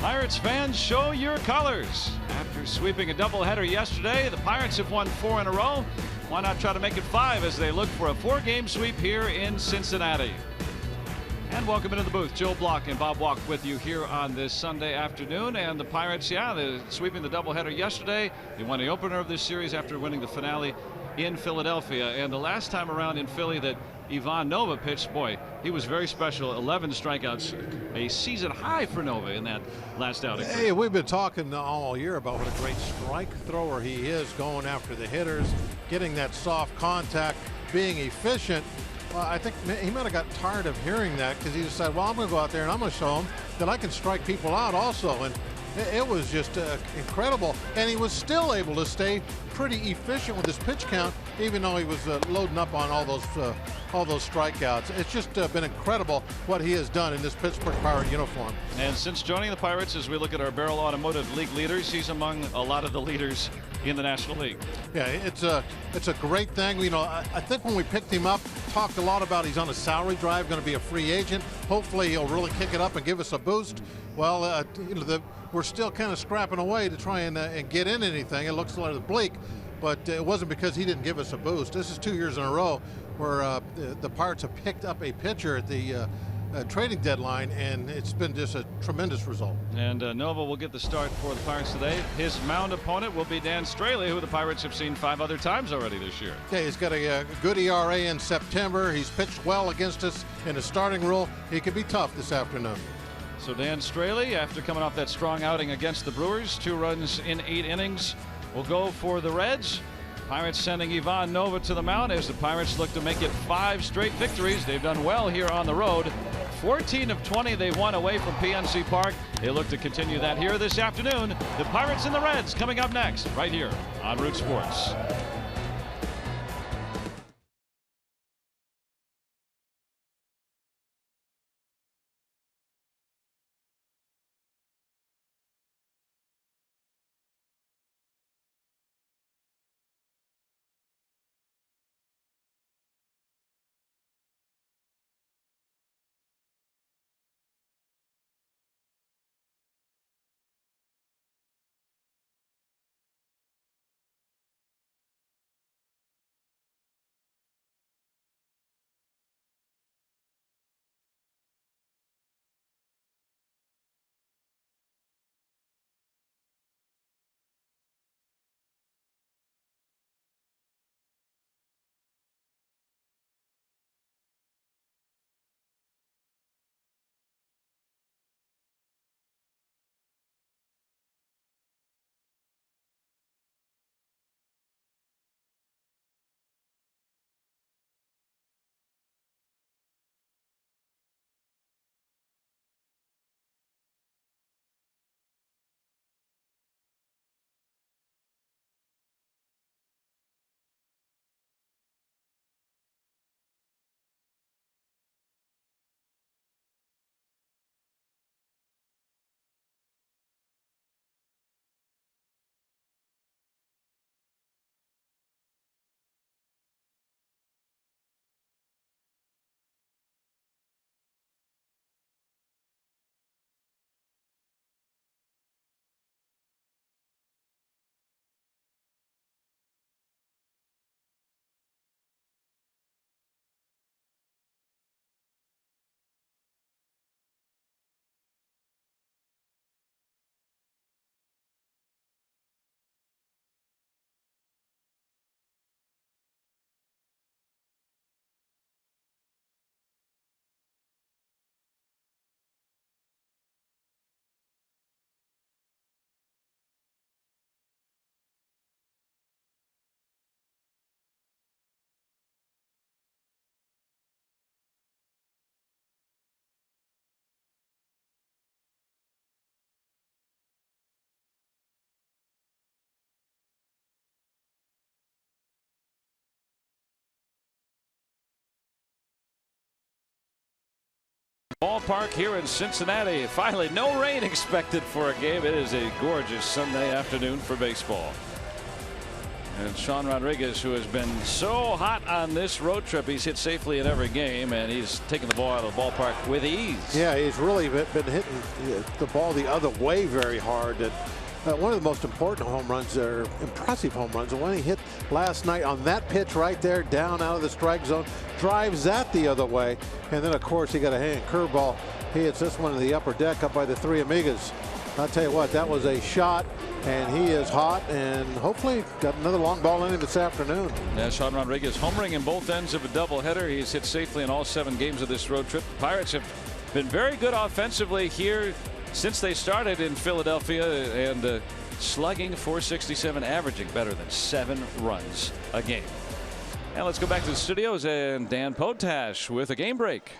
Pirates fans, show your colors. After sweeping a doubleheader yesterday, the Pirates have won 4 in a row. Why not try to make it 5 as they look for a 4-game sweep here in Cincinnati? And welcome into the booth. Joe Block and Bob Walk with you here on this Sunday afternoon. And the Pirates, they're sweeping the doubleheader yesterday. They won the opener of this series after winning the finale in Philadelphia. And the last time around in Philly that Ivan Nova pitched, boy, he was very special. 11 strikeouts, a season high for Nova in that last outing. Hey, we've been talking all year about what a great strike thrower he is, going after the hitters, getting that soft contact, being efficient. I think he might have got tired of hearing that because he decided, well, I'm going to go out there and I'm going to show him that I can strike people out also. And it was just incredible. And he was still able to stay pretty efficient with his pitch count, even though he was loading up on all those strikeouts. It's just been incredible what he has done in this Pittsburgh Pirate uniform. And since joining the Pirates, as we look at our Barrel Automotive League leaders, he's among a lot of the leaders in the National League. Yeah, it's a great thing. You know, I think when we picked him up, talked a lot about he's on a salary drive, going to be a free agent. Hopefully he'll really kick it up and give us a boost. Well, we're still kind of scrapping away to try and get in anything. It looks a little bleak, but it wasn't because he didn't give us a boost. This is 2 years in a row where the Pirates have picked up a pitcher at the trading deadline, and it's been just a tremendous result. And Nova will get the start for the Pirates today. His mound opponent will be Dan Straley, who the Pirates have seen 5 other times already this year. Yeah, he's got a good ERA in September. He's pitched well against us in a starting role. He could be tough this afternoon. So Dan Straley, after coming off that strong outing against the Brewers, 2 runs in 8 innings, will go for the Reds. Pirates sending Ivan Nova to the mound as the Pirates look to make it 5 straight victories. They've done well here on the road. 14 of 20 they've won away from PNC Park. They look to continue that here this afternoon. The Pirates and the Reds coming up next right here on Root Sports. Ballpark here in Cincinnati. Finally, no rain expected for a game. It is a gorgeous Sunday afternoon for baseball. And Sean Rodriguez, who has been so hot on this road trip, he's hit safely in every game, and he's taken the ball out of the ballpark with ease. Yeah, he's really been hitting the ball the other way very hard. And one of the most important home runs, or impressive home runs, the one he hit last night on that pitch right there, down out of the strike zone, drives that the other way. And then, of course, he got a hand curveball. He hits this one in the upper deck up by the Three Amigas. I'll tell you what, that was a shot, and he is hot, and hopefully got another long ball in him this afternoon. Yeah, Sean Rodriguez homering in both ends of a doubleheader. He's hit safely in all 7 games of this road trip. The Pirates have been very good offensively here since they started in Philadelphia, and slugging .467, averaging better than 7 runs a game. And let's go back to the studios and Dan Potash with a game break.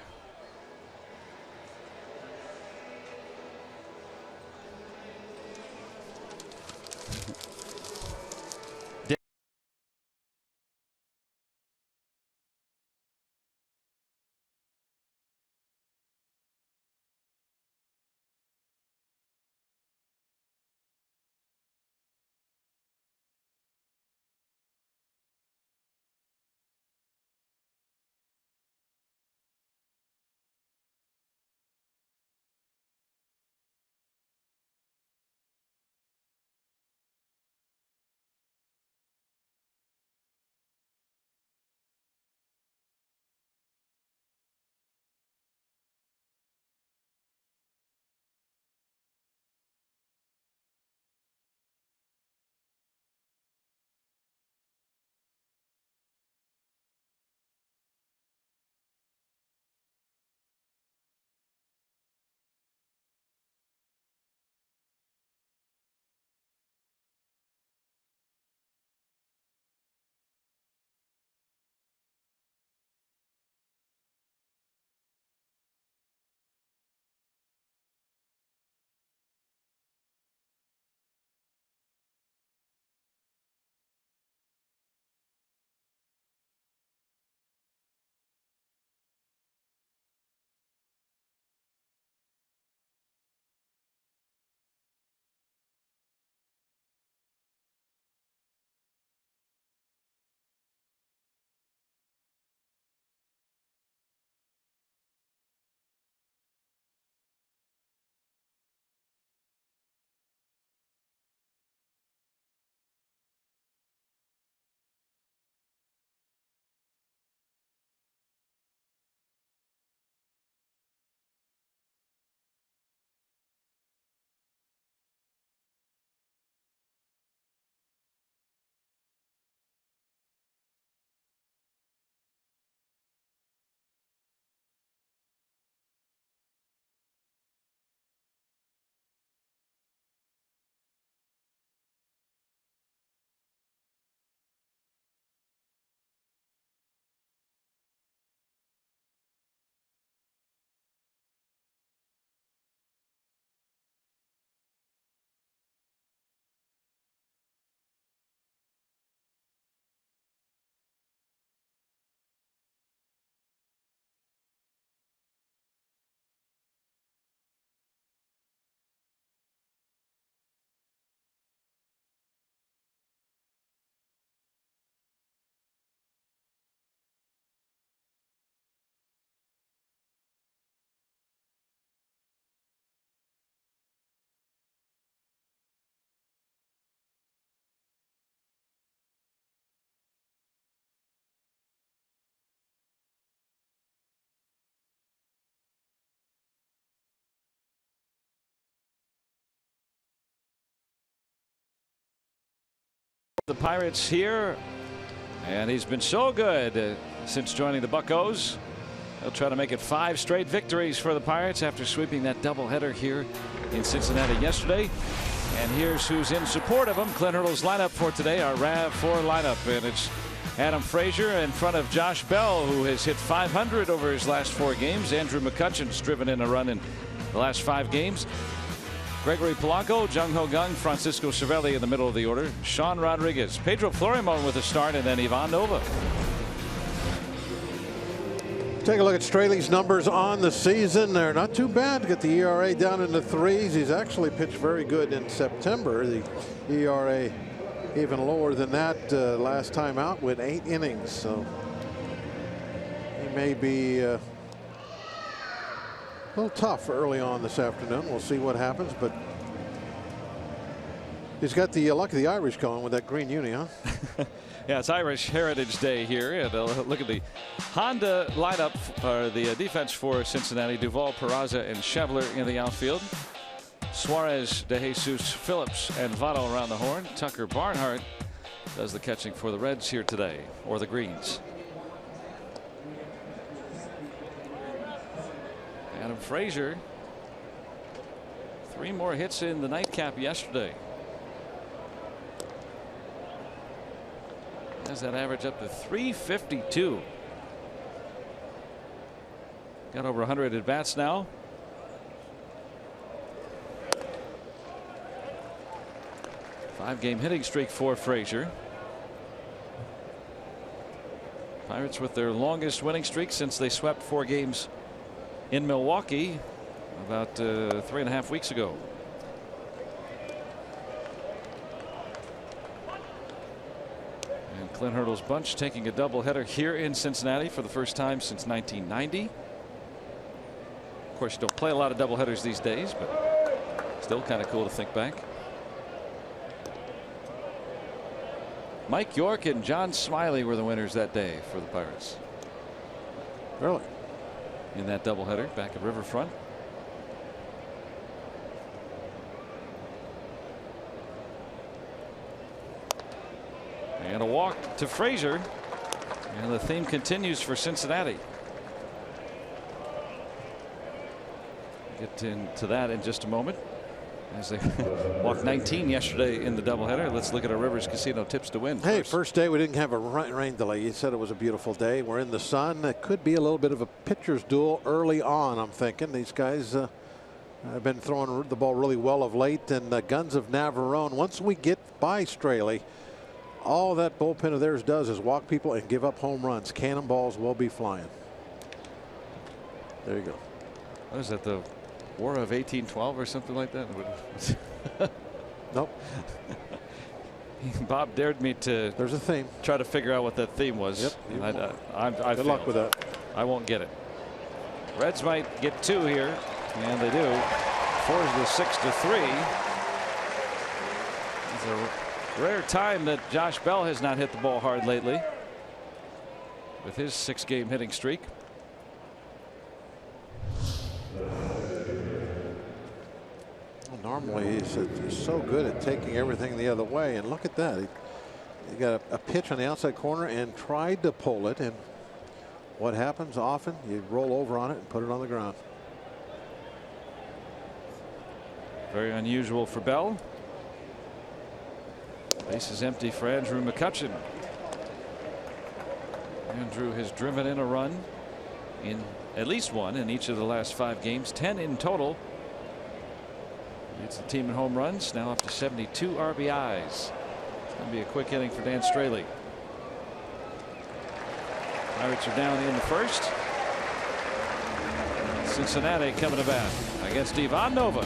The Pirates here, and he's been so good since joining the Buccos. They'll try to make it 5 straight victories for the Pirates after sweeping that doubleheader here in Cincinnati yesterday. And here's who's in support of him. Clint Hurdle's lineup for today, our RAV4 lineup, and it's Adam Frazier in front of Josh Bell, who has hit .500 over his last 4 games. Andrew McCutchen's driven in a run in the last 5 games. Gregory Polanco, Jung Ho Kang, Francisco Cervelli in the middle of the order. Sean Rodriguez, Pedro Florimon with a start, and then Ivan Nova. Take a look at Straley's numbers on the season. They're not too bad to get the ERA down in the 3s. He's actually pitched very good in September. The ERA even lower than that last time out with 8 innings. So he may be a little tough early on this afternoon. We'll see what happens, but he's got the luck of the Irish going with that green uni, huh? Yeah, it's Irish Heritage Day here. And look at the Honda lineup, or the defense for Cincinnati. Duvall, Peraza, and Schebler in the outfield. Suarez, De Jesus, Phillips, and Votto around the horn. Tucker Barnhart does the catching for the Reds here today, or the Greens. Adam Frazier, 3 more hits in the nightcap yesterday. Has that average up to 352. Got over 100 at bats now. Five-game hitting streak for Frazier. Pirates with their longest winning streak since they swept 4 games in Milwaukee about 3.5 weeks ago. And Clint Hurdle's bunch taking a doubleheader here in Cincinnati for the first time since 1990. Of course, you don't play a lot of doubleheaders these days, but still kind of cool to think back. Mike York and John Smiley were the winners that day for the Pirates. Really? In that doubleheader back at Riverfront. And a walk to Frazier. And the theme continues for Cincinnati. Get into that in just a moment, as they walked 19 yesterday in the doubleheader. Let's look at our Rivers Casino tips to win. Hey, first day we didn't have a rain delay. You said it was a beautiful day. We're in the sun. It could be a little bit of a pitcher's duel early on, I'm thinking. These guys have been throwing the ball really well of late. And the Guns of Navarone, once we get by Straley, all that bullpen of theirs does is walk people and give up home runs. Cannonballs will be flying. There you go. What is that, the War of 1812 or something like that? Nope. Bob dared me to. There's a theme. Try to figure out what that theme was. Yep. Good luck with that. I won't get it. Reds might get 2 here, and they do. 4 is the 6-3. It's a rare time that Josh Bell has not hit the ball hard lately with his 6-game hitting streak. Normally he's so good at taking everything the other way, and look at that. He got a pitch on the outside corner and tried to pull it, and what happens often, you roll over on it and put it on the ground. Very unusual for Bell. Base is empty for Andrew McCutchen. Andrew has driven in a run in at least 1 in each of the last 5 games, 10 in total. Leads the team in home runs, now up to 72 RBIs. It's going to be a quick inning for Dan Straley. Pirates are down in the first. Cincinnati coming to bat against Ivan Nova.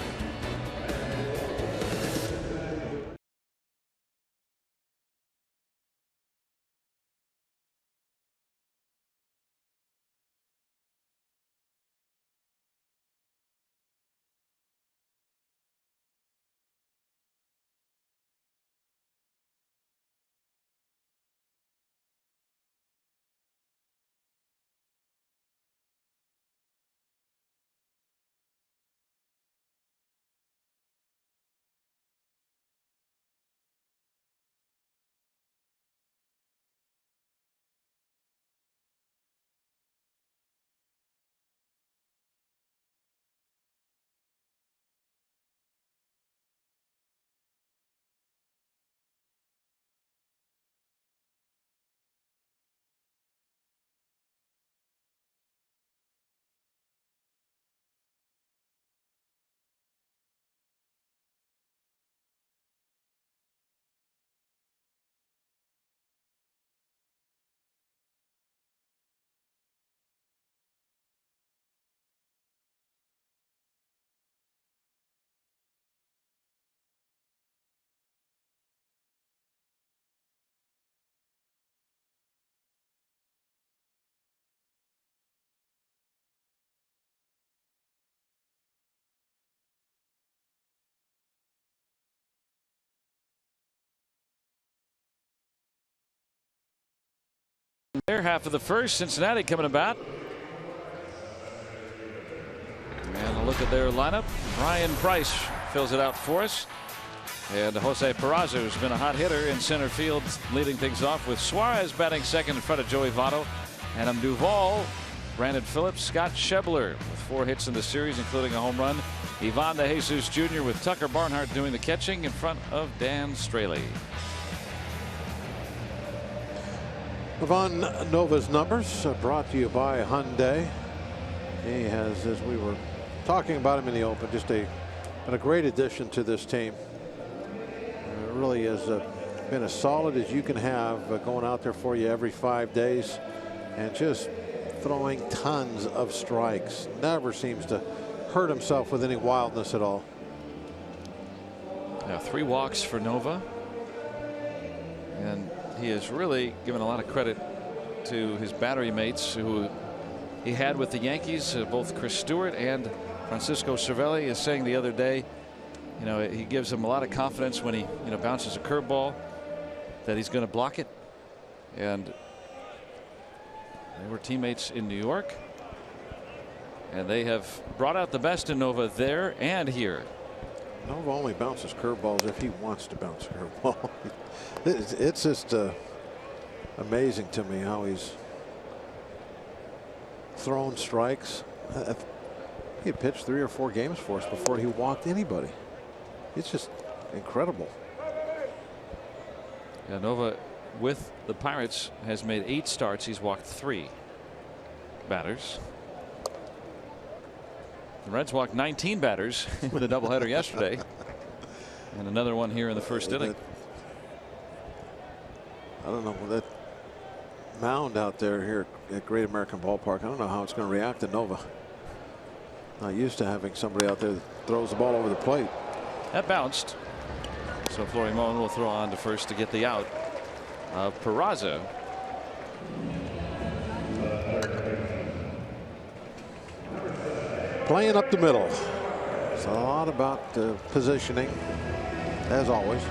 Their half of the first. Cincinnati coming about. And a look at their lineup. Brian Price fills it out for us. And Jose Peraza, who's been a hot hitter in center field, leading things off with Suarez batting second in front of Joey Votto. Adam Duvall, Brandon Phillips, Scott Schebler with 4 hits in the series, including a home run. Ivan De Jesus Jr. with Tucker Barnhart doing the catching in front of Dan Straley. Ivan Nova's numbers brought to you by Hyundai. He has, as we were talking about him in the open, just been a great addition to this team. Really has been as solid as you can have, going out there for you every 5 days and just throwing tons of strikes. Never seems to hurt himself with any wildness at all. Now 3 walks for Nova, and he has really given a lot of credit to his battery mates who he had with the Yankees. Both Chris Stewart and Francisco Cervelli is saying the other day, you know, he gives him a lot of confidence when he, you know, bounces a curveball that he's going to block it. And they were teammates in New York, and they have brought out the best in Nova there and here. Nova only bounces curveballs if he wants to bounce a curveball. It's just amazing to me how he's thrown strikes. He had pitched 3 or 4 games for us before he walked anybody. It's just incredible. Yeah, Nova with the Pirates has made 8 starts. He's walked 3 batters. The Reds walked 19 batters in the doubleheader yesterday, and another one here in the first inning. I don't know, that mound out there here at Great American Ballpark, I don't know how it's going to react to Nova. Not used to having somebody out there that throws the ball over the plate. That bounced, so Florimon will throw on to first to get the out of Peraza. Playing up the middle. It's a lot about positioning, as always.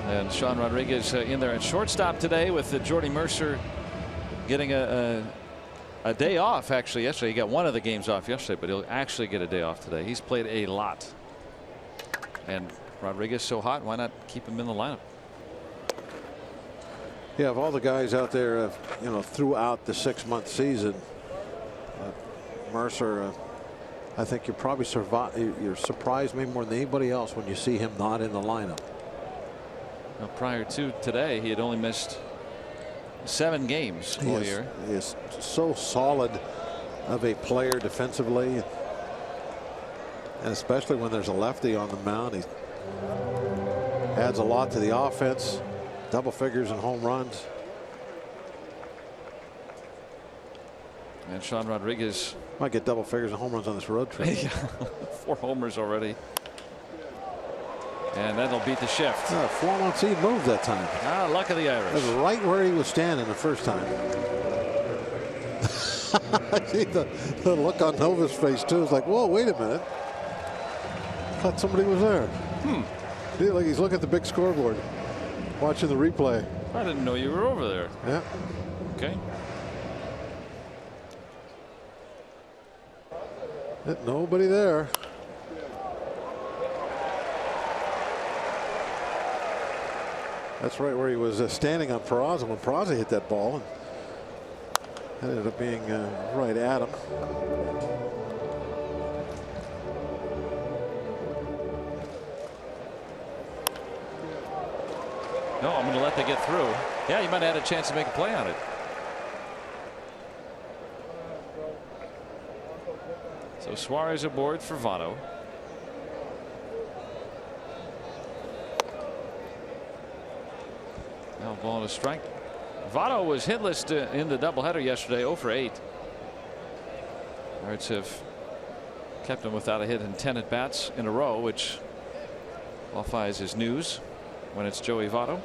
And Sean Rodriguez in there at shortstop today, with Jordy Mercer getting a day off. Actually, yesterday he got one of the games off yesterday, but he'll actually get a day off today. He's played a lot, and Rodriguez so hot, why not keep him in the lineup? Yeah, of all the guys out there, you know, throughout the 6-month season, Mercer, I think you're surprised maybe more than anybody else when you see him not in the lineup. Now, prior to today, he had only missed 7 games all year. He is so solid of a player defensively, and especially when there's a lefty on the mound, he adds a lot to the offense. Double figures and home runs. And Sean Rodriguez might get double figures and home runs on this road trip. 4 homers already. And that'll beat the shift. 4-1 moved that time. Ah, luck of the Irish. That was right where he was standing the first time. I see the look on Nova's face too. It's like, whoa, wait a minute. I thought somebody was there. Like he's looking at the big scoreboard, watching the replay. I didn't know you were over there. Yeah. Okay. Nobody there. That's right where he was standing on Peraza when Peraza hit that ball, and that ended up being right at him. No, I'm going to let that get through. Yeah, you might have had a chance to make a play on it. So Suarez aboard for Votto. Now ball and a strike. Votto was hitless in the doubleheader yesterday, 0 for 8. Pirates have kept him without a hit in 10 at bats in a row, which qualifies as news when it's Joey Votto.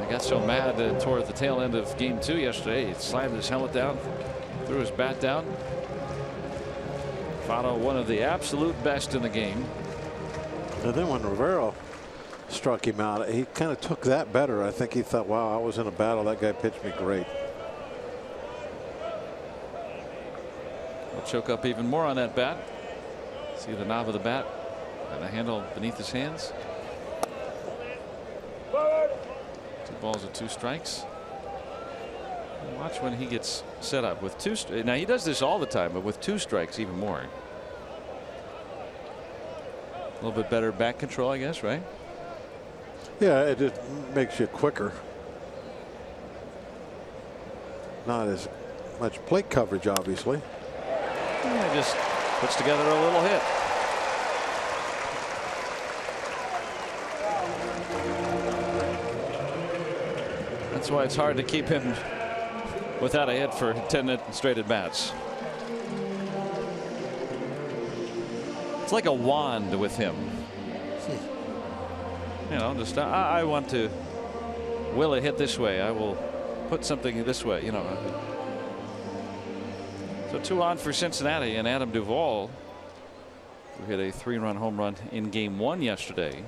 He got so mad toward the tail end of game 2 yesterday. He slammed his helmet down, threw his bat down. Votto, one of the absolute best in the game. And then when Rivero struck him out, he kind of took that better. I think he thought, wow, I was in a battle. That guy pitched me great. He'll choke up even more on that bat. See the knob of the bat and the handle beneath his hands. 2 balls and 2 strikes. Watch when he gets set up with 2. Now he does this all the time, but with 2 strikes even more. A little bit better back control, I guess, right? Yeah, it just makes you quicker. Not as much plate coverage, obviously. Yeah, just puts together a little hit. That's why it's hard to keep him without a hit for 10 straight at bats. It's like a wand with him. You know, just I want to will a hit this way. I will put something this way. You know. So 2 on for Cincinnati, and Adam Duvall, who hit a 3-run home run in Game 1 yesterday.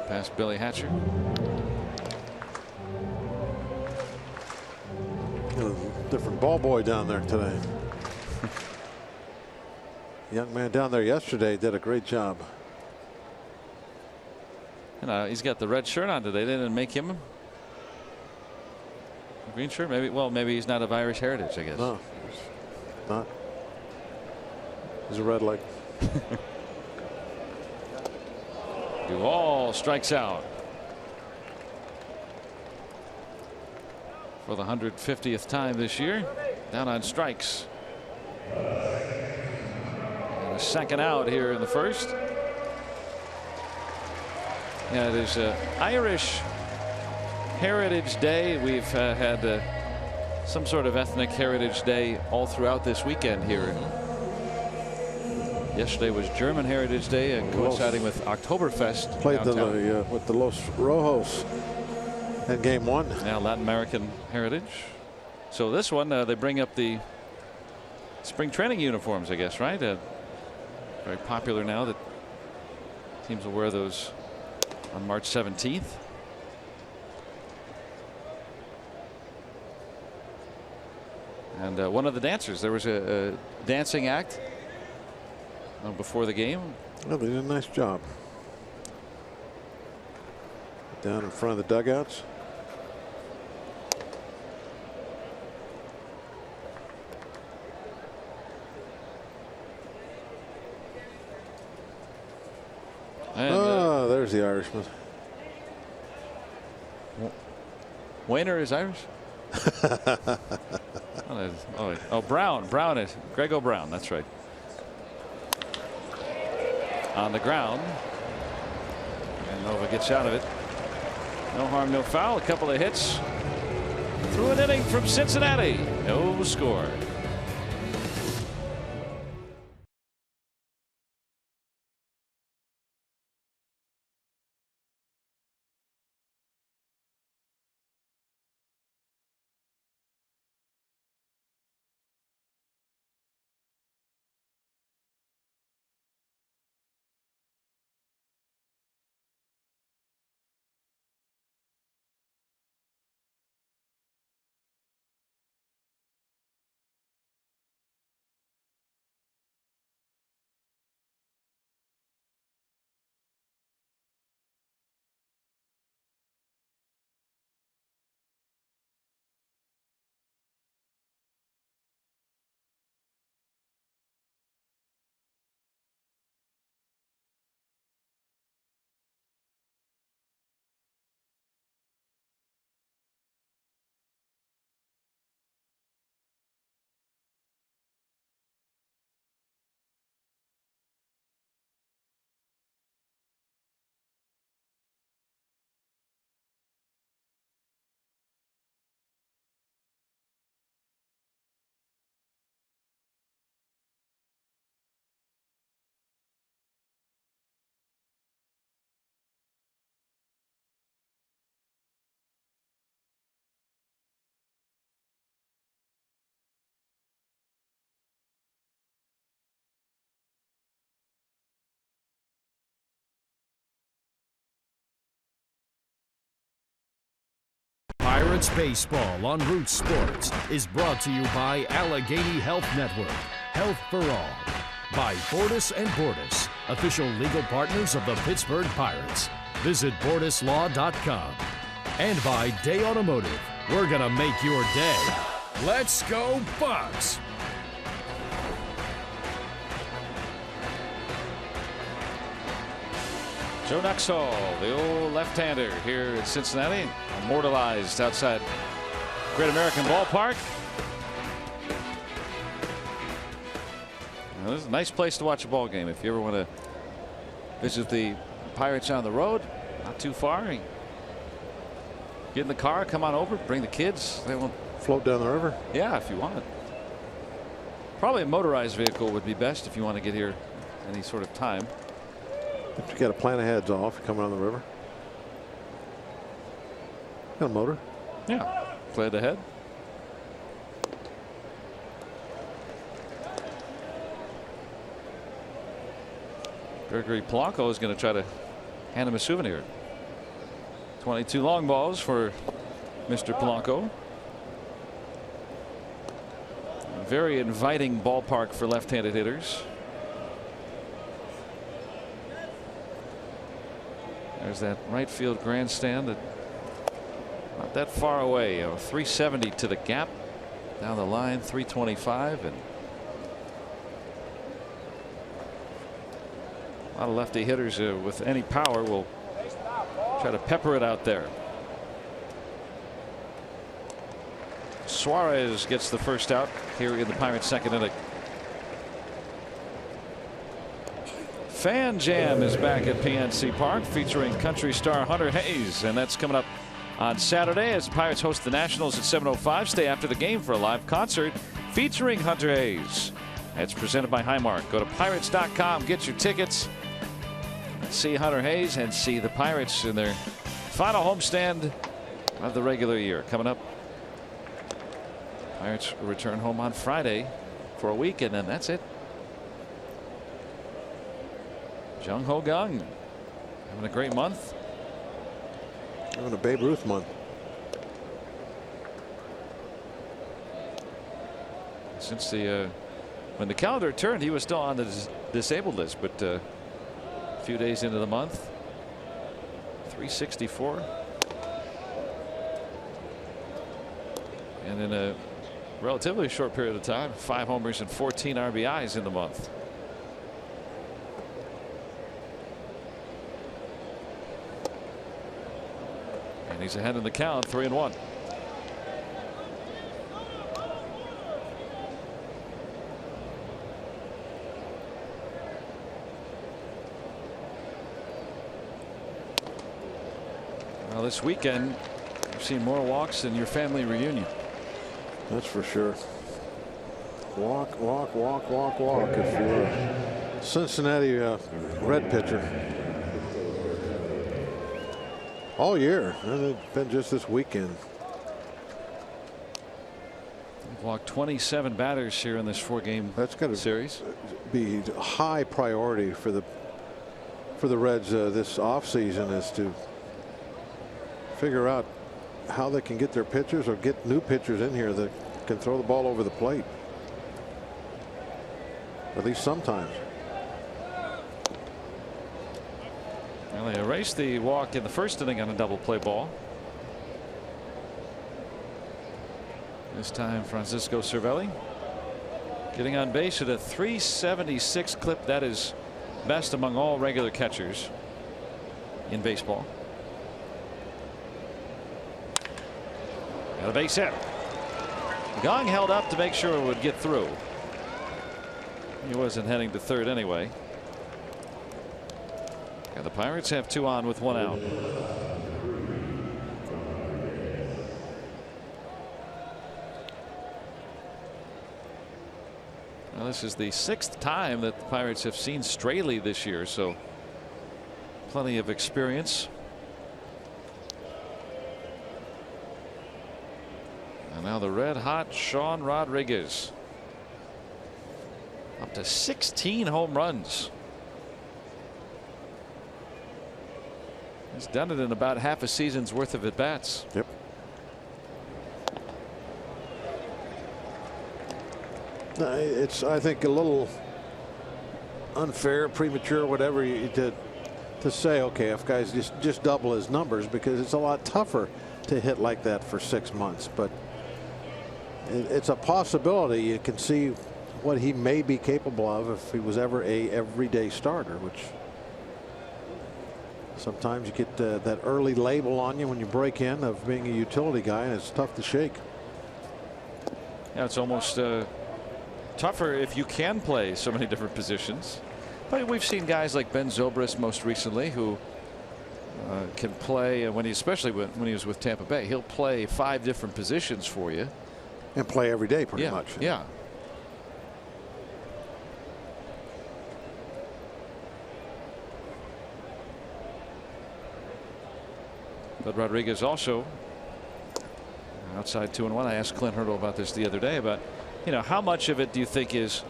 Past Billy Hatcher. Different ball boy down there today. Young man down there yesterday did a great job. You know, he's got the red shirt on today. They didn't make him a green shirt. Maybe, well, maybe he's not of Irish heritage, I guess. No, he's not. He's a red leg. Duvall strikes out for the 150th time this year. Down on strikes. And a second out here in the first. Yeah, it is Irish Heritage Day. We've had some sort of ethnic heritage day all throughout this weekend here. Yesterday was German Heritage Day, coinciding with Oktoberfest. Played with the Los Rojos in Game 1. Now Latin American Heritage. So this one, they bring up the spring training uniforms, I guess, right? Very popular now that teams will wear those on March 17th. And one of the dancers, there was a dancing act before the game. Well, they did a nice job down in front of the dugouts. And, there's the Irishman. Wayner is Irish. Brown is Grego Brown. That's right. On the ground, and Nova gets out of it. No harm, no foul. A couple of hits through an inning from Cincinnati. No score. It's Baseball on Root Sports is brought to you by Allegheny Health Network. Health for all. By Bordas and Bordas, official legal partners of the Pittsburgh Pirates. Visit BordasLaw.com. And by Day Automotive. We're going to make your day. Let's go Bucks! Joe Nuxhall, the old left-hander here in Cincinnati, immortalized outside Great American Ballpark. Now, this is a nice place to watch a ball game if you ever want to visit the Pirates on the road. Not too far. Get in the car, come on over, bring the kids. They won't float down the river. Yeah, if you want. Probably a motorized vehicle would be best if you want to get here any sort of time. But you got to plan ahead off coming on the river. Got a motor? Yeah, plan ahead. Gregory Polanco is going to try to hand him a souvenir. 22 long balls for Mr. Polanco. A very inviting ballpark for left-handed hitters. There's that right field grandstand that not that far away. 370 to the gap. Down the line 325, and a lot of lefty hitters with any power will try to pepper it out there. Suarez gets the first out here in the Pirates' second inning. Fan Jam is back at PNC Park featuring country star Hunter Hayes, and that's coming up on Saturday as the Pirates host the Nationals at 7:05. Stay after the game for a live concert featuring Hunter Hayes. It's presented by Highmark. Go to pirates.com, get your tickets, see Hunter Hayes and see the Pirates in their final homestand of the regular year. Coming up, Pirates return home on Friday for a week, and then that's it. Jung Ho Gung having a great month. Having a Babe Ruth month. Since when the calendar turned, he was still on the disabled list, but a few days into the month, 364. And in a relatively short period of time, 5 homers and 14 RBIs in the month. And he's ahead in the count, 3-1. Well, this weekend you've seen more walks than your family reunion. That's for sure. Walk, walk, walk, walk, walk. If you're a Cincinnati Red pitcher. All year, and it's been just this weekend. They've walked 27 batters here in this 4-game series. Be a high priority for the Reds this offseason is to figure out how they can get their pitchers or get new pitchers in here that can throw the ball over the plate. At least sometimes. Well, they erased the walk in the first inning on a double play ball. This time Francisco Cervelli getting on base at a 376 clip. That is best among all regular catchers in baseball. Got a base hit. Gong held up to make sure it would get through. He wasn't heading to third anyway. And the Pirates have 2 on with 1 out. Well, this is the 6th time that the Pirates have seen Straley this year, so plenty of experience. And now the red hot Sean Rodriguez. Up to 16 home runs. He's done it in about half a season's worth of at-bats. Yep. It's, I think, a little unfair, premature, whatever, to say, okay, if guys just double his numbers, because it's a lot tougher to hit like that for 6 months. But it's a possibility. You can see what he may be capable of if he was ever a everyday starter, which sometimes you get that early label on you when you break in of being a utility guy, and it's tough to shake. Yeah, it's almost tougher if you can play so many different positions. But we've seen guys like Ben Zobrist most recently who can play, especially when he was with Tampa Bay, he'll play 5 different positions for you. And play every day pretty much. Yeah. But Rodriguez also outside 2-1. I asked Clint Hurdle about this the other day about, how much of it do you think is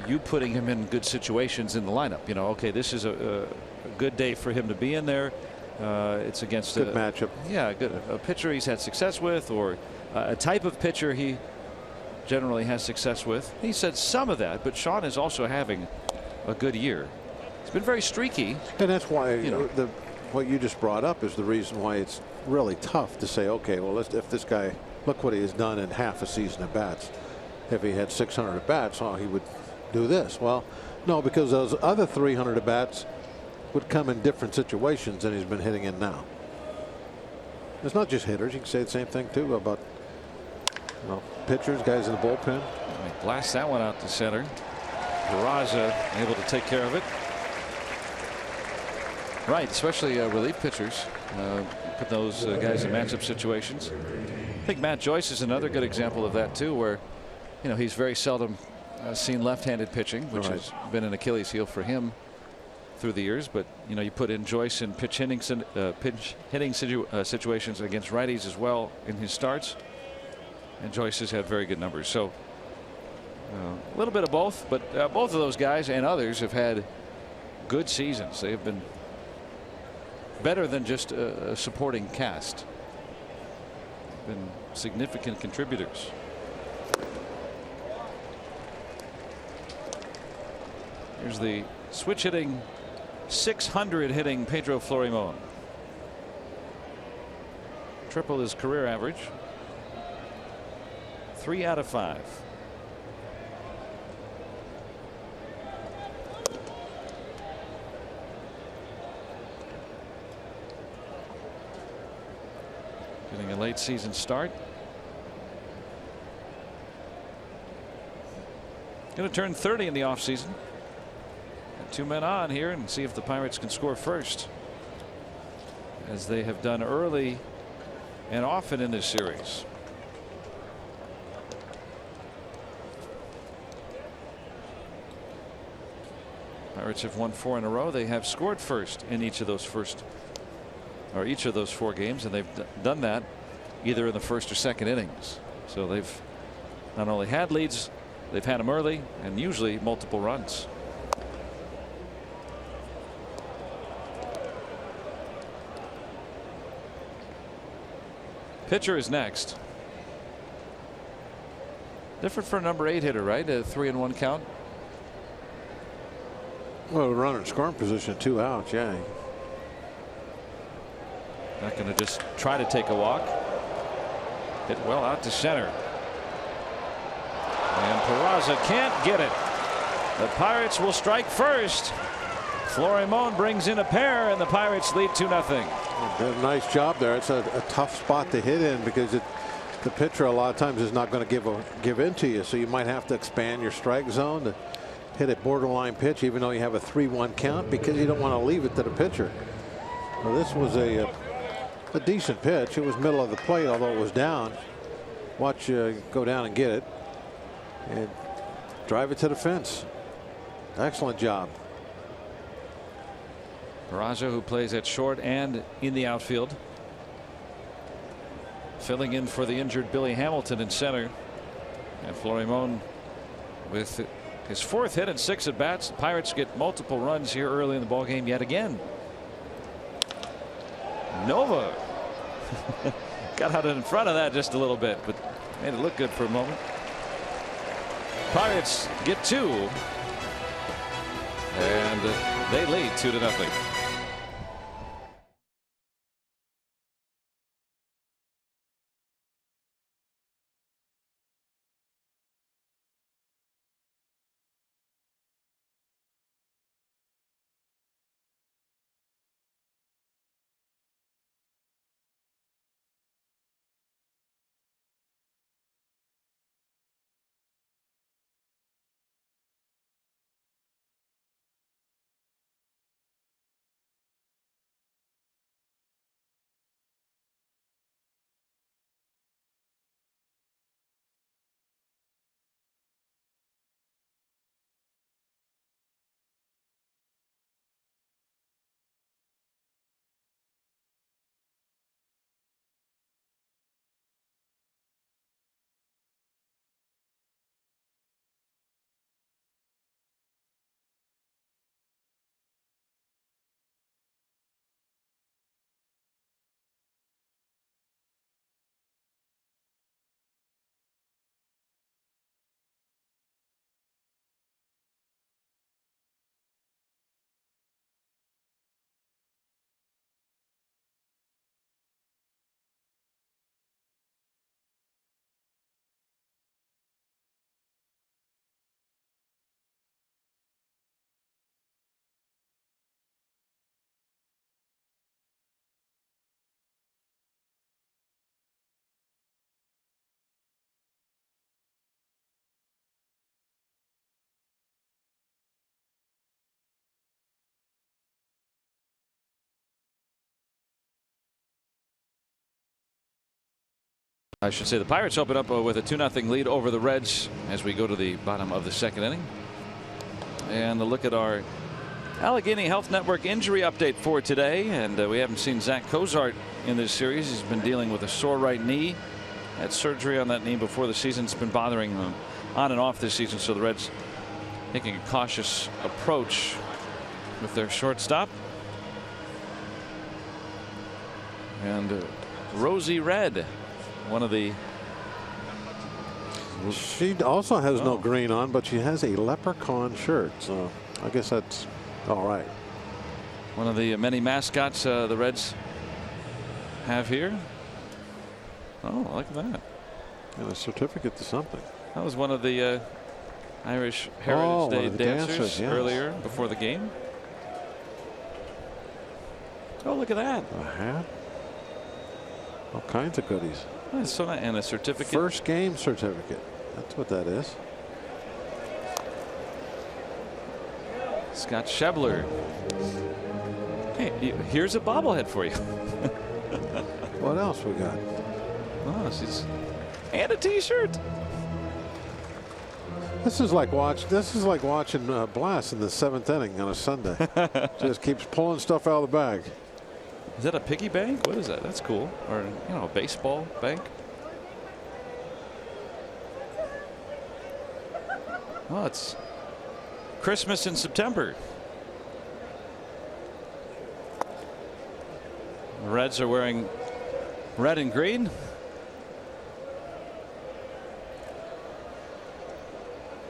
you putting him in good situations in the lineup? Okay, this is a good day for him to be in there. It's against good matchup. Yeah, a pitcher he's had success with, or a type of pitcher he generally has success with. He said some of that, but Sean is also having a good year. It's been very streaky. And that's why what you just brought up is the reason why it's really tough to say, okay, well, if this guy, look what he has done in half a season at bats. If he had 600 at bats, he would do this. Well, no, because those other 300 at bats would come in different situations than he's been hitting in now. It's not just hitters. You can say the same thing too about pitchers, guys in the bullpen. Blast that one out to center. Peraza able to take care of it. Right, especially relief pitchers. Put those guys in matchup situations. I think Matt Joyce is another good example of that too, where he's very seldom seen left-handed pitching, which has been an Achilles heel for him through the years. But you put in Joyce in pitch hitting situations against righties as well in his starts, and Joyce has had very good numbers. So a little bit of both, but both of those guys and others have had good seasons. They have been better than just a supporting cast. Been significant contributors. Here's the switch hitting, 600 hitting Pedro Florimon. Triple his career average. 3 out of 5. Getting a late season start. Going to turn 30 in the offseason. 2 men on here and see if the Pirates can score first, as they have done early and often in this series. Pirates have won 4 in a row. They have scored first in each of those 4 games, and they've done that either in the first or second innings. So they've not only had leads, they've had them early and usually multiple runs. Pitcher is next. Different for a number 8 hitter, right? A 3-1 count. Well, runner in scoring position, 2 outs. Yeah. Not going to just try to take a walk. Hit well out to center. And Peraza can't get it. The Pirates will strike first. Florimon brings in a pair, and the Pirates lead 2-0. Did a nice job there. It's a tough spot to hit in, because the pitcher a lot of times is not going to give in to you. So you might have to expand your strike zone to hit a borderline pitch, even though you have a 3-1 count, because you don't want to leave it to the pitcher. Well, this was a decent pitch. It was middle of the plate, although it was down. Watch go down and get it and drive it to the fence. Excellent job. Peraza, who plays at short and in the outfield, filling in for the injured Billy Hamilton in center. And Florimon with his 4th hit and 6 at bats. The Pirates get multiple runs here early in the ball game yet again. Nova got out in front of that just a little bit, but made it look good for a moment. Pirates get 2. And they lead 2-0. I should say the Pirates open up with a 2-0 lead over the Reds as we go to the bottom of the second inning. And a look at our Allegheny Health Network injury update for today. And we haven't seen Zach Cozart in this series. He's been dealing with a sore right knee. Had surgery on that knee before the season. It's been bothering him on and off this season. So the Reds taking a cautious approach with their shortstop. And Rosie Red, one of the. She also has no green on, but she has a leprechaun shirt, so I guess that's all right. One of the many mascots the Reds have here. Oh, look at that. And a certificate to something. That was one of the Irish Heritage Day dancers yes. earlier before the game. Oh, look at that. A hat. All kinds of goodies. Oh, so nice. And a certificate. First game certificate. That's what that is. Scott Schebler. Hey, here's a bobblehead for you. What else we got? Oh, she's and a T-shirt. This is like watching Blast in the 7th inning on a Sunday. Just keeps pulling stuff out of the bag. Is that a piggy bank? What is that? That's cool. Or a baseball bank. Oh, it's Christmas in September. The Reds are wearing red and green.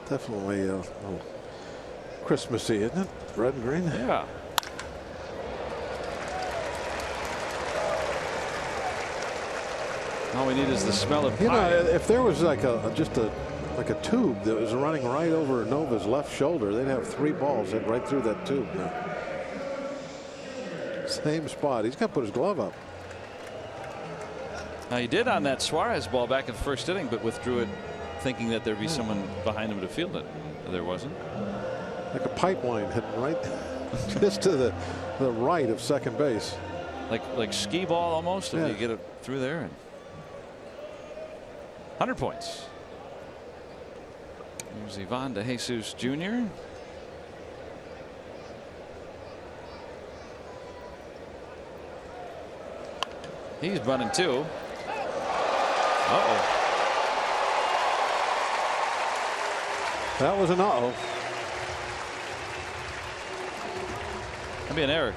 Definitely a little Christmassy, isn't it? Red and green. Yeah. All we need is the smell of pie. If there was like a tube that was running right over Nova's left shoulder, they'd have 3 balls hit right through that tube now. Same spot. He's got to put his glove up. Now he did on that Suarez ball back in the first inning, but withdrew it thinking that there'd be someone behind him to field it. There wasn't. Like a pipeline hitting right just to the right of second base. Like skee ball almost. Yeah. If you get it through there. And 100 points. Here's Ivan De Jesus Jr. He's running 2. Uh-oh. That was an uh-oh. That'd be an error.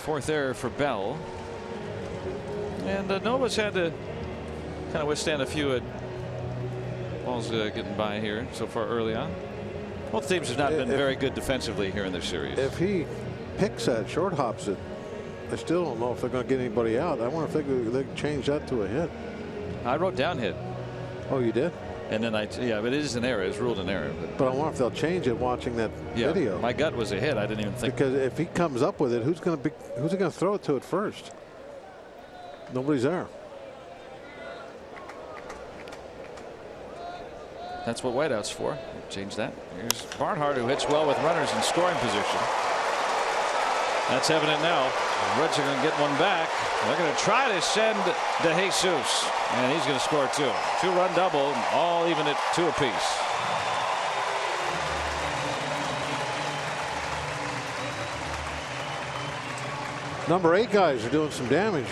Fourth error for Bell. And Nova's had to kind of withstand a few balls getting by here so far early on. Both teams have not been very good defensively here in this series. If he picks that, short hops it, I still don't know if they're going to get anybody out. I wonder if they could change that to a hit. I wrote down hit. Oh, you did? And then yeah, but it is an error. It's ruled an error. But I wonder if they'll change it watching that video. My gut was a hit. I didn't even think. Because if he comes up with it, who's he going to throw it to at first? Nobody's there. That's what whiteout's for. Change that. Here's Barnhart, who hits well with runners in scoring position. That's evident now. The Reds are going to get one back. They're going to try to send De Jesus, and he's going to score two. Two-run double, all even at 2 apiece. Number 8 guys are doing some damage.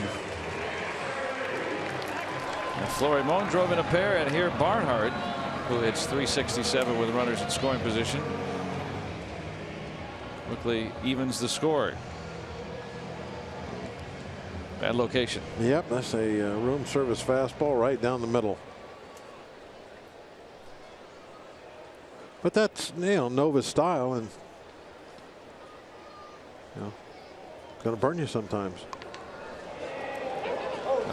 And Florimon drove in a pair, and here Barnhart, who hits .367 with runners in scoring position, quickly evens the score. Bad location. Yep, that's a room service fastball right down the middle. But that's, Nova's style, and going to burn you sometimes.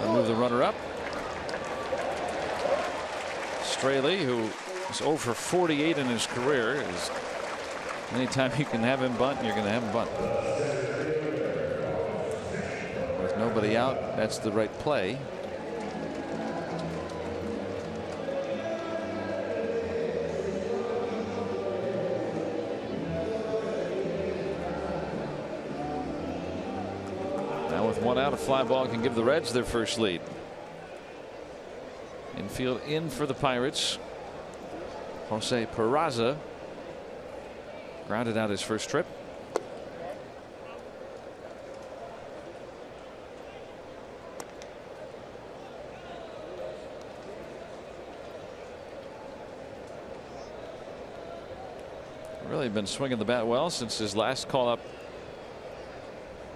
Move the runner up. Straley, who is 0 for 48 in his career, is anytime you can have him bunt, you're going to have him bunt. With nobody out, that's the right play. Now with one out, a fly ball can give the Reds their first lead. Infield in for the Pirates. Jose Peraza grounded out his first trip. Really been swinging the bat well since his last call up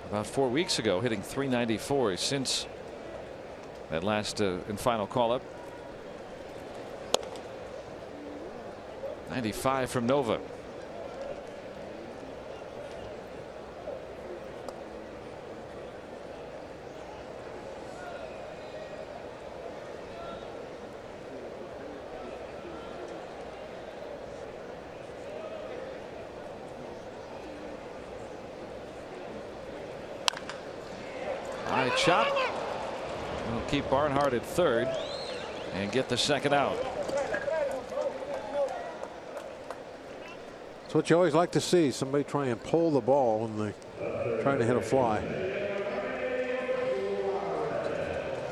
about 4 weeks ago, hitting .394 since that last and final call up. 95 from Nova. High chop. We'll keep Barnhart at third and get the second out. It's what you always like to see, somebody try and pull the ball when they're trying to hit a fly.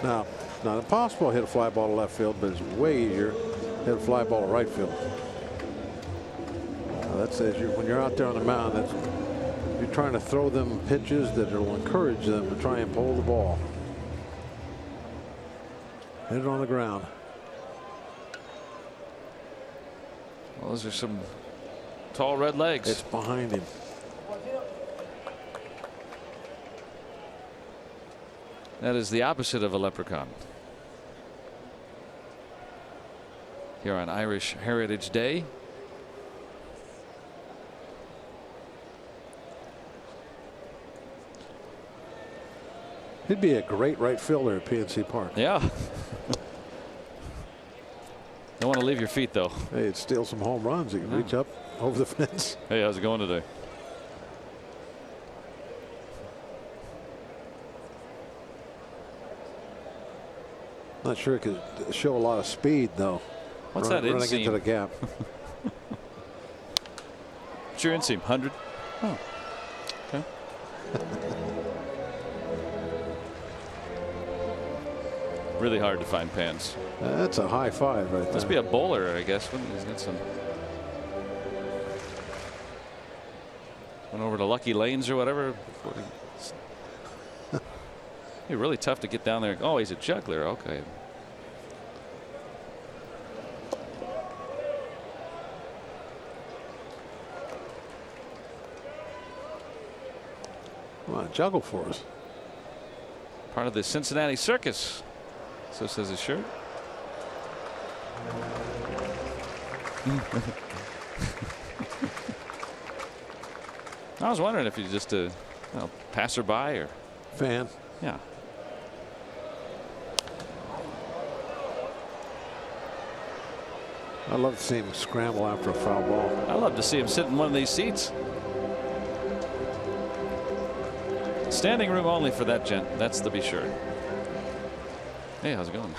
Now, it's not impossible to hit a fly ball to left field, but it's way easier to hit a fly ball to right field. That's when you're out there on the mound, you're trying to throw them pitches that will encourage them to try and pull the ball. Hit it on the ground. Well, those are some tall red legs. It's behind him. That is the opposite of a leprechaun. Here on Irish Heritage Day. He'd be a great right fielder at PNC Park. Yeah. Don't want to leave your feet, though. Hey, it'd steal some home runs. You can reach up over the fence. Hey, how's it going today? Not sure it could show a lot of speed, though. What's that inseam? Running into the gap. What's your inseam? 100? Oh. Okay. Really hard to find pans. That's a high five right there. Must be a bowler, I guess. He's got some. Went over to Lucky Lanes or whatever. Be really tough to get down there. Oh, he's a juggler. Okay. Come on, juggle for us. Part of the Cincinnati circus. So says his shirt. I was wondering if he's just a passerby or fan. Yeah. I love to see him scramble after a foul ball. I love to see him sit in one of these seats. Standing room only for that gent. That's to be sure. Hey, how's it going?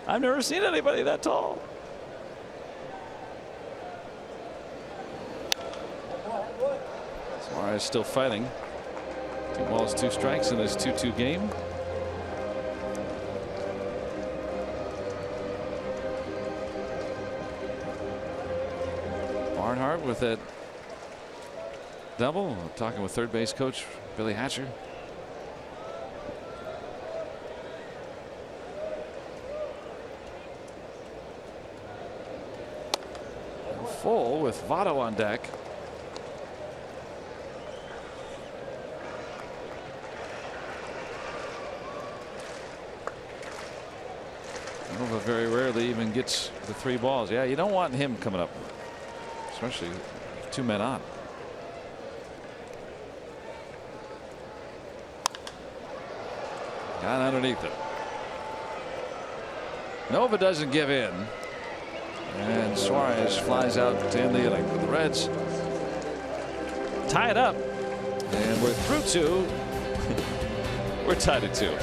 I've never seen anybody that tall. Suarez still fighting. 2 balls, 2 strikes in his 2-2 game. Barnhart with that double. Talking with third base coach Billy Hatcher. Full with Votto on deck. Nova very rarely even gets the 3 balls. Yeah, you don't want him coming up, especially with 2 men on. Got underneath it. Nova doesn't give in. And Suarez flies out to end the inning. The Reds tie it up. And we're through 2. We're tied at 2.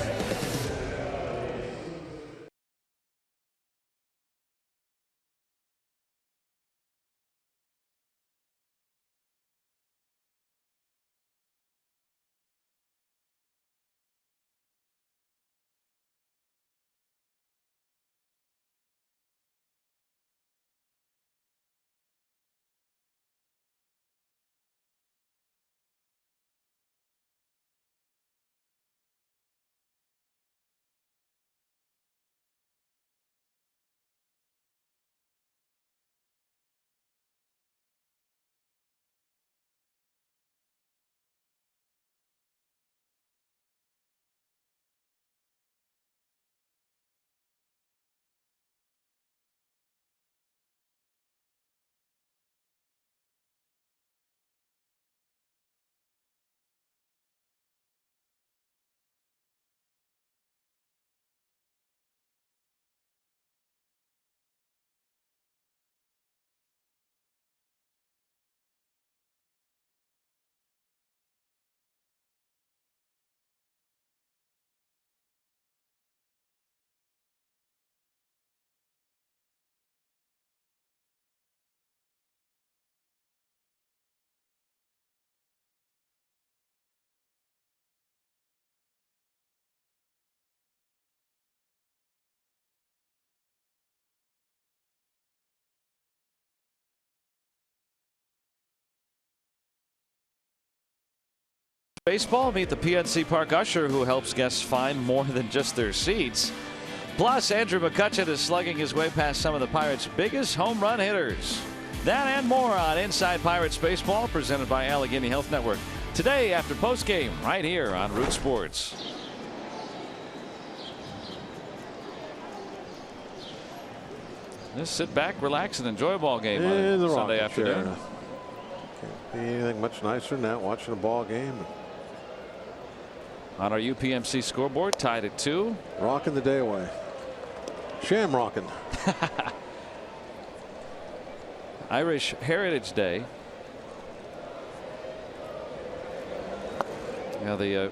Baseball, meet the PNC Park usher who helps guests find more than just their seats. Plus, Andrew McCutcheon is slugging his way past some of the Pirates' biggest home run hitters. That and more on Inside Pirates Baseball, presented by Allegheny Health Network. Today after postgame, right here on Root Sports. Just sit back, relax, and enjoy a ball game on Sunday afternoon. Can't be anything much nicer than that, watching a ball game. On our UPMC scoreboard, tied at 2. Rocking the day away. Sham rocking. Irish Heritage Day. Now the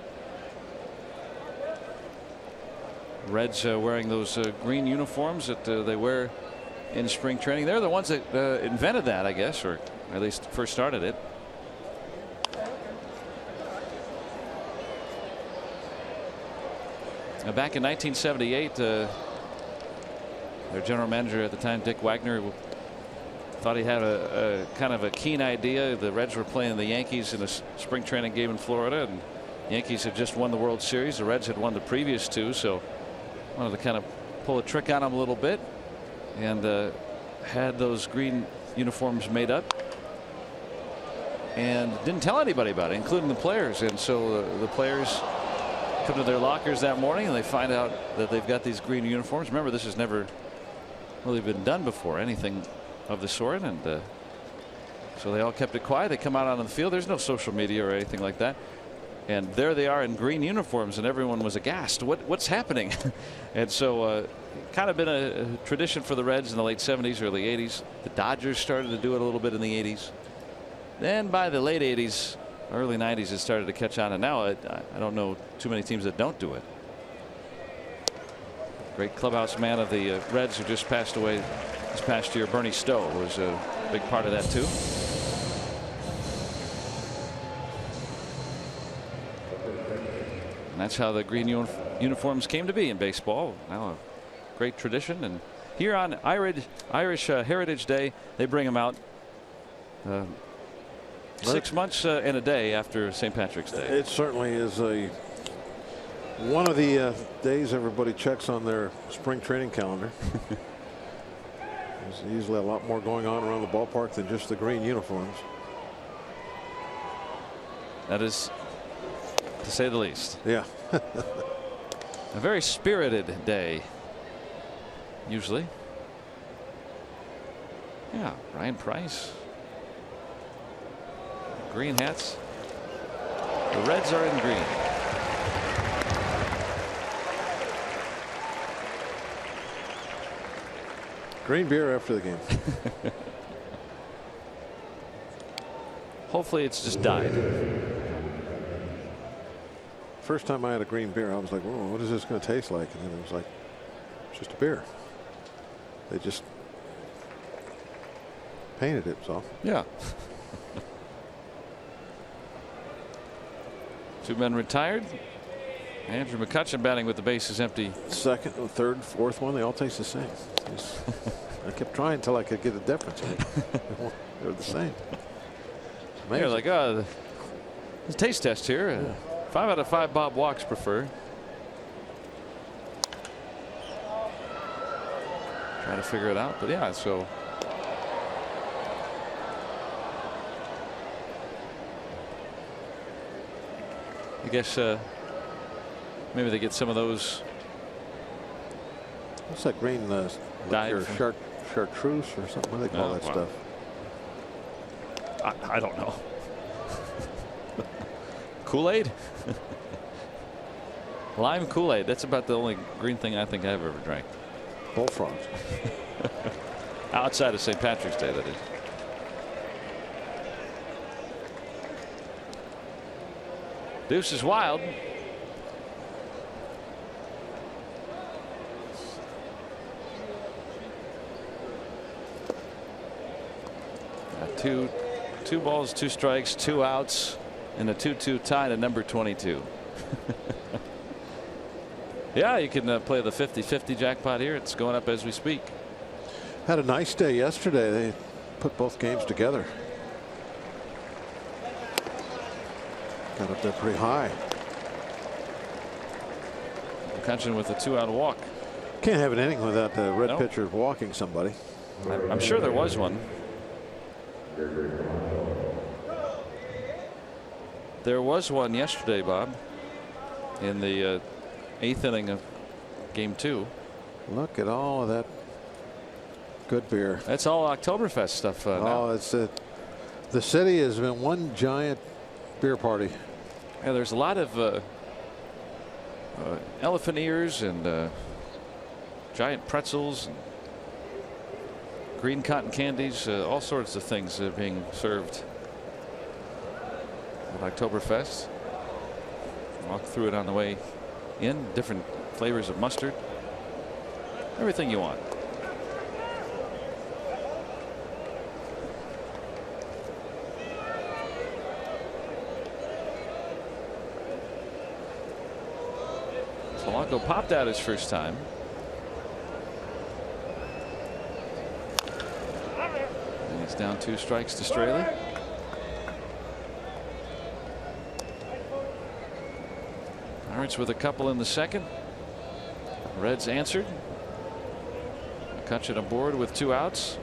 Reds wearing those green uniforms that they wear in spring training. They're the ones that invented that, I guess, or at least first started it. Back in 1978, their general manager at the time, Dick Wagner, thought he had a kind of a keen idea. The Reds were playing the Yankees in a spring training game in Florida, and the Yankees had just won the World Series. The Reds had won the previous 2, so wanted to kind of pull a trick on them a little bit, and had those green uniforms made up. and didn't tell anybody about it, including the players. And so the players come to their lockers that morning and they find out that they've got these green uniforms. Remember, this has never really been done before, anything of the sort. And so they all kept it quiet. They come out on the field. There's no social media or anything like that. And there they are in green uniforms, and everyone was aghast. What's happening? And so kind of been a tradition for the Reds in the late 70s, early 80s. The Dodgers started to do it a little bit in the 80s. Then by the late 80s, early 90s, it started to catch on. And now I don't know too many teams that don't do it. Great clubhouse man of the Reds who just passed away this past year, Bernie Stowe, was a big part of that too. And that's how the green uniforms came to be in baseball. Now a great tradition. And here on Irish Heritage Day, they bring them out 6 months and a day after St. Patrick's Day. It certainly is one of the days everybody checks on their spring training calendar. There's usually a lot more going on around the ballpark than just the green uniforms. That is, to say the least. Yeah. A very spirited day, usually. Yeah, Ryan Price. Green hats. The Reds are in green. Green beer after the game. Hopefully it's just died. First time I had a green beer, I was like, whoa, what is this going to taste like? And then it was like, it's just a beer. They just painted it, so. Yeah. Two men retired. Andrew McCutchen batting with the bases empty. Second, third, fourth one, they all taste the same. I kept trying until I could get a difference. They're the same. You're like, oh, the taste test here. Yeah. 5 out of 5 Bob Walks prefer. Trying to figure it out, but yeah, so. I guess maybe they get some of those. What's that green chartreuse or something? What do they call that stuff? I don't know. Kool-Aid? Lime Kool-Aid. That's about the only green thing I think I've ever drank. Bullfrogs. Outside of St. Patrick's Day, that is. Deuce is wild. Got two balls, 2 strikes, 2 outs, and a 2-2 tie to number 22. Yeah, you can play the 50-50 jackpot here. It's going up as we speak. Had a nice day yesterday. They put both games together. Got up there pretty high. McCutchen with a 2-out walk. Can't have an inning without the red pitcher walking somebody. I'm sure there was one. There was one yesterday, Bob, in the 8th inning of Game 2. Look at all of that good beer. That's all Oktoberfest stuff now. Oh, it's the city has been one giant beer party. Yeah, there's a lot of elephant ears and giant pretzels, and green cotton candies, all sorts of things being served at Oktoberfest. Walk through it on the way in. Different flavors of mustard. Everything you want. Polanco popped out his first time. And he's down 2 strikes to Straley. Pirates with a couple in the second. Reds answered. McCutchen aboard with 2 outs.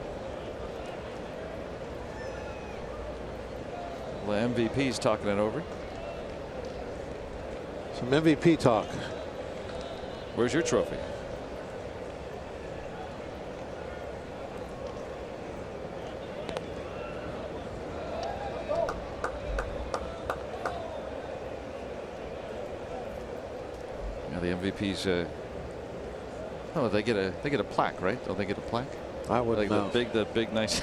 The MVP's talking it over. Some MVP talk. Where's your trophy? Yeah, the MVP's. Oh, they get a plaque, right? Don't they get a plaque? I wouldn't know. The big nice.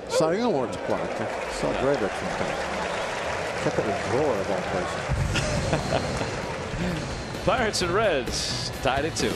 Cy Young Awards plaque. I saw Greg at some time. Kept it in a drawer of all places. Pirates and Reds tied at 2.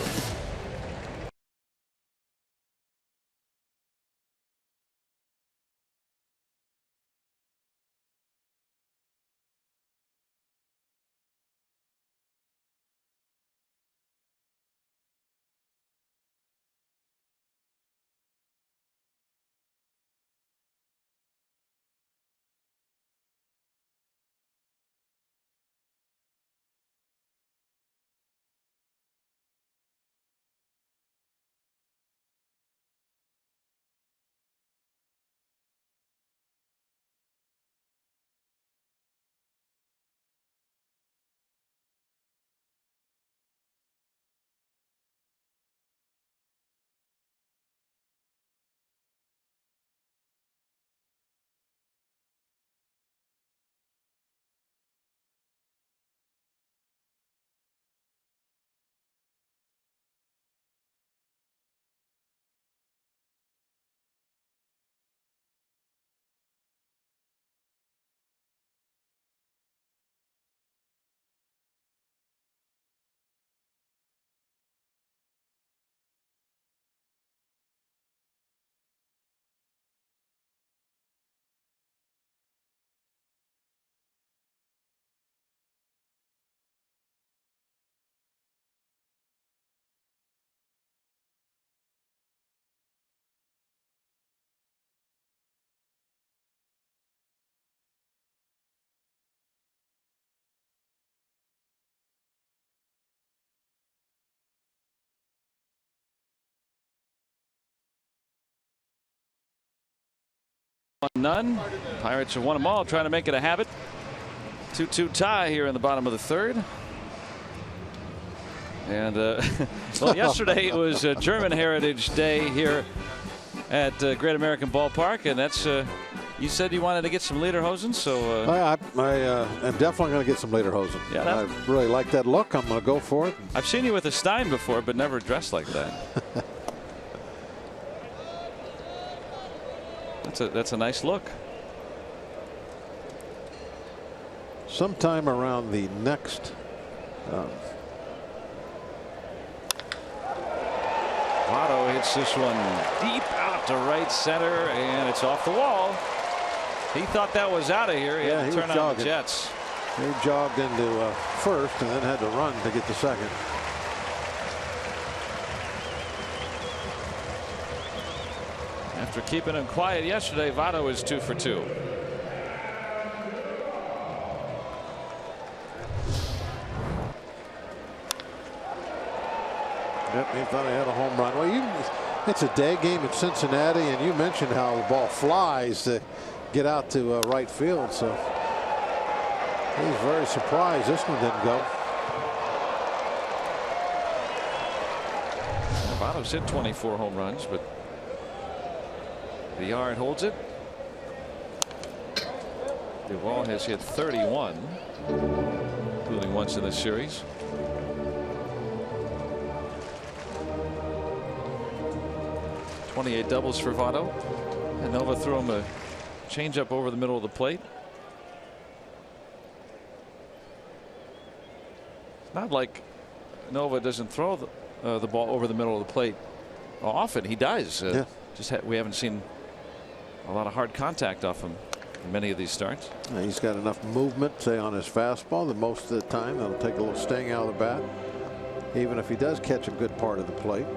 None. Pirates have won them all, trying to make it a habit. 2-2 tie here in the bottom of the 3rd. And well, yesterday it was German Heritage Day here at Great American Ballpark, and that's you said you wanted to get some lederhosen, so I am definitely going to get some lederhosen. Yeah, I really like that look. I'm going to go for it. I've seen you with a Stein before, but never dressed like that. That's a nice look. Sometime around the next Votto hits this one deep out to right center, and it's off the wall. He thought that was out of here. He had to turn on the Jets. He jogged into first and then had to run to get to second. After keeping him quiet yesterday, Votto is 2 for 2. Yep, he thought he had a home run. Well, it's a day game at Cincinnati, and you mentioned how the ball flies to get out to right field. So he's very surprised this one didn't go. Votto's hit 24 home runs, but the yard holds it. Duvall has hit 31, including once in this series. .28 doubles for Votto, and Nova threw him a changeup over the middle of the plate. It's not like Nova doesn't throw the ball over the middle of the plate often. He does. Yeah. We haven't seen a lot of hard contact off him in many of these starts. He's got enough movement, say, on his fastball that most of the time that'll take a little sting out of the bat, even if he does catch a good part of the plate.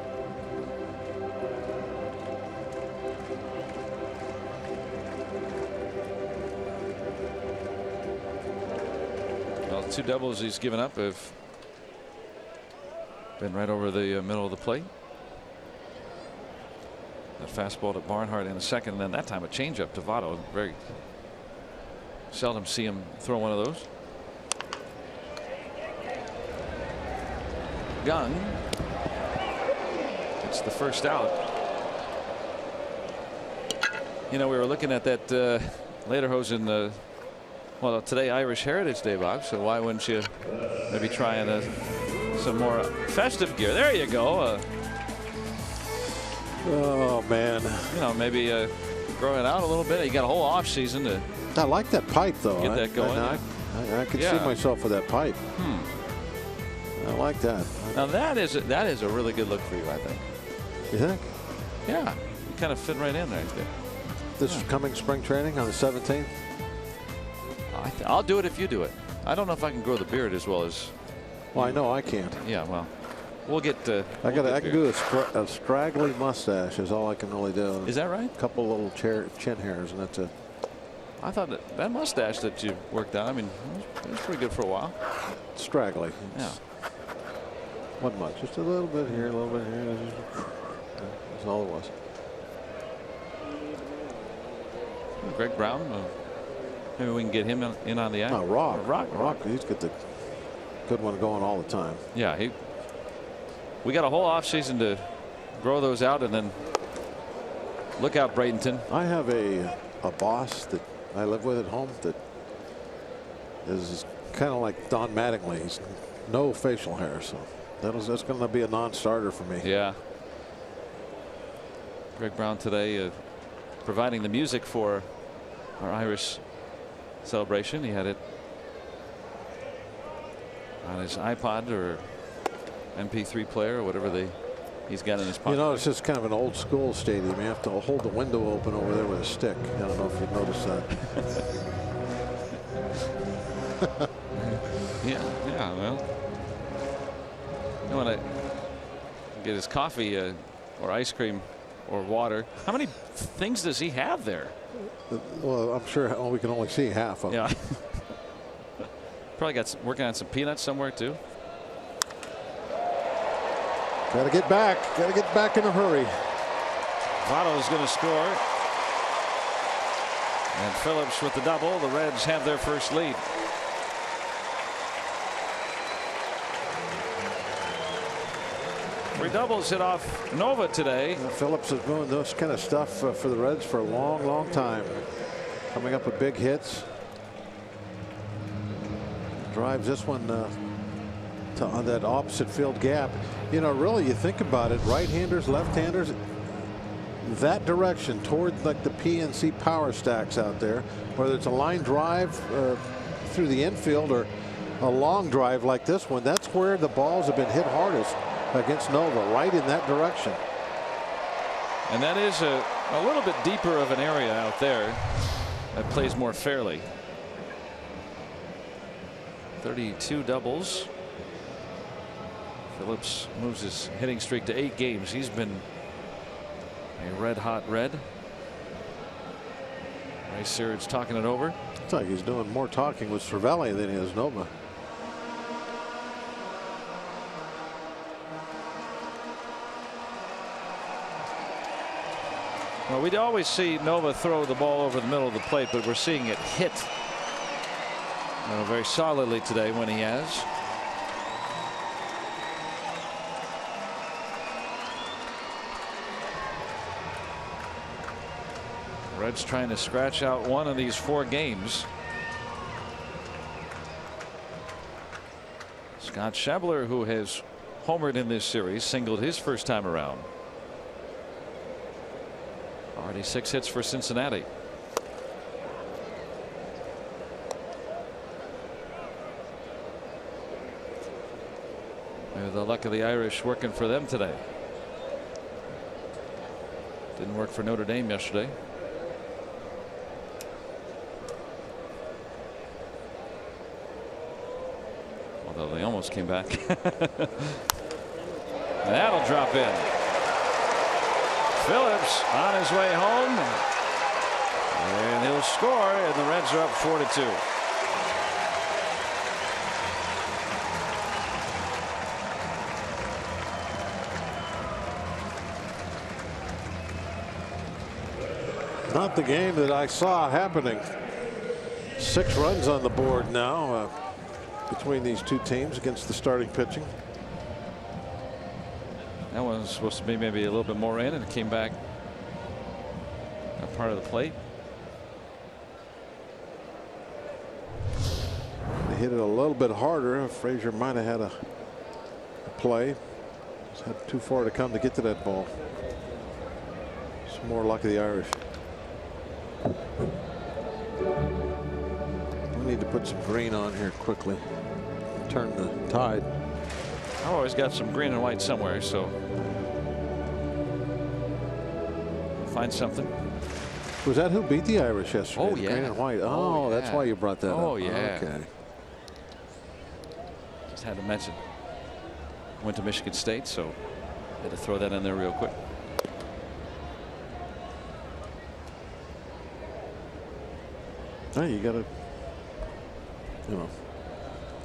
Well, 2 doubles he's given up have been right over the middle of the plate. That fastball to Barnhart in a second, and then that time a changeup to Votto. Very Seldom see him throw one of those. Gun. It's the first out. You know, we were looking at that Lederhosen, well, today Irish Heritage Day, Bob. So why wouldn't you maybe try some more festive gear? There you go. Oh man. You know, maybe grow it out a little bit. You got a whole off season to. I like that pipe though. Get that going. I could see myself with that pipe. I like that. Now that is a really good look for you, I think. You think? Yeah, you kind of fit right in there. This coming spring training on the 17th. I'll do it if you do it. I don't know if I can grow the beard as well as. Well, I know I can't. Yeah, well, we'll get. I can do a straggly mustache is all I can really do. Is that right? A couple little chin hairs, and that's it. I thought that mustache that you worked on, I mean, it was pretty good for a while. Straggly. Yeah. Wasn't much. Just a little bit here, a little bit here. That's all it was. Greg Brown. Maybe we can get him in on the act. No, Rock. He's got the good one going all the time. Yeah, we got a whole off season to grow those out, and then look out, Bradenton. I have a boss that I live with at home that is kind of like Don Mattingly. He's no facial hair, so that's going to be a non-starter for me. Yeah. Greg Brown today providing the music for our Irish celebration. He had it on his iPod or MP3 player or whatever he's got in his pocket. You know, it's just kind of an old school stadium. You have to hold the window open over there with a stick. I don't know if you've noticed that. Yeah, well, you want to get his coffee or ice cream or water. How many things does he have there? Well, I'm sure we can only see half of them. Yeah. Probably working on some peanuts somewhere too. Got to get back. Got to get back in a hurry. Votto's going to score. And Phillips with the double. The Reds have their first lead. Three doubles hit off Nova today. Phillips is doing this kind of stuff for the Reds for a long, long time. Coming up with big hits. Drives this one on that opposite field gap. You know, really, you think about it, right-handers, left-handers, that direction toward like the PNC power stacks out there, whether it's a line drive through the infield or a long drive like this one, that's where the balls have been hit hardest against Nova, right in that direction. And that is a little bit deeper of an area out there that plays more fairly. 32 doubles. Phillips moves his hitting streak to 8 games. He's been a red hot Red. Ray Searage talking it over. It's like he's doing more talking with Cervelli than he is Nova. Well, we'd always see Nova throw the ball over the middle of the plate, but we're seeing it hit very solidly today when he has. Reds trying to scratch out one of these 4 games. Scott Schebler, who has homered in this series, singled his first time around. Already 6 hits for Cincinnati. The luck of the Irish working for them today. Didn't work for Notre Dame yesterday. Although they almost came back. That'll drop in. Phillips on his way home. And he'll score, and the Reds are up 4-2. Not the game that I saw happening. 6 runs on the board now between these two teams against the starting pitching. That one was supposed to be maybe a little bit more in, and it came back a part of the plate. They hit it a little bit harder. Frazier might have had a play. Just had too far to come to get to that ball. Some more luck of the Irish. We need to put some green on here quickly. Turn the tide. I always got some green and white somewhere, so find something. Was that who beat the Irish yesterday? Oh, yeah. Green and white. Oh, That's yeah. why you brought that up. Oh, yeah. Okay. Just had to mention. Went to Michigan State, so had to throw that in there real quick. Hey, you got to,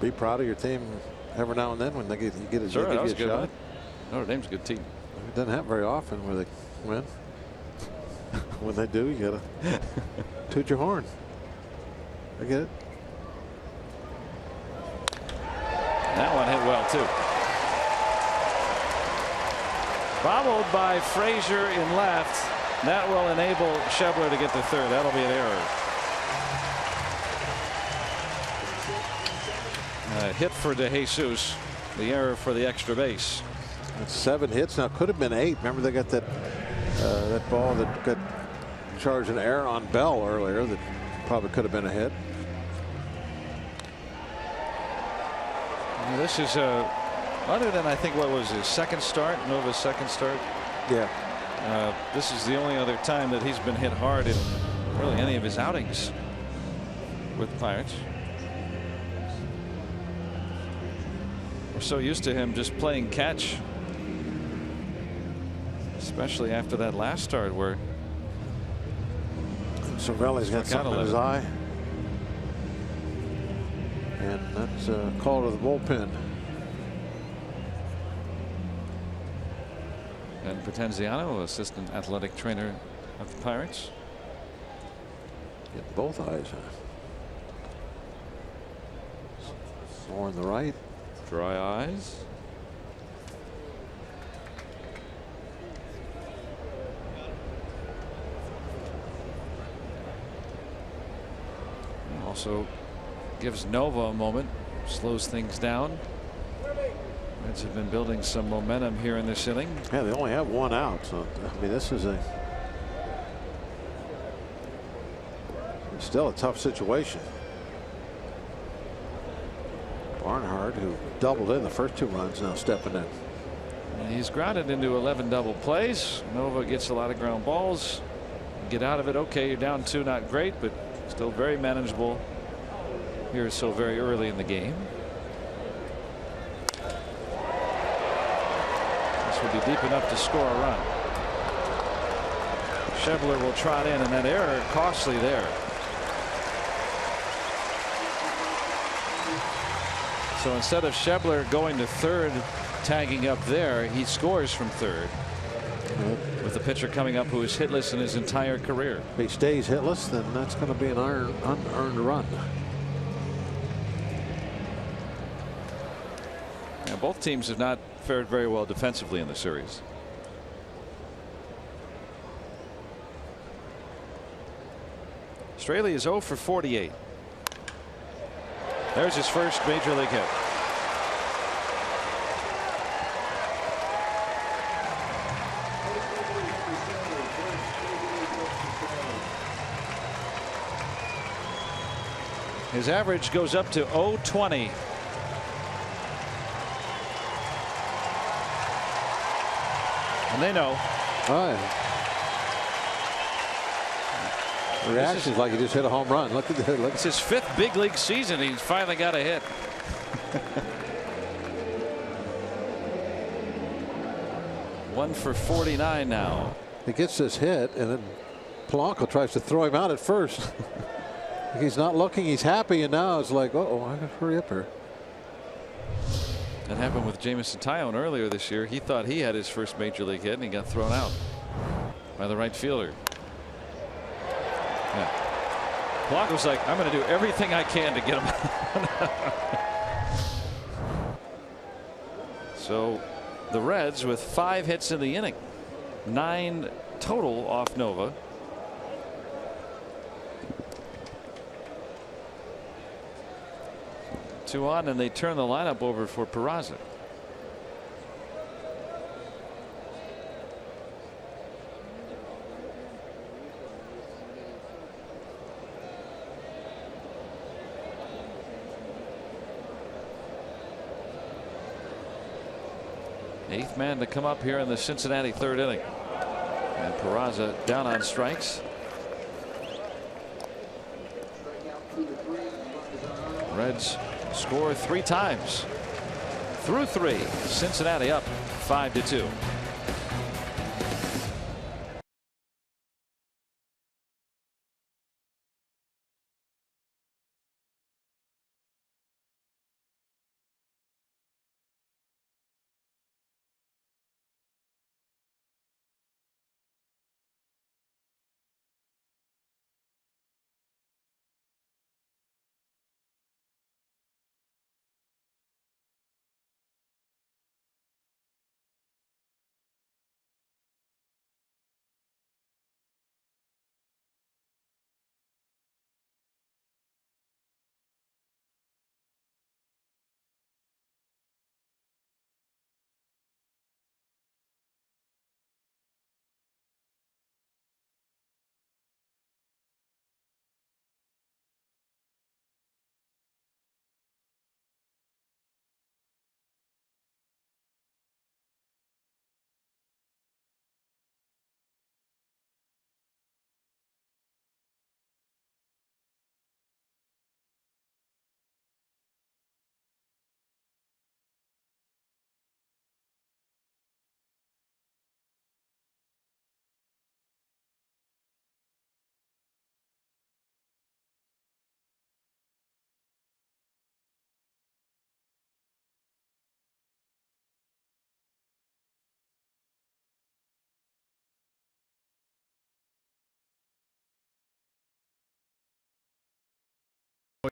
be proud of your team every now and then when they get a shot. Notre Dame's a good team. It doesn't happen very often where they win. When they do, you got to toot your horn. I get it. That one hit well too. Followed by Frazier in left. That will enable Schebler to get to third. That'll be an error. Hit for DeJesus. The error for the extra base. That's 7 hits now. Could have been 8. Remember they got that ball that got charged an error on Bell earlier that probably could have been a hit. This is other than I think what was his second start, Nova's second start. Yeah. This is the only other time that he's been hit hard in really any of his outings with the Pirates. We're so used to him just playing catch, especially after that last start where Cervelli's got something in his eye. And that's a call to the bullpen. And Potenziano, assistant athletic trainer of the Pirates. Get both eyes. More on the right. Dry eyes. Also gives Nova a moment, slows things down. Reds have been building some momentum here in this inning. Yeah, they only have 1 out, so I mean this is still a tough situation. Barnhart, who doubled in the first 2 runs, now stepping in. And he's grounded into 11 double plays. Nova gets a lot of ground balls. Get out of it. Okay, you're down 2, not great, but still very manageable here so very early in the game. This will be deep enough to score a run. Schebler will trot in, and that error costly there. So instead of Schebler going to third, tagging up there, he scores from third. With the pitcher coming up who is hitless in his entire career. If he stays hitless, then that's going to be an unearned run. Now, both teams have not fared very well defensively in the series. Straley is 0 for 48. There's his first major league hit. His average goes up to .020. And they know. Oh, yeah. The reaction is like he just hit a home run. Look at that. It's his 5th big league season. He's finally got a hit. One for 49 now. He gets this hit, and then Polanco tries to throw him out at first. He's not looking. He's happy, and now it's like, uh-oh, I gotta hurry up here. That happened with Jamison Tyone earlier this year. He thought he had his first major league hit, and he got thrown out by the right fielder. Yeah. Polanco's like, I'm going to do everything I can to get him. So the Reds with 5 hits in the inning, 9 total off Nova. Two on, and they turn the lineup over for Peraza. Eighth man to come up here in the Cincinnati 3rd inning. And Peraza down on strikes. Reds score 3 times. Through 3. Cincinnati up 5-2.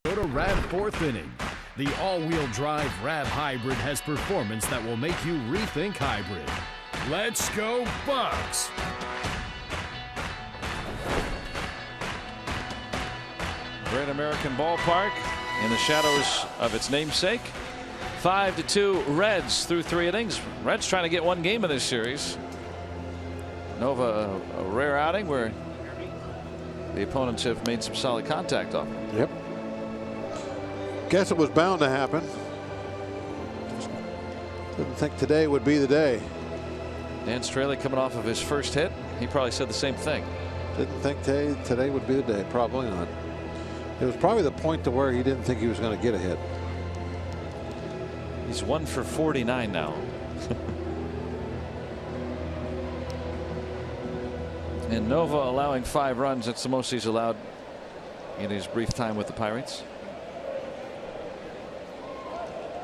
Toyota RAV 4th inning. The all-wheel drive RAV hybrid has performance that will make you rethink hybrid. Let's go Bucks! Great American Ballpark in the shadows of its namesake. 5-2 Reds through 3 innings. Reds trying to get 1 game in this series. Nova a rare outing where the opponents have made some solid contact on them. Yep. Guess it was bound to happen. Didn't think today would be the day. Dan Straley coming off of his first hit. He probably said the same thing. Didn't think today would be the day. Probably not. It was probably the point to where he didn't think he was going to get a hit. He's 1 for 49 now. And Nova allowing 5 runs. That's the most he's allowed in his brief time with the Pirates.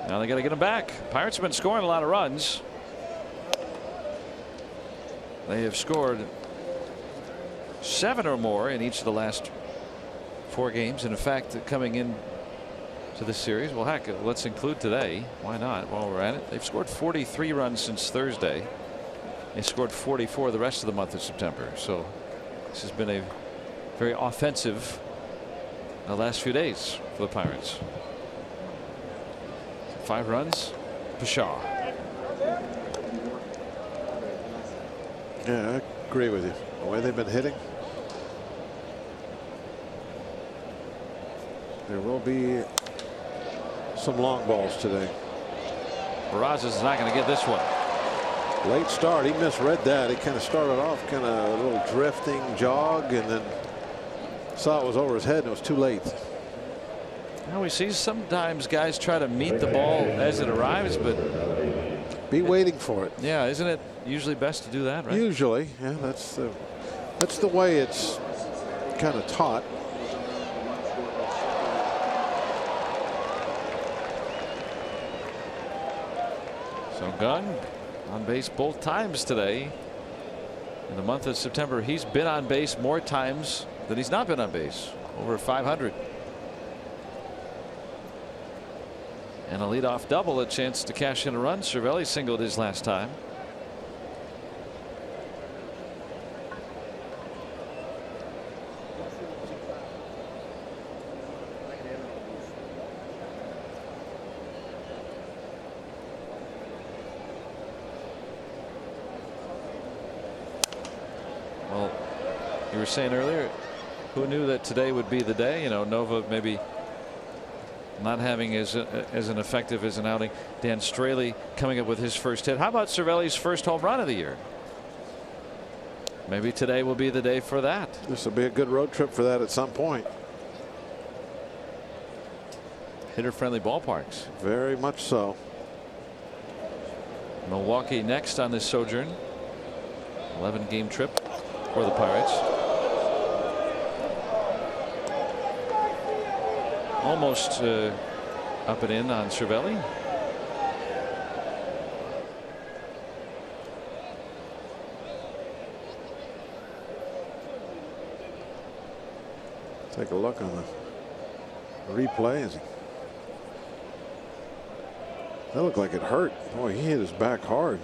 Now they got to get him back. Pirates have been scoring a lot of runs. They have scored 7 or more in each of the last 4 games. And in fact, coming in to this series, well, heck, let's include today. Why not? While we're at it, they've scored 43 runs since Thursday. They scored 44 the rest of the month of September. So this has been a very offensive the last few days for the Pirates. 5 runs. Pshaw. Yeah, I agree with you. The way they've been hitting. There will be some long balls today. Peraza's not going to get this one. Late start. He misread that. He kind of started off kind of a little drifting jog and then saw it was over his head and it was too late. We see sometimes guys try to meet the ball as it arrives, but be waiting for it. Yeah, isn't it usually best to do that, right? Usually, yeah, that's the way it's kind of taught. So Gunn on base both times today. In the month of September, he's been on base more times than he's not been on base. over 500. And a leadoff double, a chance to cash in a run. Cervelli singled his last time. Well, you were saying earlier, who knew that today would be the day? You know, Nova maybe not having as an effective as an outing. Dan Straley coming up with his first hit. How about Cervelli's first home run of the year? Maybe today will be the day for that. This will be a good road trip for that at some point. Hitter-friendly ballparks. Very much so. Milwaukee next on this sojourn. 11-game trip for the Pirates. Almost up and in on Cervelli. Take a look on the replay. That looked like it hurt. Boy, he hit his back hard.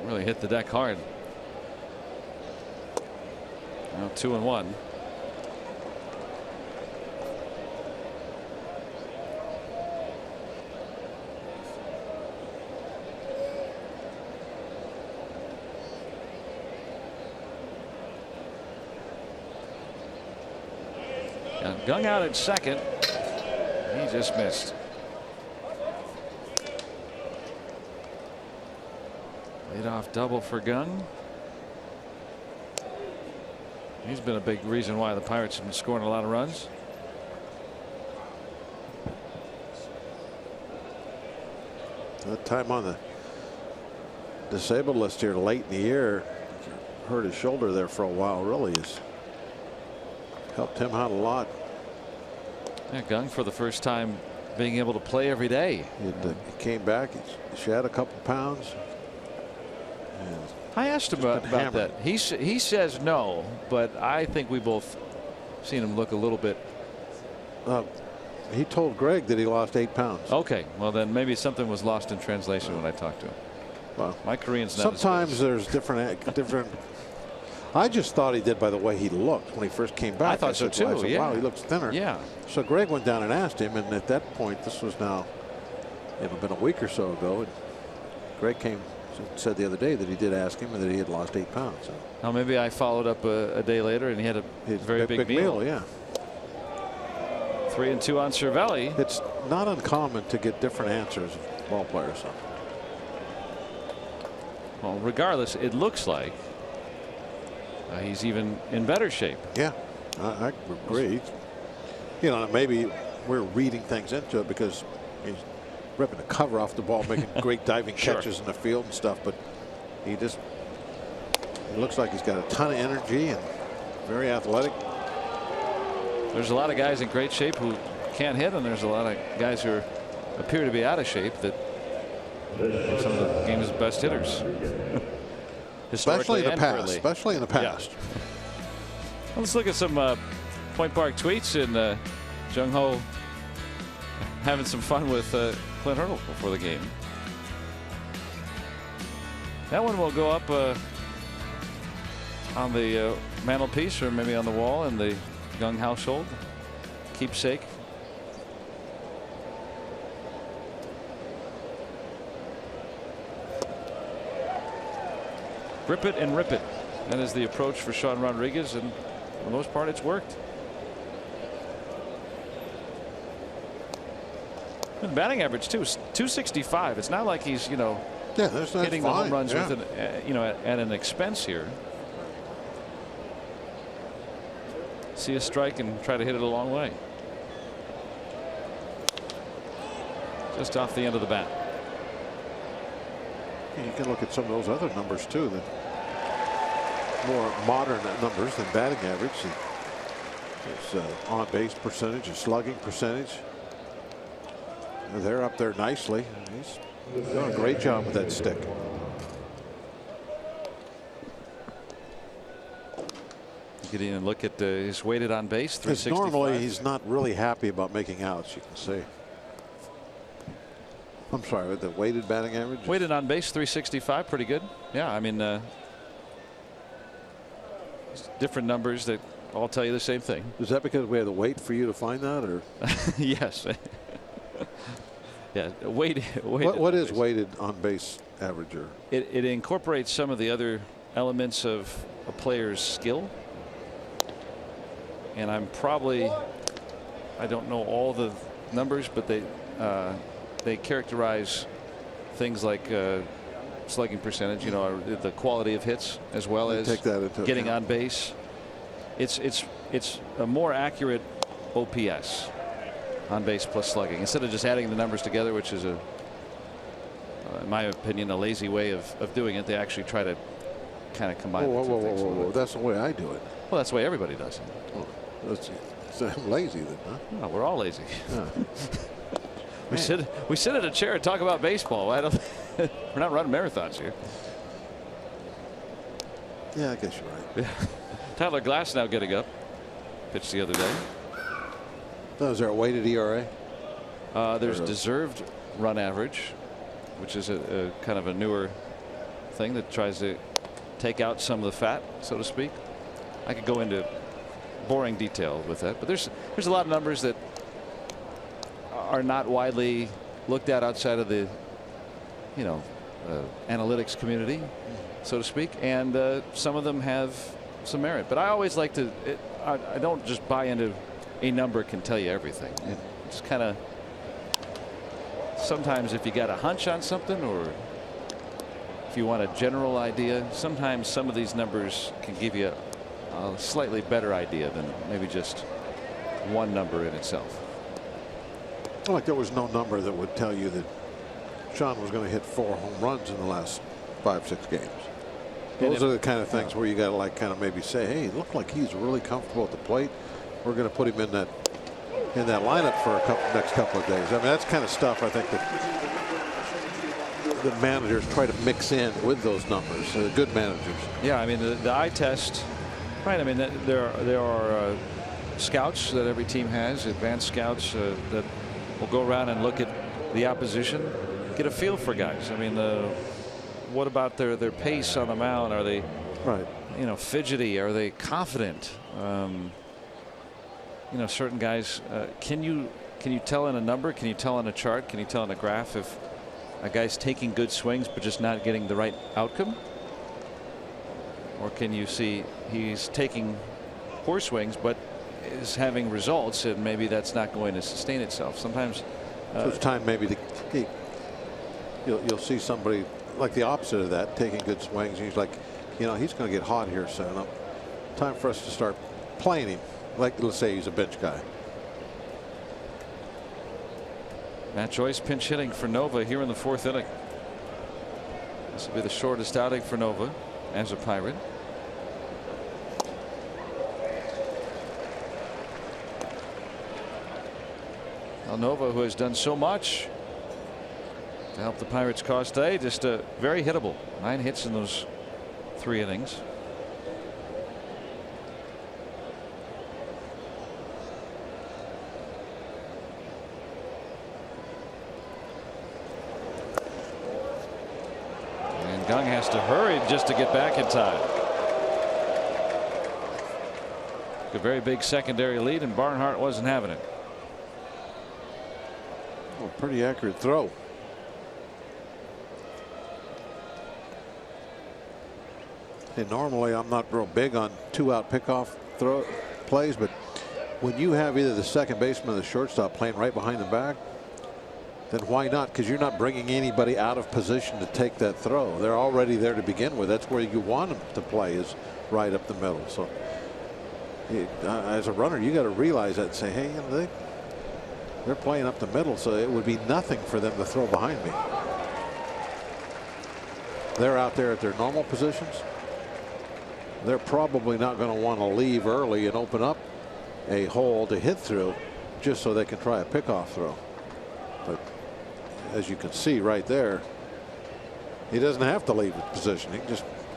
Really hit the deck hard. Now 2-1. Gung out at second. He just missed. Leadoff double for Gung. He's been a big reason why the Pirates have been scoring a lot of runs. That time on the disabled list here late in the year, hurt his shoulder there for a while. Really has helped him out a lot. Yeah, Gung for the first time being able to play every day. He came back, he shed a couple pounds. I asked him about that. He says no, but I think we both seen him look a little bit. He told Greg that he lost 8 pounds. Okay, well then maybe something was lost in translation when I talked to him. Well, my Korean's not. Sometimes there's different. I just thought he did by the way he looked when he first came back. I thought so too. Said, yeah. Wow, he looks thinner. Yeah. So Greg went down and asked him, and at that point, this was now, been a week or so ago, and Greg said the other day that he did ask him and that he had lost 8 pounds. So. Now maybe I followed up a day later and he had a very big meal. Yeah. 3-2 on Cervelli. It's not uncommon to get different answers of ball players. So. Well, regardless, it looks like he's even in better shape. Yeah, I agree. You know, maybe we're reading things into it because he's ripping the cover off the ball, making great diving catches in the field and stuff. But he looks like he's got a ton of energy and very athletic. There's a lot of guys in great shape who can't hit, and there's a lot of guys who appear to be out of shape that are some of the game's best hitters. Especially in the past. Especially in the past. Yeah. Well, let's look at some Point Park tweets, and Jung Ho having some fun with Clint Hurdle before the game. That one will go up on the mantelpiece or maybe on the wall in the Gung household. Keepsake. Grip it and rip it. That is the approach for Sean Rodriguez, and for the most part it's worked. And batting average too, 265. It's not like he's hitting the home runs with at an expense here. See a strike and try to hit it a long way. Just off the end of the bat. You can look at some of those other numbers too, the more modern numbers than batting average. It's on base percentage, a slugging percentage. They're up there nicely. He's doing a great job with that stick. Get in and look at his weighted on base, 365. Normally he's not really happy about making outs, you can see. I'm sorry, with the weighted batting average? Weighted on base, 365, pretty good. Yeah, I mean, different numbers that all tell you the same thing. Is that because we had to wait for you to find that, or? Yes. Yeah, weighted. What is weighted on base average? Or? It incorporates some of the other elements of a player's skill. And I don't know all the numbers, but they characterize things like slugging percentage, you know, the quality of hits, as well as getting on base. It's a more accurate OPS, on base plus slugging, instead of just adding the numbers together, which is in my opinion, a lazy way of doing it. They actually try to kind of combine. Whoa. That's the way I do it. Well, that's the way everybody does it. Oh, I'm lazy then, huh? No, we're all lazy. Yeah. We sit in a chair and talk about baseball. We're not running marathons here. Yeah, I guess you're right. Yeah. Tyler Glass now getting up. Pitched the other day. Is there a weighted ERA? There's deserved run average, which is a kind of a newer thing that tries to take out some of the fat, so to speak. I could go into boring detail with that, but there's a lot of numbers that are not widely looked at outside of the analytics community, so to speak, and some of them have some merit. But I always like to I don't just buy into a number can tell you everything. It's kind of, sometimes if you got a hunch on something, or if you want a general idea, sometimes some of these numbers can give you a slightly better idea than maybe just one number in itself. Like there was no number that would tell you that Sean was going to hit 4 home runs in the last 5-6 games. Those are the kind of things where you got to like kind of maybe say, hey, it looked like he's really comfortable at the plate. We're going to put him in that lineup for next couple of days. I mean, that's kind of stuff I think that the managers try to mix in with those numbers. Good managers. Yeah, I mean the eye test, right? I mean there are scouts that every team has, advanced scouts that will go around and look at the opposition, get a feel for guys. I mean, what about their pace on the mound? Are they fidgety? Are they confident? Certain guys, can you tell in a number? Can you tell in a chart? Can you tell in a graph if a guy's taking good swings but just not getting the right outcome? Or can you see he's taking poor swings but is having results, and maybe that's not going to sustain itself? Sometimes so it's time maybe to you'll see somebody like the opposite of that, taking good swings, and he's like, he's going to get hot here soon. Time for us to start playing him. Like, let's say he's a bench guy. Matt Joyce pinch hitting for Nova here in the 4th inning. This will be the shortest outing for Nova as a Pirate. Well, Nova, who has done so much to help the Pirates' cause today, just very hittable. 9 hits in those 3 innings. Gung has to hurry just to get back in time. A very big secondary lead, and Barnhart wasn't having it. Oh, pretty accurate throw. And normally I'm not real big on 2-out pickoff plays, but when you have either the second baseman or the shortstop playing right behind the back, then why not? Because you're not bringing anybody out of position to take that throw. They're already there to begin with. That's where you want them to play, is right up the middle. So as a runner, you got to realize that and say, hey, they're playing up the middle, so it would be nothing for them to throw behind me. They're out there at their normal positions. They're probably not going to want to leave early and open up a hole to hit through just so they can try a pickoff throw. But as you can see right there, he doesn't have to leave his position. He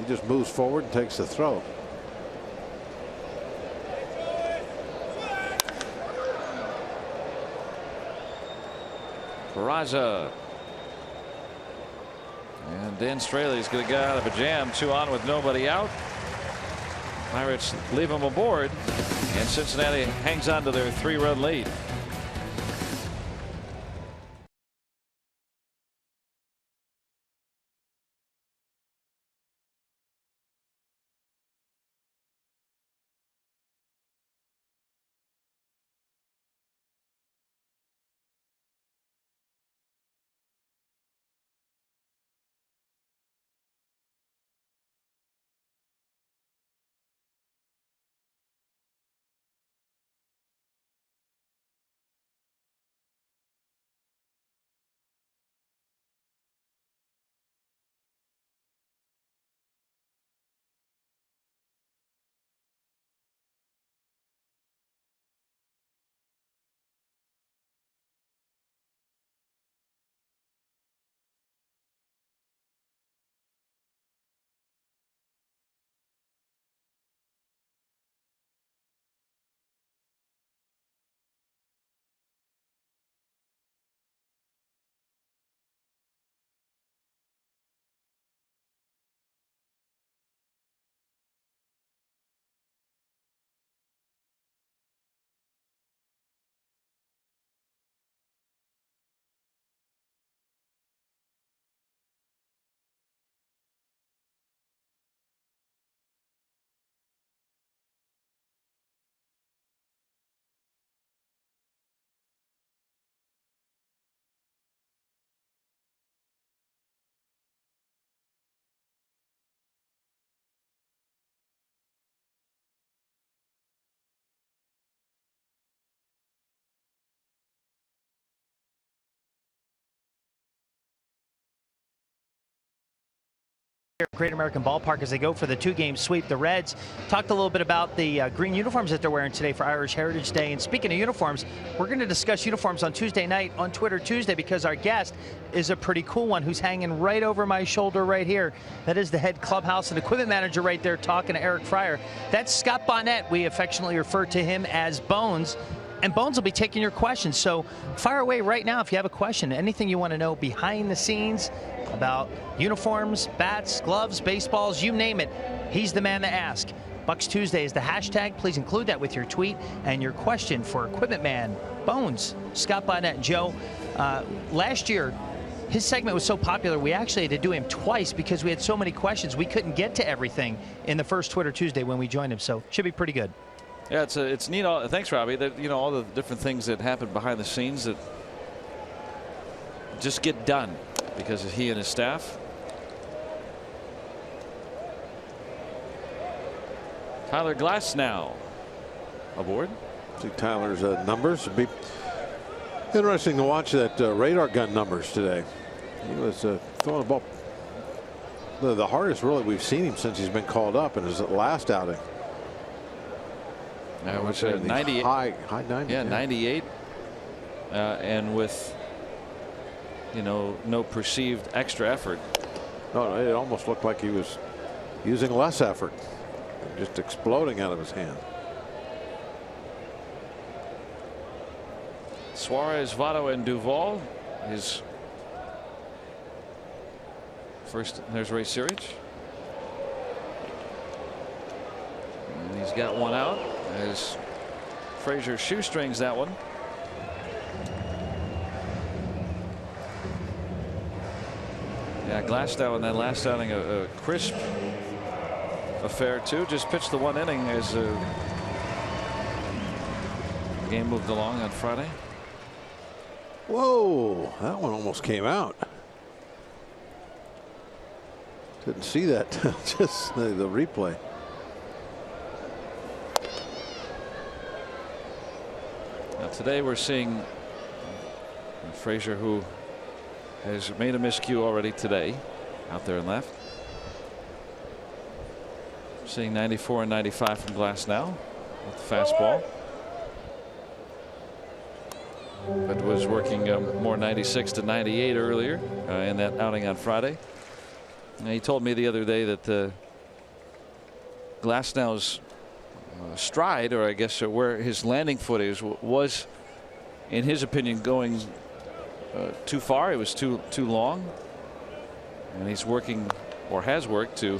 just moves forward and takes the throw. Peraza. And Dan Straley's going to get out of a jam. 2 on with nobody out. Pirates leave him aboard, and Cincinnati hangs on to their 3-run lead. Great American Ballpark as they go for the 2-game sweep. The Reds talked a little bit about the green uniforms that they're wearing today for Irish Heritage Day. And speaking of uniforms, we're going to discuss uniforms on Tuesday night on Twitter Tuesday, because our guest is a pretty cool one who's hanging right over my shoulder right here. That is the head clubhouse and equipment manager right there talking to Eric Fryer. That's Scott Bonnet. We affectionately refer to him as Bones. And Bones will be taking your questions. So fire away right now if you have a question. Anything you want to know behind the scenes about uniforms, bats, gloves, baseballs, you name it. He's the man to ask. Bucks Tuesday is the hashtag. Please include that with your tweet and your question for Equipment Man, Bones, Scott Bonnet. Joe, last year, his segment was so popular, we actually had to do him twice because we had so many questions. We couldn't get to everything in the first Twitter Tuesday when we joined him. So should be pretty good. Yeah, it's neat. Thanks, Robbie. That, you know, all the different things that happen behind the scenes that just get done because of he and his staff. Tyler Glass now aboard. See Tyler's numbers. It'd be interesting to watch that radar gun numbers today. He was throwing the ball the hardest really we've seen him since he's been called up in his last outing. Which 98, high 90. Yeah, 98, and with, you know, no perceived extra effort. No, it almost looked like he was using less effort, just exploding out of his hand. Suarez, Votto, and Duvall. His first. There's Ray Searage. And he's got one out as Frazier shoestrings that one. Yeah, Glasgow in that last outing, a crisp affair too. Just pitched the 1 inning as the game moved along on Friday. Whoa, that one almost came out. Didn't see that. Just the replay. Now today we're seeing Frazier, who has made a miscue already today, out there in left. Seeing 94 and 95 from Glass now with the fastball. but was working more 96 to 98 earlier in that outing on Friday. And he told me the other day that Glasnow's stride, or I guess where his landing foot is, was, in his opinion, going too far. It was too long, and he's working, or has worked, to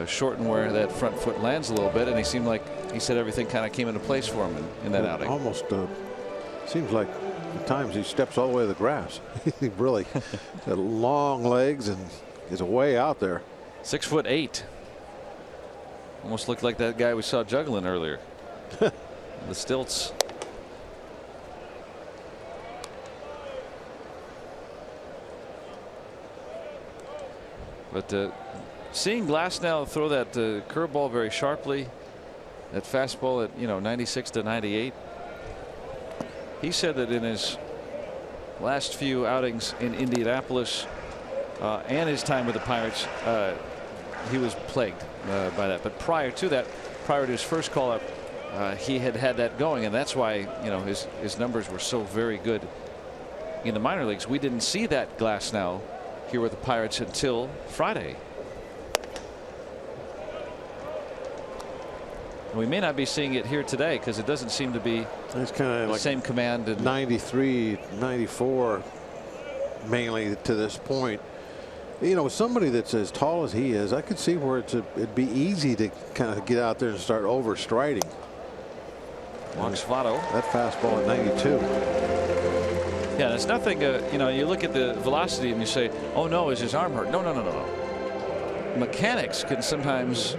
shorten where that front foot lands a little bit. And he seemed like, he said, everything kind of came into place for him in that outing. Almost seems like at times he steps all the way to the grass. He really got long legs and is way out there. 6'8". Almost looked like that guy we saw juggling earlier. The stilts. But seeing Glasnow throw that curveball very sharply, that fastball at 96 to 98. He said that in his last few outings in Indianapolis and his time with the Pirates, he was plagued by that. But prior to that, prior to his first call up, he had that going, and that's why his numbers were so very good in the minor leagues. We didn't see that Glasnow here with the Pirates until Friday. We may not be seeing it here today because it doesn't seem to be it's kind of the like same command. 93, 94, mainly to this point. Somebody that's as tall as he is, I could see where it'd be easy to kind of get out there and start overstriding. Walks Votto. That fastball at 92. Yeah, there's nothing. You look at the velocity and you say, "Oh no, is his arm hurt?" No. Mechanics can sometimes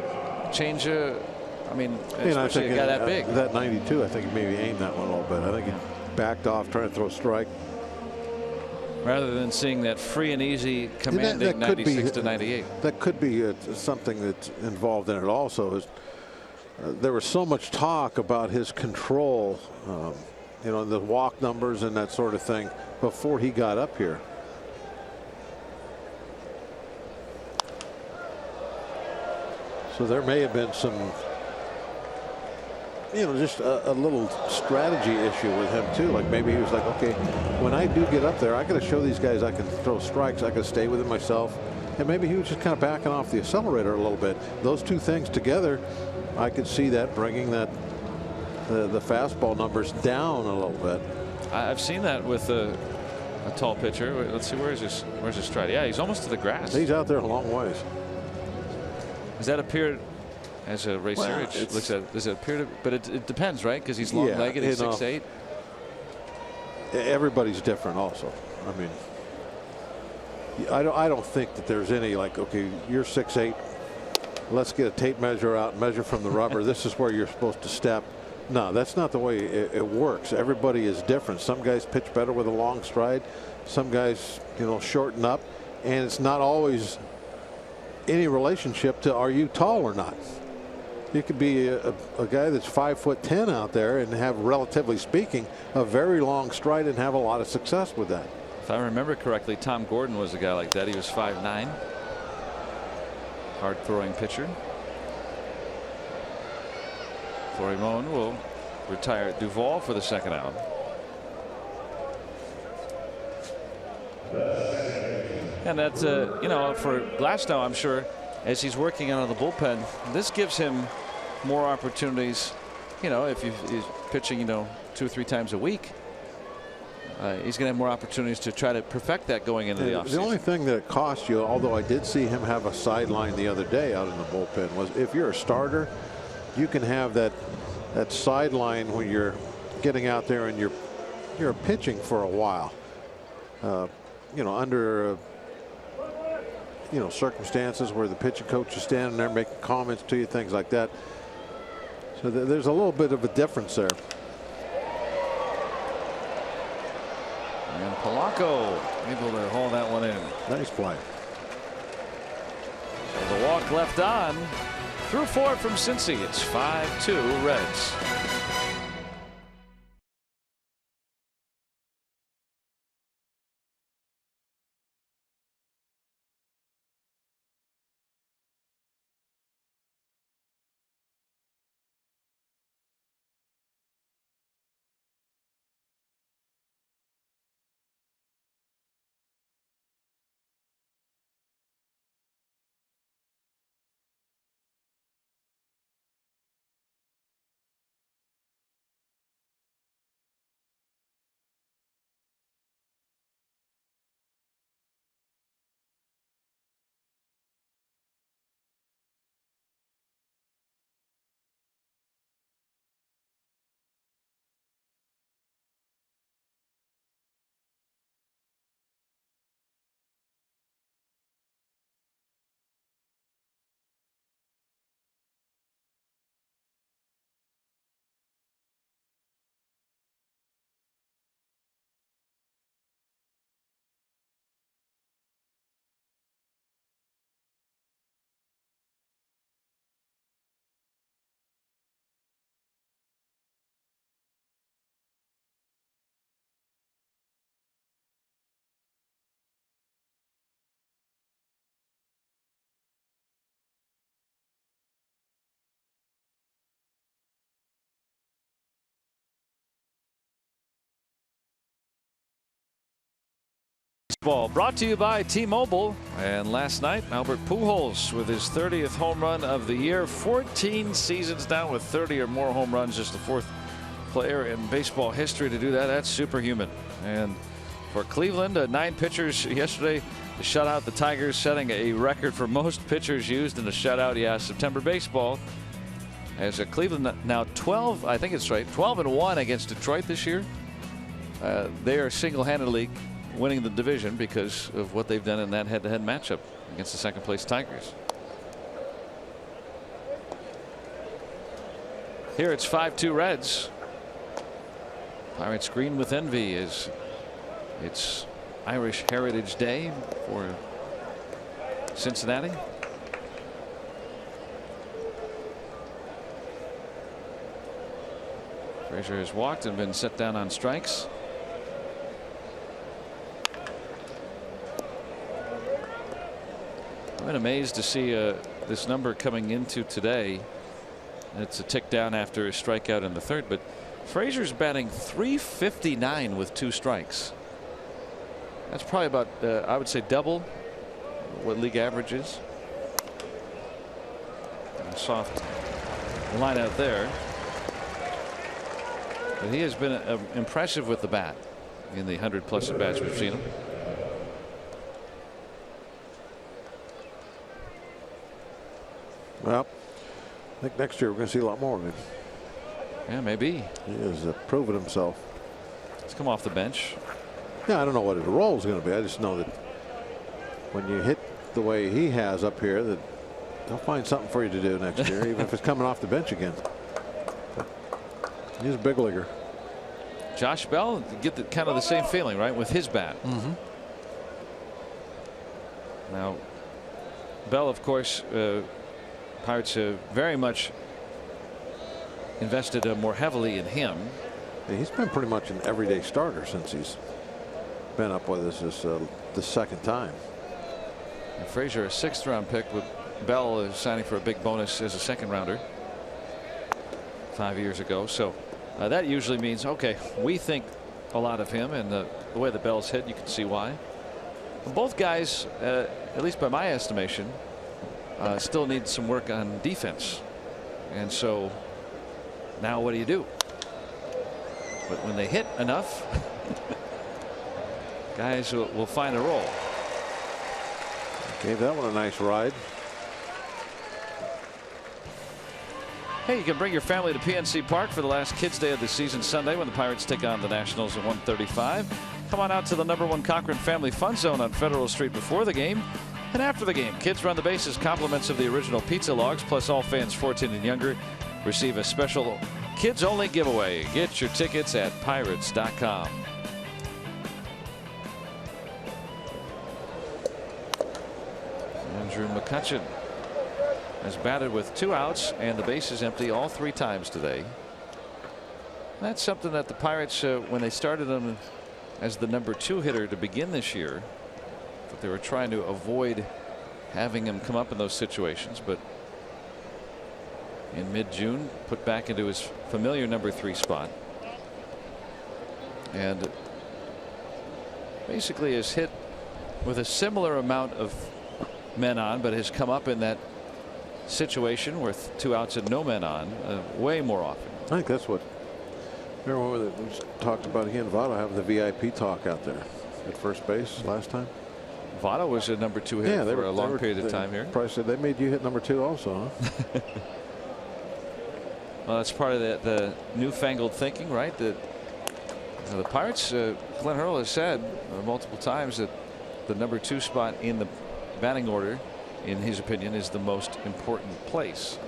change especially a guy that big. That 92, I think he maybe aimed that one a little bit. I think he backed off trying to throw a strike. Rather than seeing that free and easy commanding 96 to 98. That could be something that's involved in it also. Is there was so much talk about his control, the walk numbers and that sort of thing before he got up here. So there may have been some, just a little strategy issue with him too. Like maybe he was like, okay, when I do get up there, I got to show these guys I can throw strikes. I can stay with it myself. And maybe he was just kind of backing off the accelerator a little bit. Those two things together, I could see that bringing the fastball numbers down a little bit. I've seen that with a tall pitcher. Let's see, where's his stride? Yeah, he's almost to the grass. He's out there a long ways. Does that appear as a racer? Does it appear to? But it depends, right? Because he's long-legged. He's 6'8". Everybody's different, also. I mean, I don't think that there's any like, okay, you're 6'8". Let's get a tape measure out and measure from the rubber. This is where you're supposed to step. No, that's not the way it works. Everybody is different. Some guys pitch better with a long stride. Some guys, shorten up, and it's not always any relationship to are you tall or not. You could be a guy that's 5'10" out there and have, relatively speaking, a very long stride and have a lot of success with that. If I remember correctly, Tom Gordon was a guy like that. He was 5'9". Hard throwing pitcher. Florimon will retire Duvall for the second out. And that's for Glasnow, I'm sure, as he's working out of the bullpen, this gives him more opportunities. If he's pitching 2 or 3 times a week, he's going to have more opportunities to try to perfect that going into the offseason. The only thing that it costs you, although I did see him have a sideline the other day out in the bullpen, was if you're a starter, you can have that sideline when you're getting out there and you're pitching for a while. Under circumstances where the pitching coach is standing there making comments to you, things like that. So there's a little bit of a difference there. And Polanco able to haul that one in. Nice play. So the walk left on through 4 from Cincy. It's 5-2 Reds. Ball brought to you by T-Mobile. And last night, Albert Pujols with his 30th home run of the year. 14 seasons down with 30 or more home runs. Just the fourth player in baseball history to do that. That's superhuman. And for Cleveland, 9 pitchers yesterday to shut out the Tigers, setting a record for most pitchers used in a shutout. Yeah, September baseball. As Cleveland now 12, I think it's right, 12-1 against Detroit this year. They are single-handedly winning the division because of what they've done in that head-to-head matchup against the second-place Tigers. Here it's 5-2 Reds. Pirates green with envy as it's Irish Heritage Day for Cincinnati. Frazier has walked and been set down on strikes. I've been amazed to see this number coming into today. It's a tick down after a strikeout in the third, but Frazier's batting .359 with 2 strikes. That's probably about, I would say, double what league average is. A soft line out there. But he has been impressive with the bat in the 100+ at bats we've seen him. Well, I think next year we're going to see a lot more of him. Yeah, maybe. He has proven himself. He's come off the bench. Yeah, I don't know what his role is going to be. I just know that when you hit the way he has up here, that they'll find something for you to do next year, even if it's coming off the bench again. He's a big leaguer. Josh Bell, get the, kind of the same feeling, right, with his bat. Now, Bell, of course, Pirates have very much invested more heavily in him. Yeah, he's been pretty much an everyday starter since he's been up with us the second time. And Frazier, a 6th-round pick, with Bell signing for a big bonus as a 2nd-rounder 5 years ago. So that usually means, okay, we think a lot of him, and the way the Bell's hit, you can see why. Both guys, at least by my estimation, still need some work on defense. And so now what do you do? But when they hit enough, guys will find a role. Gave that one a nice ride. Hey, you can bring your family to PNC Park for the last Kids Day of the season Sunday when the Pirates take on the Nationals at 1:35. Come on out to the #1 Cochran Family Fun Zone on Federal Street before the game and after the game. Kids run the bases, compliments of the original pizza logs, plus all fans 14 and younger receive a special kids-only giveaway. Get your tickets at pirates.com. Andrew McCutcheon has batted with 2 outs and the bases empty all 3 times today. That's something that the Pirates, when they started him as the #2 hitter to begin this year, but they were trying to avoid having him come up in those situations. But in mid-June, put back into his familiar #3 spot, and basically has hit with a similar amount of men on, but has come up in that situation with 2 outs and no men on way more often. I think that's what. Remember when we talked about he and Votto having the VIP talk out there at first base last time? Votto was a #2 hitter for a long period of time here. Probably said they made you hit #2 also, huh? Well, that's part of the newfangled thinking, right? That the Pirates, Clint Hurl has said multiple times that the #2 spot in the batting order, in his opinion, is the most important place.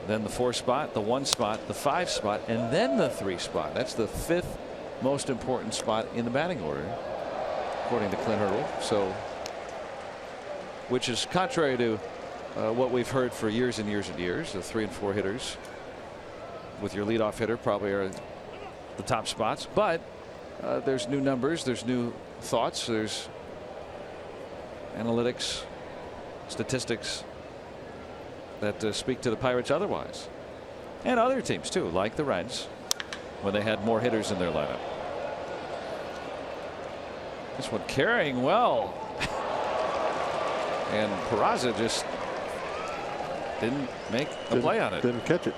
Then the 4 spot, the 1 spot, the 5 spot, and then the 3 spot. That's the 5th most important spot in the batting order, according to Clint Hurdle. So, which is contrary to what we've heard for years and years and years. The 3 and 4 hitters with your leadoff hitter probably are the top spots. But there's new numbers, there's new thoughts, there's analytics, statistics that speak to the Pirates otherwise, and other teams too, like the Reds, when they had more hitters in their lineup. This one carrying well. And Peraza just didn't make a play on it. Didn't catch it.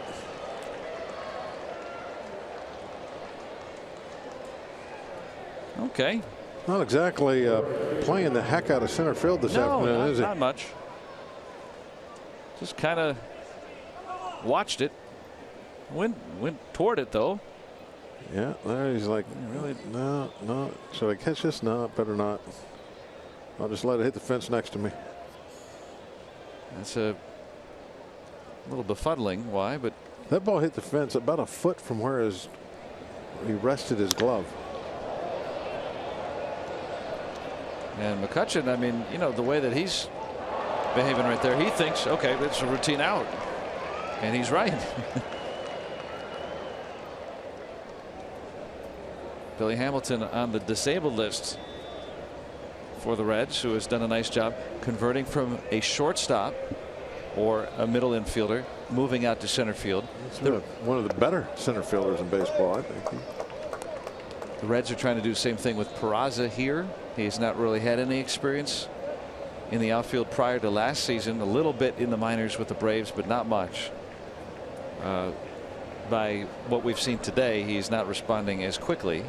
Okay. Not exactly playing the heck out of center field this afternoon, is it? Not much. Just kind of watched it. Went toward it though. Yeah, there he's like, really? No. Should I catch this? No, better not. I'll just let it hit the fence next to me. That's a little befuddling. Why? But that ball hit the fence about a foot from where he rested his glove. And McCutchen, I mean, you know, the way that he's behaving right there, he thinks, okay, it's a routine out. And he's right. Billy Hamilton on the disabled list for the Reds, who has done a nice job converting from a shortstop or a middle infielder, moving out to center field. One of the better center fielders in baseball, I think. The Reds are trying to do the same thing with Peraza here. He's not really had any experience in the outfield prior to last season. A little bit in the minors with the Braves, but not much. By what we've seen today, he's not responding as quickly.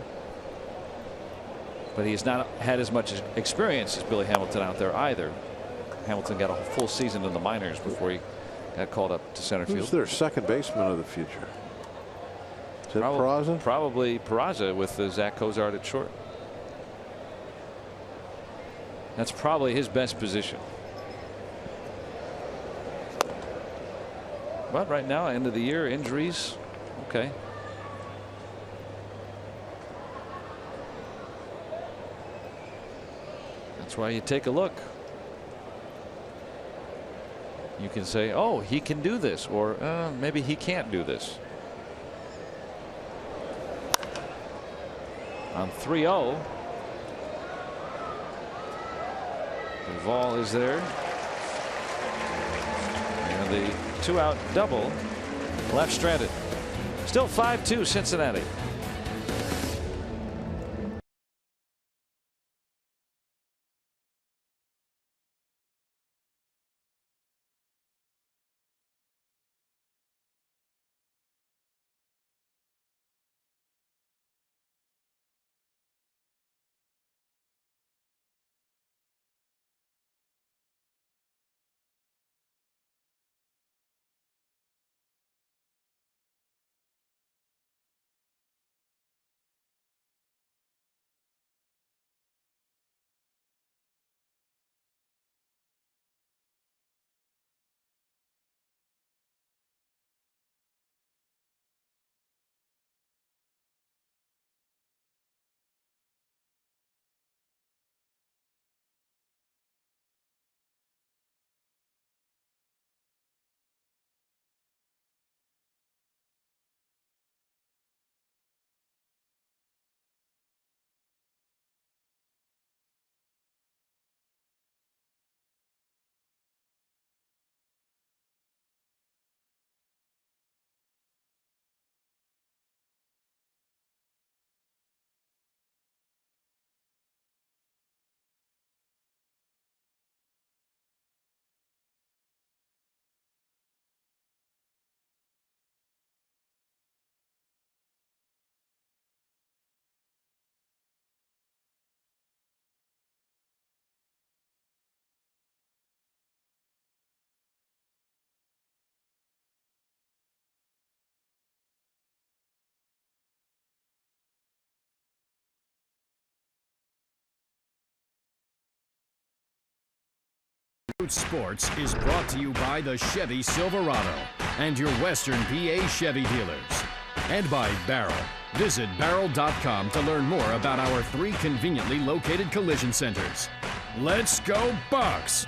But he has not had as much experience as Billy Hamilton out there either. Hamilton got a full season in the minors before he got called up to center field. Who's their second baseman of the future? Is it Peraza? Probably Peraza with Zach Cozart at short. That's probably his best position. But right now, end of the year, injuries. Okay. That's why you take a look. You can say, oh, he can do this, or maybe he can't do this. On 3-0. Duvall is there. And the 2-out double left stranded. Still 5-2 Cincinnati. Sports is brought to you by the Chevy Silverado and your Western PA Chevy dealers. And by Barrel. Visit Barrel.com to learn more about our 3 conveniently located collision centers. Let's go Bucks!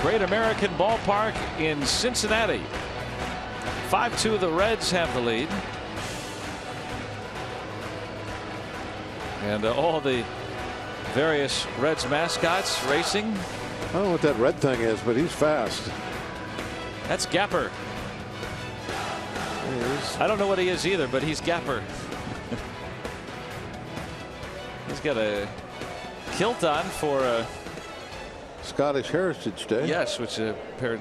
Great American Ballpark in Cincinnati. 5-2, the Reds have the lead. And all the various Reds mascots racing. I don't know what that red thing is, but he's fast. That's Gapper. I don't know what he is either, but he's Gapper. He's got a kilt on for Scottish Heritage Day. yes, which paired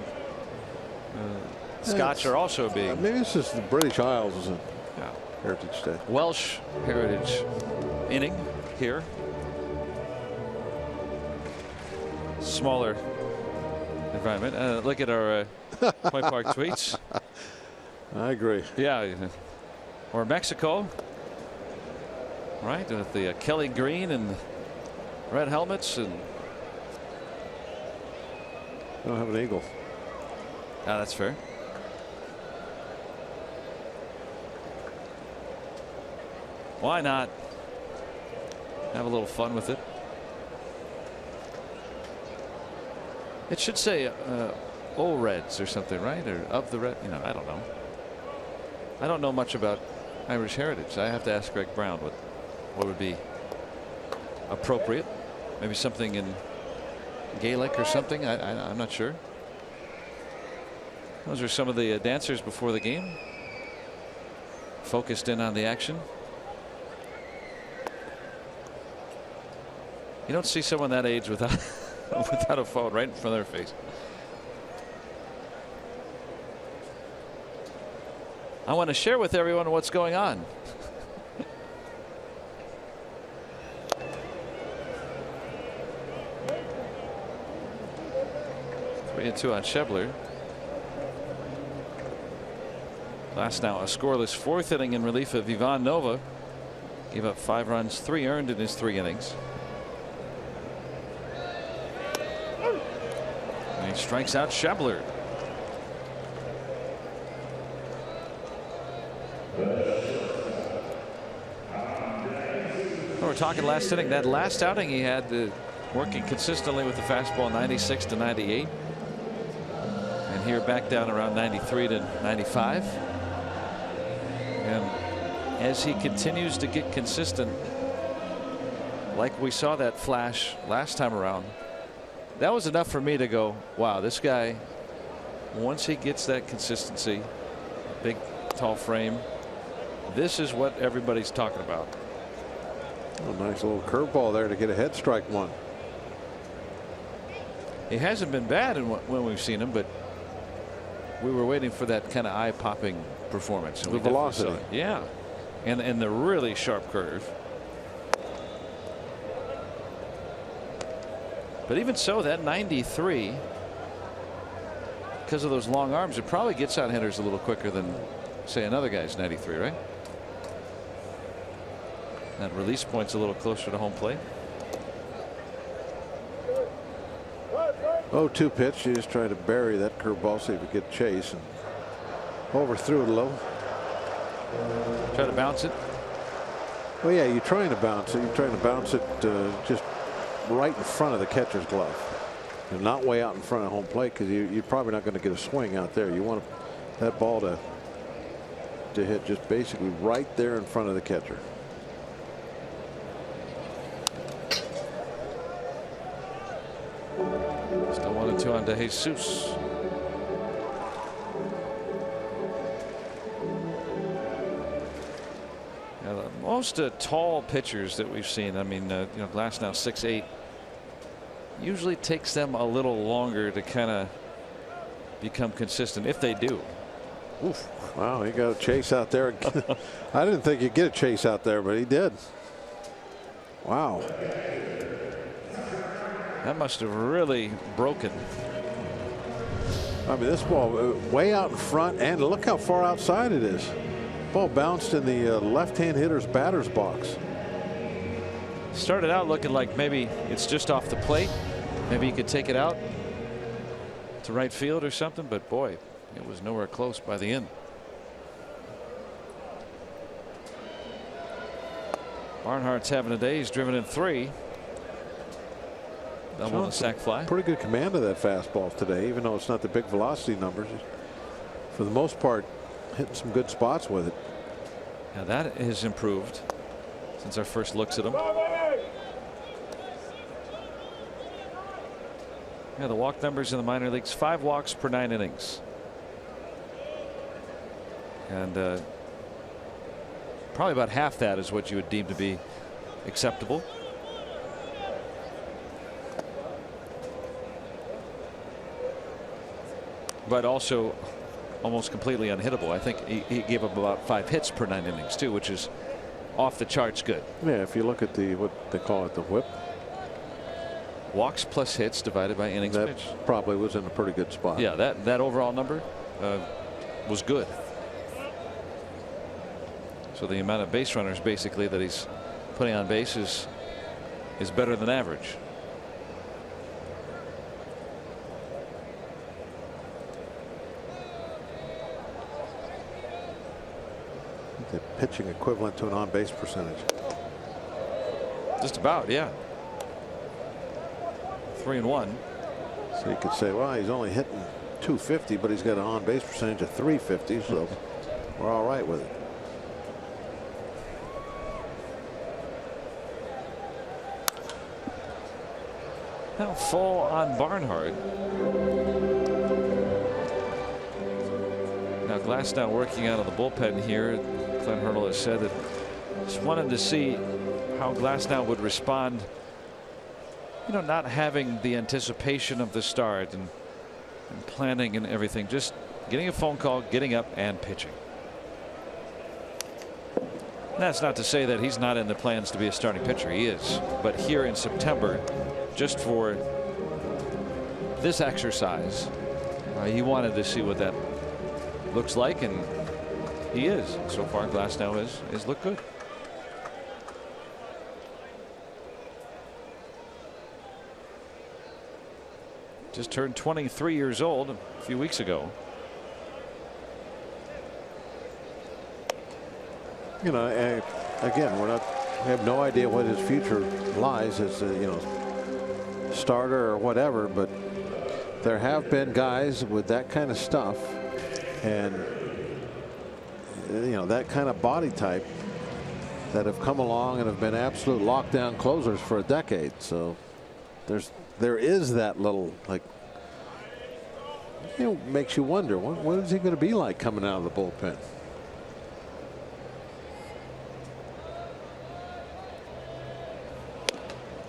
Scotch are also being. Maybe this is the British Isles is a Yeah. Heritage Day. Welsh Heritage inning here. Smaller environment. Look at our Point Park tweets. I agree. Yeah. Or Mexico. Right. With the Kelly green and red helmets. And I don't have an eagle. that's fair. Why not have a little fun with it? It should say "O Reds" or something, right? Or "of the Red." You know, I don't know. I don't know much about Irish heritage. I have to ask Greg Brown what would be appropriate. Maybe something in Gaelic or something. I'm not sure. Those are some of the dancers before the game. Focused in on the action. You don't see someone that age without without a phone right in front of their face. I want to share with everyone what's going on. 3-2 on Schebler. Last now a scoreless fourth inning in relief of Ivan Nova. Gave up 5 runs, 3 earned in his 3 innings. And he strikes out Schebler. We're talking last inning. That last outing he had working consistently with the fastball 96 to 98. And here back down around 93 to 95. And as he continues to get consistent, like we saw that flash last time around, that was enough for me to go, wow, this guy, once he gets that consistency, big tall frame, this is what everybody's talking about. Oh, nice little curveball there to get a head strike one. He hasn't been bad when we've seen him, but we were waiting for that kind of eye-popping performance. The velocity. Yeah. And the really sharp curve. But even so, that 93, because of those long arms, it probably gets on hitters a little quicker than, say, another guy's 93, right? That release point's a little closer to home plate. 0-2 pitch. You just try to bury that curveball, see if you get chase, and overthrew it a little. Try to bounce it. Well, yeah, you're trying to bounce it. You're trying to bounce it just right in front of the catcher's glove, and not way out in front of home plate, because you're probably not going to get a swing out there. You want that ball to hit just basically right there in front of the catcher. Still 1-2 on DeJesus. Most tall pitchers that we've seen, I mean, you know, Glass now 6'8", usually takes them a little longer to kind of become consistent, if they do. Oof. Wow, he got a chase out there. I didn't think he'd get a chase out there, but he did. Wow. That must have really broken. I mean, this ball way out in front, and look how far outside it is. Ball bounced in the left-hand hitter's batter's box. Started out looking like maybe it's just off the plate. Maybe he could take it out to right field or something, but boy, it was nowhere close by the end. Barnhart's having a day. He's driven in 3. Double the sac fly. Pretty good command of that fastball today, even though it's not the big velocity numbers. For the most part, hitting some good spots with it. Now that has improved since our first looks at him. Yeah, the walk numbers in the minor leagues: 5 walks per 9 innings. And probably about half that is what you would deem to be acceptable. but also almost completely unhittable. I think he gave up about 5 hits per 9 innings too, which is off the charts good. Yeah, if you look at what they call it, the whip. Walks plus hits divided by innings that pitched. Probably was in a pretty good spot. Yeah, that overall number was good. So the amount of base runners basically that he's putting on base is better than average. The pitching equivalent to an on-base percentage. Just about, yeah. 3-1. So you could say, well, he's only hitting .250, but he's got an on-base percentage of .350, so we're all right with it. Now full on Barnhart. Now Glasnow working out of the bullpen here. Glenn Hurdle has said that just wanted to see how Glasnow would respond. You know, not having the anticipation of the start and planning and everything, just getting a phone call, getting up and pitching. That's not to say that he's not in the plans to be a starting pitcher. He is. But here in September, just for this exercise, he wanted to see what that looks like, and he is. So far, Glasnow is looked good. Just turned 23 years old a few weeks ago. You know, again, we have no idea what his future lies as starter or whatever, but there have been guys with that kind of stuff and that kind of body type that have come along and have been absolute lockdown closers for a decade. So there is that little, like, makes you wonder what is he going to be like coming out of the bullpen.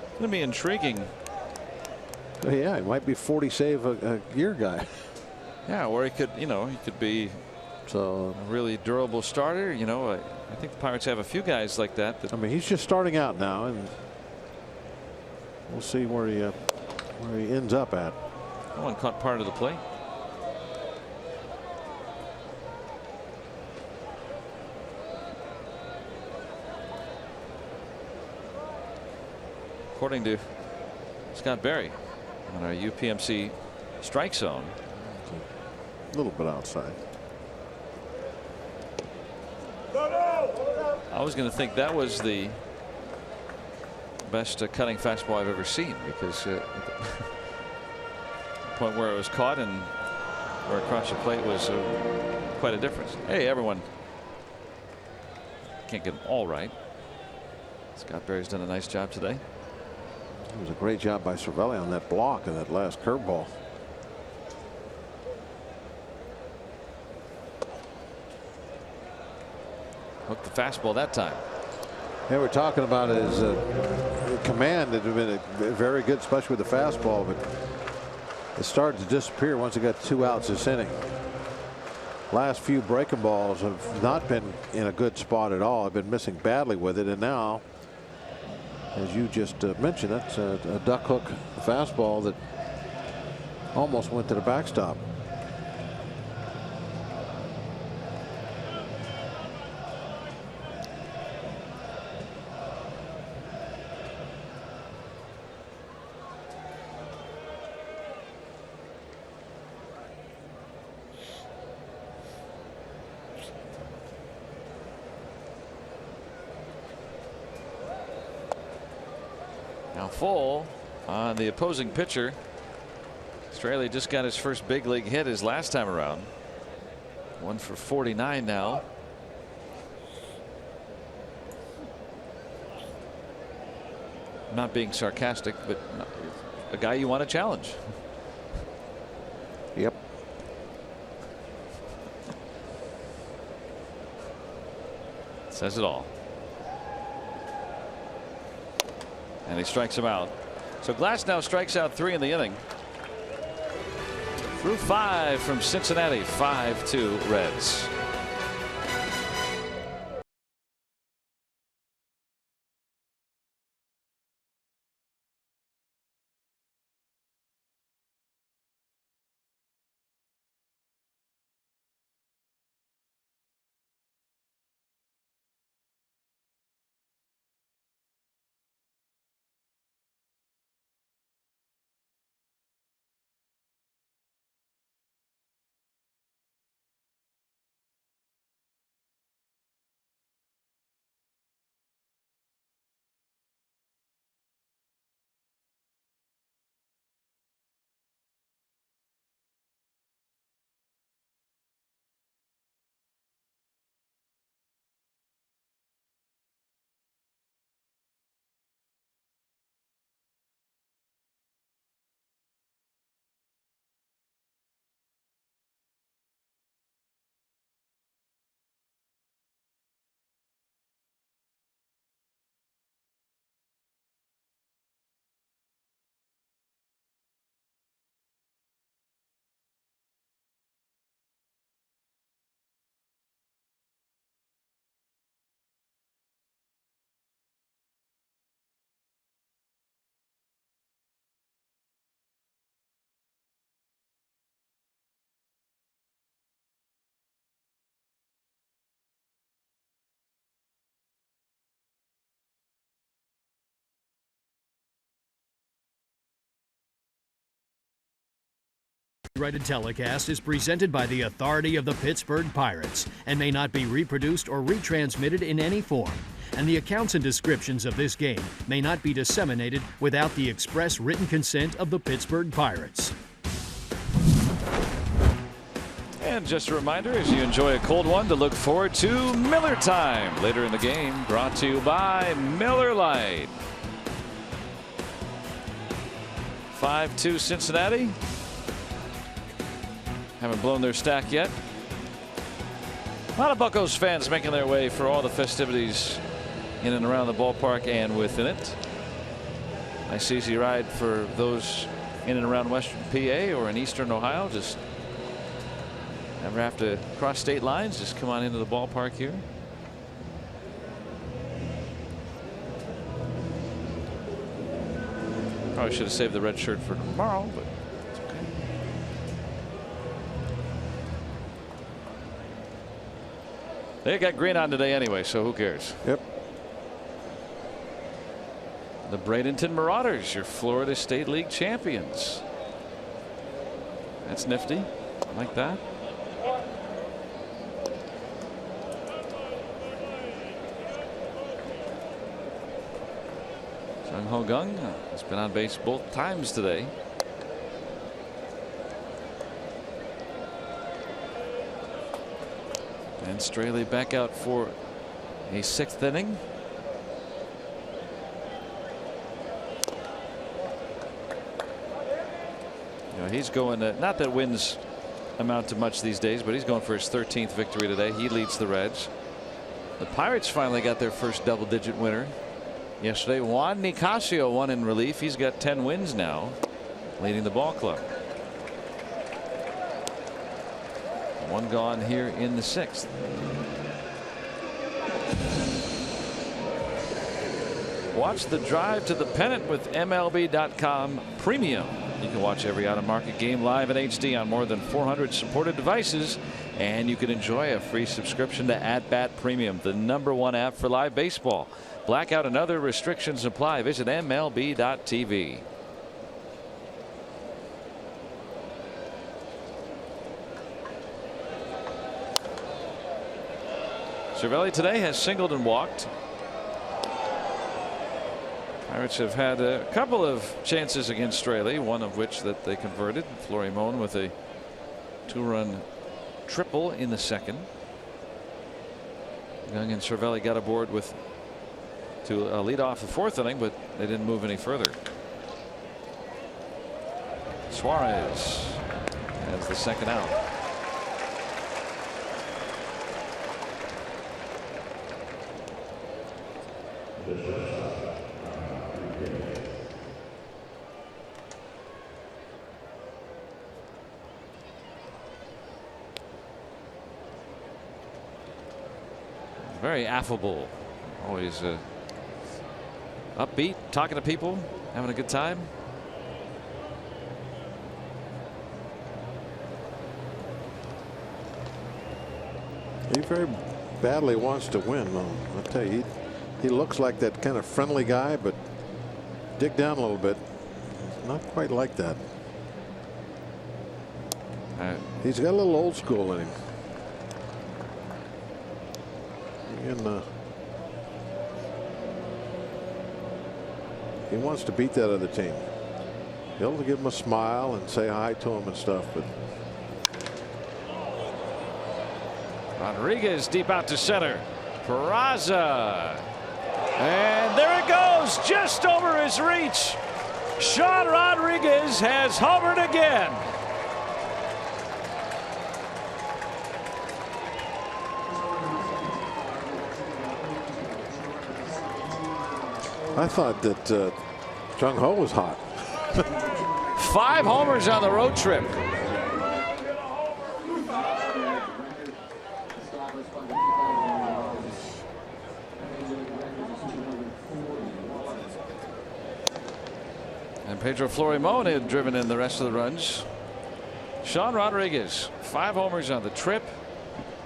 It's going to be intriguing. Yeah, he might be 40 save a year guy. Yeah, or he could be a really durable starter. I think the Pirates have a few guys like that. I mean, he's just starting out now, and we'll see where he ends up at. No one caught part of the play. According to Scott Berry on our UPMC strike zone. A little bit outside. I was going to think that was the best cutting fastball I've ever seen, because the point where it was caught and where across the plate was quite a difference. Hey, everyone. Can't get them all right. Scott Berry's done a nice job today. It was a great job by Cervelli on that block and that last curveball. Hooked the fastball that time. Yeah, we're talking about his command that had been very good, especially with the fastball, but it started to disappear once it got 2 outs this inning. Last few breaking balls have not been in a good spot at all. I've been missing badly with it, and now, as you just mentioned, that's a duck hook fastball that almost went to the backstop. Now full on the opposing pitcher. Straley just got his first big league hit his last time around. 1 for 49 now. I'm not being sarcastic, but a guy you want to challenge. Yep. Says it all. And he strikes him out. So Glasnow strikes out 3 in the inning. through 5 from Cincinnati. 5-2 Reds. Copyrighted telecast is presented by the authority of the Pittsburgh Pirates and may not be reproduced or retransmitted in any form. And the accounts and descriptions of this game may not be disseminated without the express written consent of the Pittsburgh Pirates. And just a reminder, as you enjoy a cold one, to look forward to Miller Time later in the game, brought to you by Miller Lite. 5-2 Cincinnati. Haven't blown their stack yet. A lot of Buccos fans making their way for all the festivities in and around the ballpark and within it. Nice easy ride for those in and around Western PA or in Eastern Ohio. Just never have to cross state lines. Just come on into the ballpark here. Probably should have saved the red shirt for tomorrow, but it's okay. They got green on today anyway, so who cares? Yep. The Bradenton Marauders, your Florida State League champions. That's nifty. I like that. Jung Ho Gung has been on base both times today. And Straley back out for a 6th inning. You know, he's going to, not that wins amount to much these days, but he's going for his 13th victory today. He leads the Reds. The Pirates finally got their first double-digit winner yesterday. Juan Nicasio won in relief. He's got 10 wins now, leading the ball club. One gone here in the 6th. Watch the drive to the pennant with MLB.com Premium. You can watch every out-of-market game live in HD on more than 400 supported devices, and you can enjoy a free subscription to At-Bat Premium, the #1 app for live baseball. Blackout and other restrictions apply. Visit MLB.tv. Cervelli today has singled and walked. Pirates have had a couple of chances against Straley, one of which that they converted. Florimon with a 2-run triple in the 2nd. Young and Cervelli got aboard to lead off the 4th inning, but they didn't move any further. Suarez has the 2nd out. Very affable, always upbeat, talking to people, having a good time. He very badly wants to win, though. I'll tell you, he looks like that kind of friendly guy, but dig down a little bit, not quite like that. He's got a little old school in him. And he wants to beat that other team. He'll give him a smile and say hi to him and stuff, but Rodriguez deep out to center. Peraza. And there it goes, just over his reach. Sean Rodriguez has hovered again. I thought that Jung Ho was hot. 5 homers on the road trip. And Pedro Florimon had driven in the rest of the runs. Sean Rodriguez, 5 homers on the trip.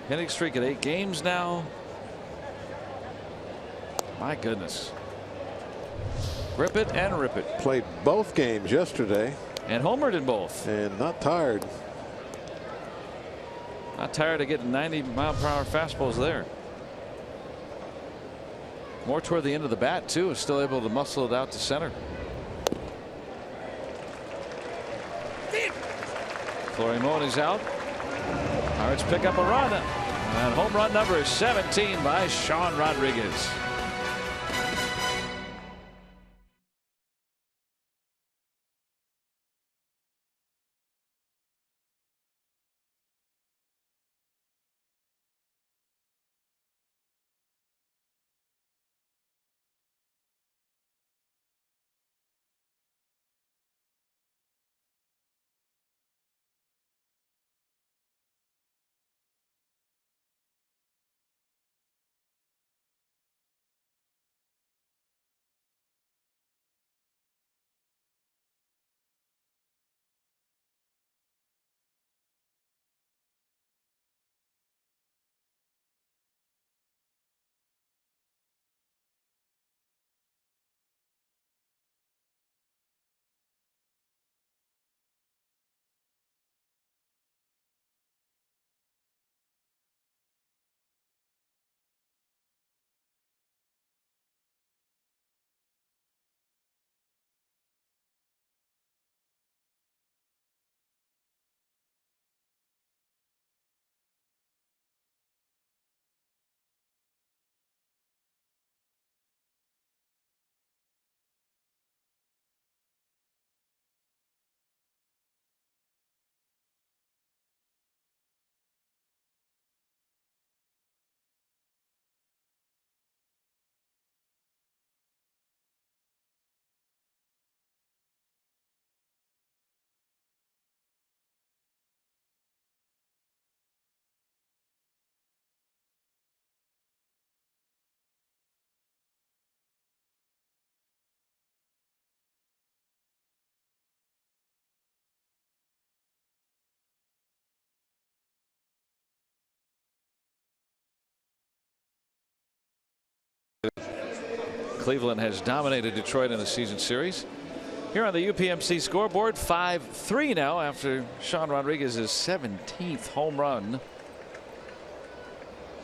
Hitting streak at 8 games now. My goodness. Grip it and rip it. Played both games yesterday. And homered in both. And not tired. Not tired of getting 90-mile-per-hour fastballs there. More toward the end of the bat, too. Still able to muscle it out to center. Florimon is out. Pirates pick up a run. And home run number 17 by Sean Rodriguez. Cleveland has dominated Detroit in the season series. Here on the UPMC scoreboard, 5-3 now after Sean Rodriguez's 17th home run.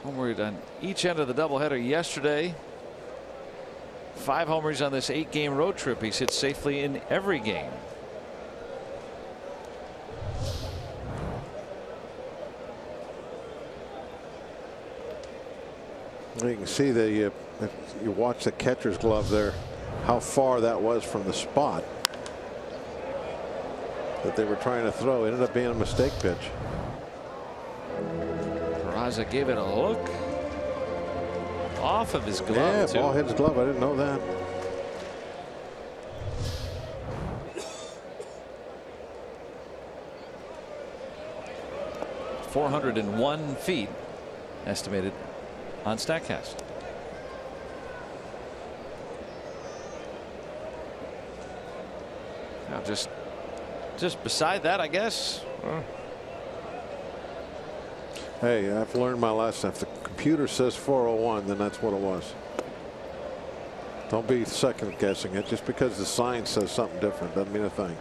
Homered on each end of the doubleheader yesterday. 5 homers on this 8-game road trip. He's hit safely in every game. You can see if you watch the catcher's glove there, how far that was from the spot that they were trying to throw. It ended up being a mistake pitch. Peraza gave it a look off of his glove. Yeah, too. ball hit his glove. I didn't know that. .401 feet estimated on StatCast. Now just beside that, I guess. Hey, I've learned my lesson. If the computer says 401, then that's what it was. Don't be second guessing it. Just because the sign says something different doesn't mean a thing.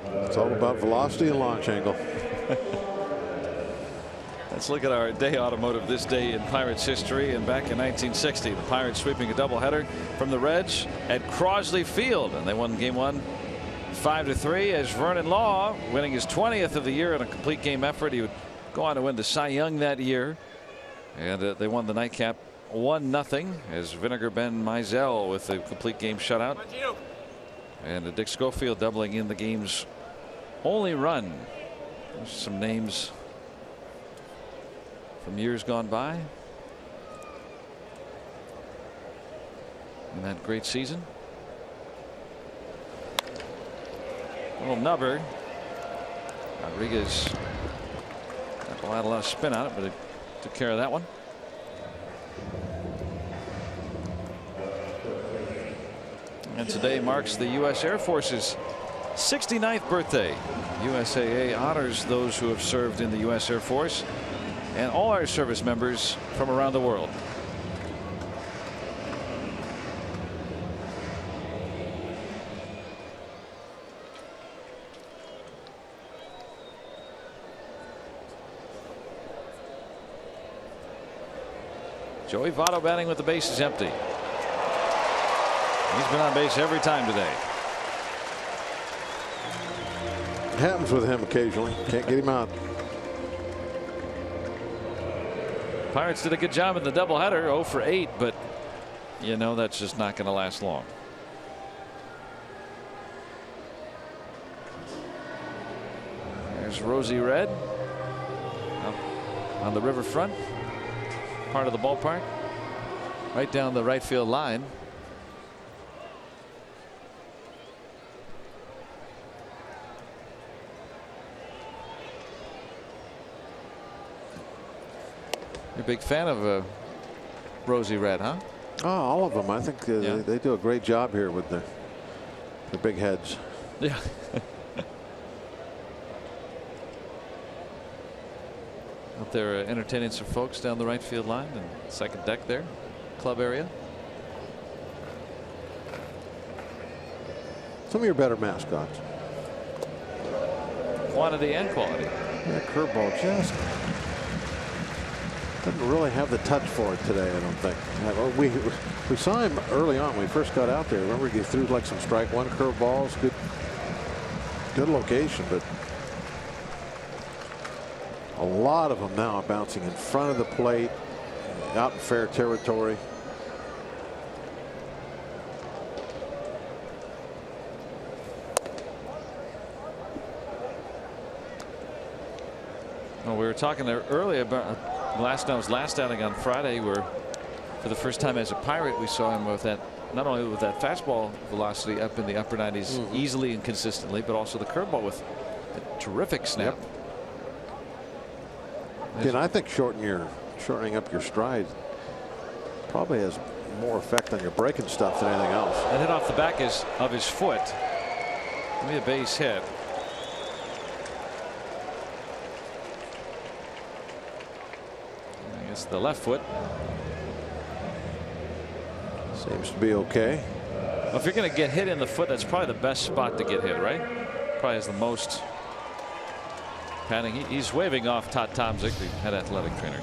It's all about velocity and launch angle. Let's look at our day automotive this day in Pirates history. And back in 1960, the Pirates sweeping a doubleheader from the Reds at Crosley Field, and they won Game 1 5-3 as Vernon Law, winning his 20th of the year in a complete game effort. He would go on to win the Cy Young that year, and they won the nightcap 1-0 as Vinegar Ben Mizell with a complete game shutout, and Dick Schofield doubling in the game's only run. There's some names from years gone by in that great season. A little nubber. Rodriguez had a lot of spin on it, but it took care of that one. And today marks the U.S. Air Force's 69th birthday. USAA honors those who have served in the U.S. Air Force and all our service members from around the world. Joey Votto batting with the bases empty. He's been on base every time today. It happens with him occasionally. Can't get him out. Pirates did a good job in the doubleheader, 0 for 8, but you know that's just not going to last long. There's Rosy Red up on the riverfront part of the ballpark, right down the right field line. You're a big fan of Rosy Red, huh? Oh, all of them. I think they do a great job here with their big heads. Yeah. Out there entertaining some folks down the right field line and second deck there, club area. Some of your better mascots. Quantity and quality. That curveball just doesn't really have the touch for it today, I don't think. We saw him early on when we first got out there. Remember, he threw like some strike one curveballs. Good location, but a lot of them now are bouncing in front of the plate, out in fair territory. Well, we were talking there earlier about Glasnow's last outing on Friday, where for the first time as a Pirate we saw him with that, not only with that fastball velocity up in the upper 90s easily and consistently, but also the curveball with a terrific snap. Yep. And I think shortening up your stride probably has more effect on your breaking stuff than anything else. That hit off the back of his foot. Maybe a base hit. I guess the left foot seems to be okay. Well, if you're going to get hit in the foot, that's probably the best spot to get hit, right? Probably has the most padding. He's waving off Todd Tomczyk, the head athletic trainer.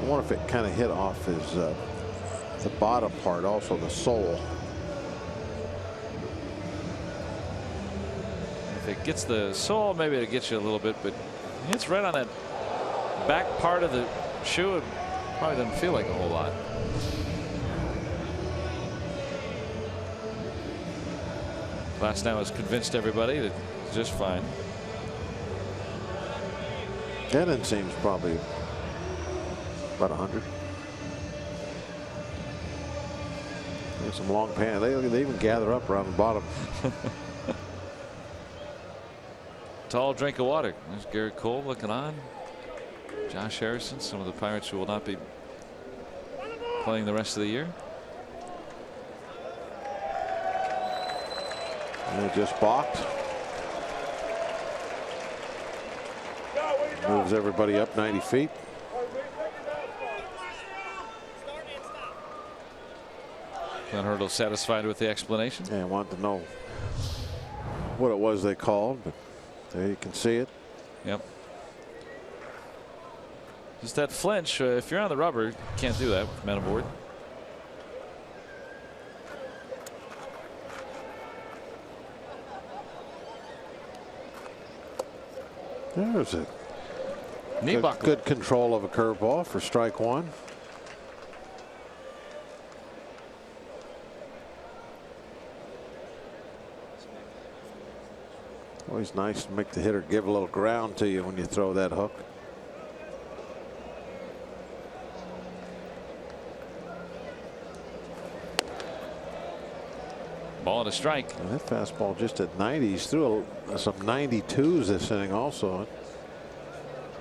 I wonder if it kind of hit off his the bottom part, also the sole. If it gets the sole, maybe it gets you a little bit, but it's right on that back part of the shoe. It probably doesn't feel like a whole lot. Glasnow has convinced everybody that it's just fine. Denon seems probably about 100. There's some long pants. They even gather up around the bottom. tall drink of water. There's Garrett Cole looking on. Josh Harrison, some of the Pirates who will not be playing the rest of the year. And just balked. Moves everybody up 90 feet. Glenn Hurdle satisfied with the explanation. Yeah, I wanted to know what it was they called, but there you can see it. Yep. Just that flinch. If you're on the rubber, you can't do that with men aboard. There's a knee buckle. Good control of a curveball for strike one. Always nice to make the hitter give a little ground to you when you throw that hook. Ball to strike. And that fastball just at 90. He's threw some 92s this inning also.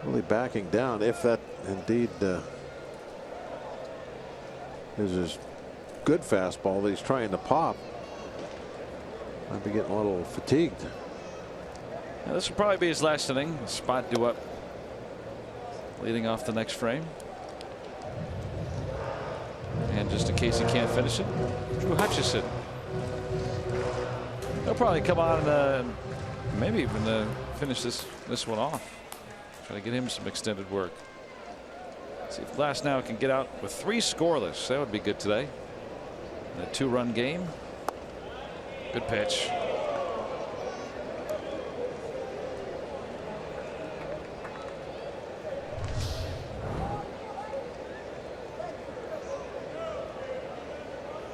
Really backing down, if that indeed is his good fastball that he's trying to pop. Might be getting a little fatigued. Now, this will probably be his last inning. Spot due up leading off the next frame. And just in case he can't finish it, Drew Hutchison. He'll probably come on and maybe even finish this one off. Try to get him some extended work. See if Glasnow can get out with 3 scoreless. That would be good today. In a 2-run game. Good pitch.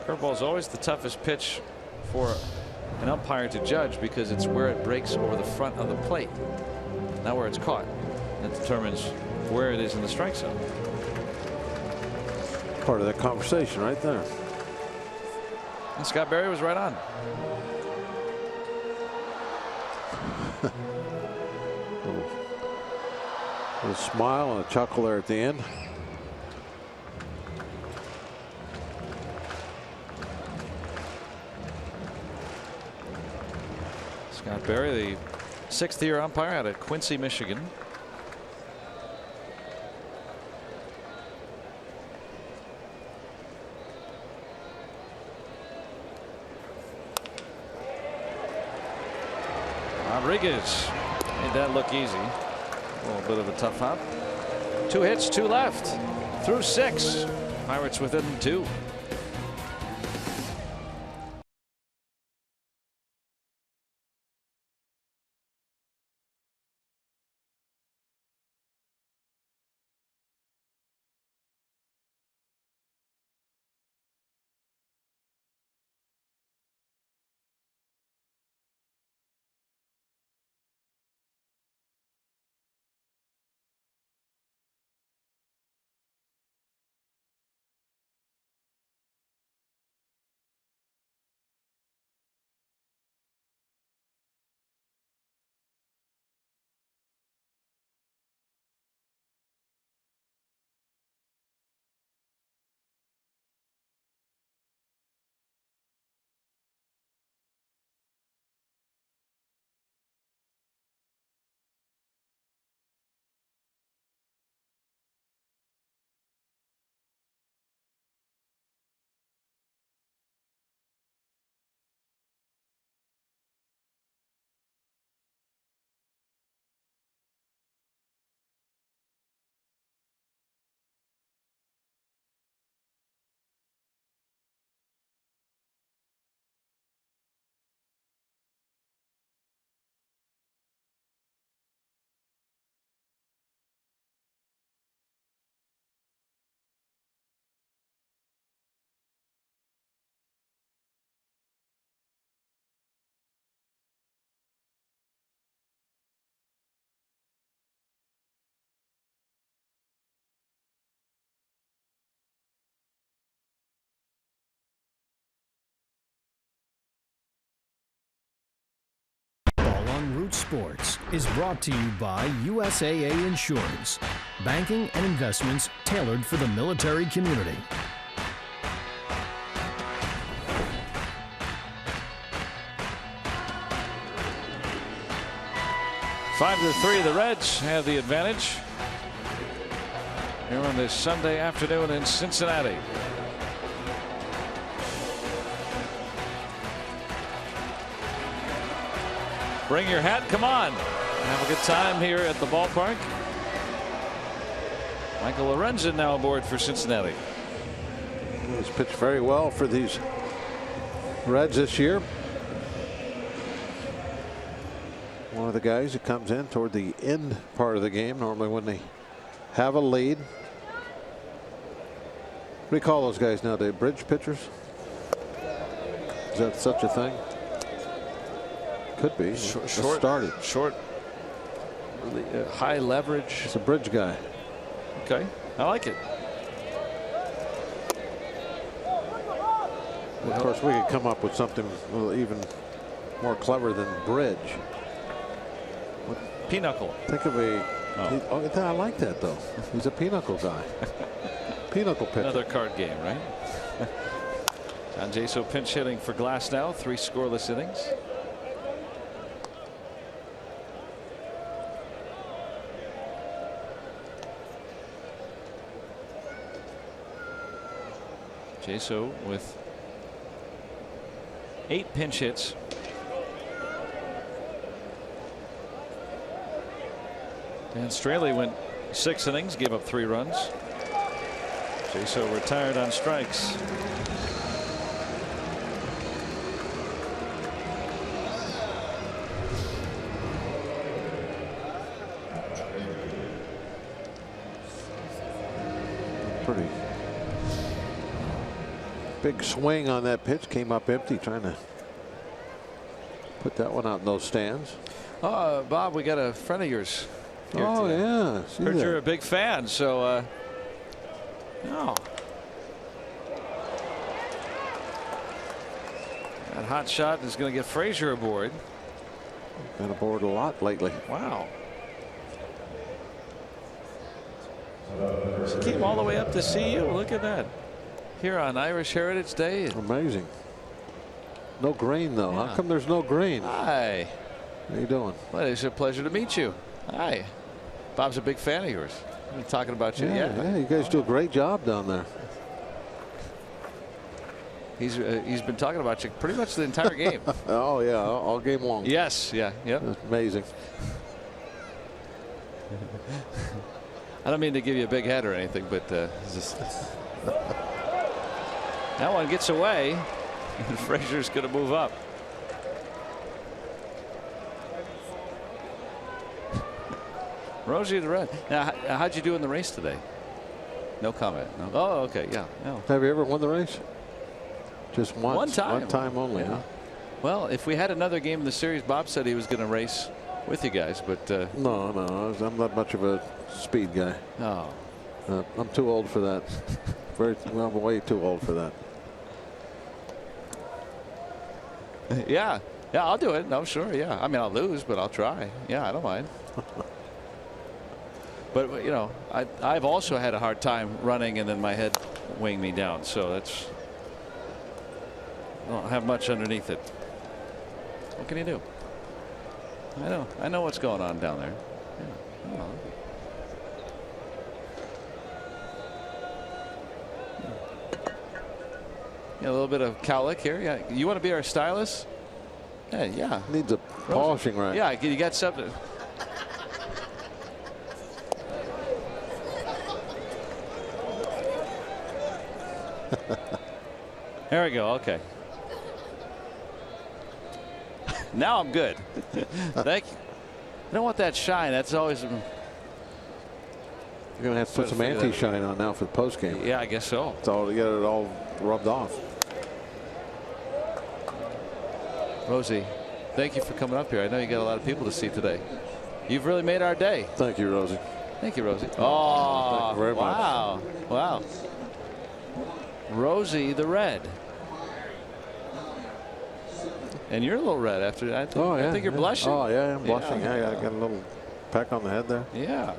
Curveball is always the toughest pitch for an umpire to judge because it's where it breaks over the front of the plate, not where it's caught. That determines where it is in the strike zone. Part of that conversation right there. And Scott Berry was right on. little smile and a chuckle there at the end. Scott Berry, the 6th-year umpire out of Quincy, Michigan. Rodriguez made that look easy. A little bit of a tough hop. 2 hits, 2 left through 6. Pirates within 2. Roots Sports is brought to you by USAA Insurance, banking and investments tailored for the military community. Five to 3, the Reds have the advantage here on this Sunday afternoon in Cincinnati. Bring your hat, come on. Have a good time here at the ballpark. Michael Lorenzen now aboard for Cincinnati. He's pitched very well for these Reds this year. One of the guys who comes in toward the end part of the game, normally when they have a lead. What do you call those guys nowadays? Bridge pitchers? Is that such a thing? Could be. Short, high leverage. It's a bridge guy. Okay, I like it. Of course, we could come up with something even more clever than bridge. Pinochle. Think of a. Oh, I like that though. He's a pinochle guy. Pinochle pitcher. Another card game, right? John Jaso pinch hitting for Glass now. 3 scoreless innings. Jaso with 8 pinch hits. Dan Straley went 6 innings, gave up 3 runs. Jaso retired on strikes. Pretty big swing on that pitch, came up empty, trying to put that one out in those stands. Bob, we got a friend of yours. Oh yeah, heard you're a big fan, so no. That hot shot is going to get Frazier aboard. Been aboard a lot lately. Wow. She came all the way up to see you. Look at that. Here on Irish Heritage Day. Amazing. No green though. Yeah. How come there's no green? Hi. How you doing? Well, it's a pleasure to meet you. Hi. Bob's a big fan of yours. I'm talking about you. Yeah, you guys do a great job down there. He's been talking about you pretty much the entire game. Oh yeah, all game long. Yes. Yeah. Yep. That's amazing. I don't mean to give you a big head or anything, but just that one gets away, and Frazier's going to move up. Rosie the Red. Now, how'd you do in the race today? No comment. No. Oh, okay. Yeah. No. Have you ever won the race? Just once. One time. One time only. Yeah. Huh? Well, if we had another game in the series, Bob said he was going to race with you guys, but no, I'm not much of a speed guy. Oh. I'm too old for that. I'm way too old for that. Yeah, I'll do it. No, sure. Yeah, I mean, I'll lose, but I'll try. Yeah, I don't mind. But you know, I've also had a hard time running and then my head weighing me down. So that's, I don't have much underneath it. What can you do? I know what's going on down there. Yeah. Oh. Yeah, a little bit of cowlick here. Yeah, you want to be our stylist? Yeah. Needs a polishing, right? Yeah, you got something. There we go. Okay. Now I'm good. Thank you. I don't want that shine. That's always. You're gonna have to put some anti-shine on now for the post game. Yeah, I guess so. It's all to get it all rubbed off. Rosie, thank you for coming up here. I know you got a lot of people to see today. You've really made our day. Thank you, Rosie. Thank you, Rosie. Oh, thank you very much. Wow. Rosie the Red. And you're a little red after that. Oh, yeah, I think you're blushing. Oh, yeah, I'm blushing. Yeah, I got a little peck on the head there. Yeah.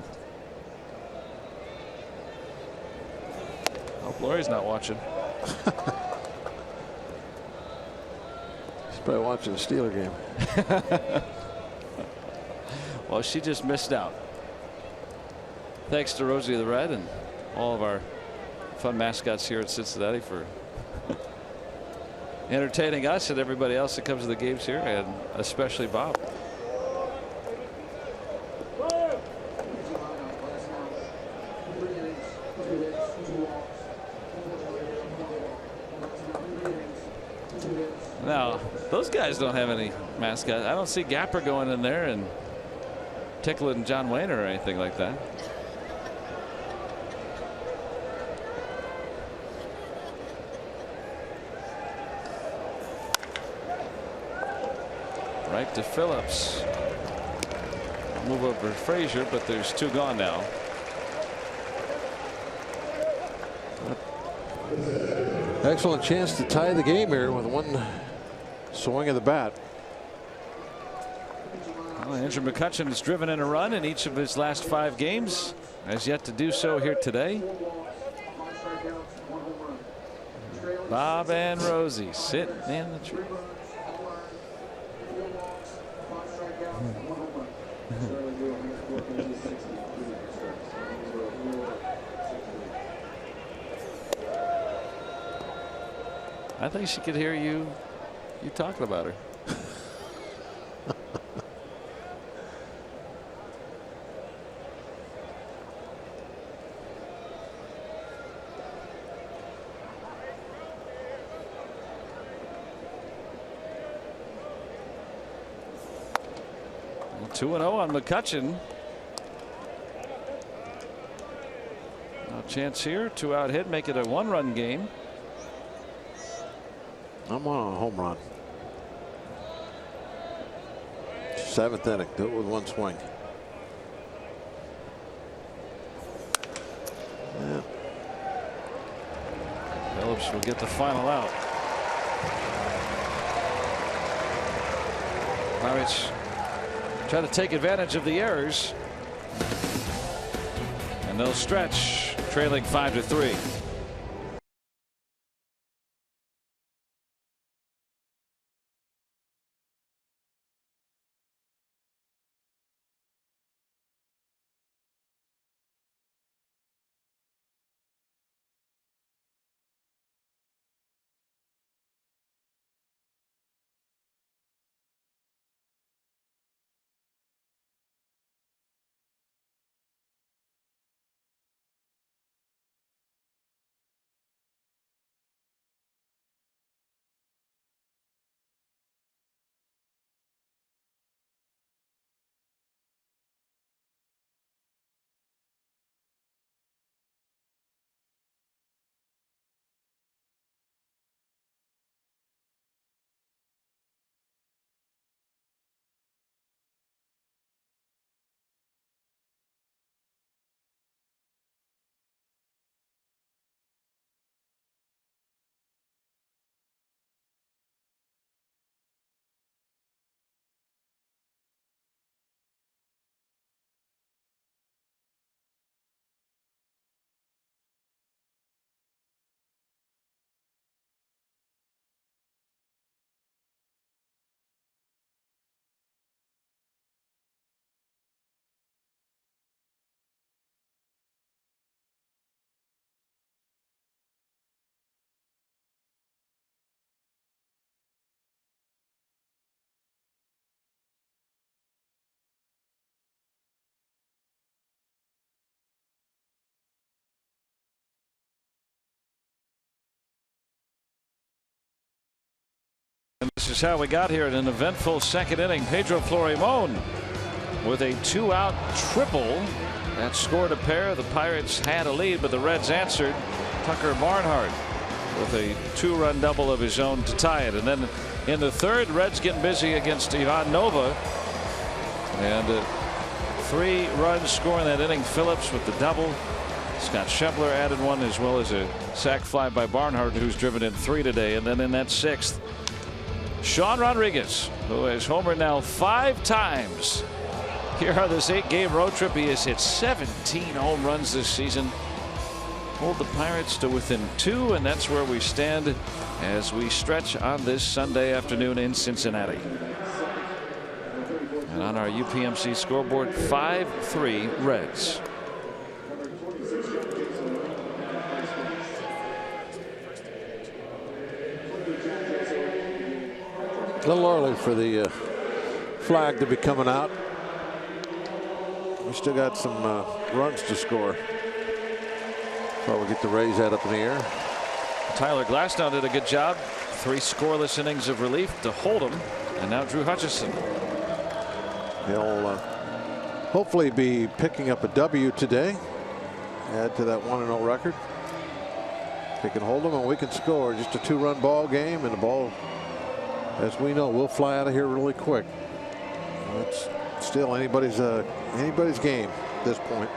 Hope Lori's not watching. He's probably watching the Steeler game. Well, she just missed out. Thanks to Rosie the Red and all of our fun mascots here at Cincinnati for entertaining us and everybody else that comes to the games here, and especially Bob. Now, those guys don't have any mascots. I don't see Gapper going in there and tickling John Wayne or anything like that. Right to Phillips. Move over to Frazier, but there's 2 gone now. Excellent chance to tie the game here with 1 swing of the bat. Well, Andrew McCutchen has driven in a run in each of his last 5 games. Has yet to do so here today. Bob and Rosie sit in the tree. I think she could hear you talking about her. Well, 2-0 on McCutchen. No chance here. 2-out hit, make it a 1-run game. I'm on a home run. 7th inning. Do it with 1 swing. Yeah. Phillips will get the final out. Pirates try to take advantage of the errors, and they'll stretch, trailing 5-3. And this is how we got here in an eventful 2nd inning. Pedro Florimon with a 2-out triple that scored a pair. The Pirates had a lead, but the Reds answered. Tucker Barnhart with a 2-run double of his own to tie it. And then in the 3rd, Reds getting busy against Ivan Nova, and 3 runs scoring that inning. Phillips with the double. Scott Schebler added 1, as well as a sac fly by Barnhart, who's driven in 3 today. And then in that 6th, Sean Rodriguez, who has homered now 5 times here on this 8-game road trip. He has hit 17 home runs this season. Pulled the Pirates to within 2, and that's where we stand as we stretch on this Sunday afternoon in Cincinnati. And on our UPMC scoreboard, 5-3 Reds. A little early for the flag to be coming out. We still got some runs to score. Probably get the Rays out up in the air. Tyler Glasnow did a good job. 3 scoreless innings of relief to hold him. And now Drew Hutchison. He'll hopefully be picking up a W today. Add to that 1-0 record. If he can hold them and we can score. Just a 2-run ball game, and the ball, as we know, will fly out of here really quick. It's still anybody's game at this point.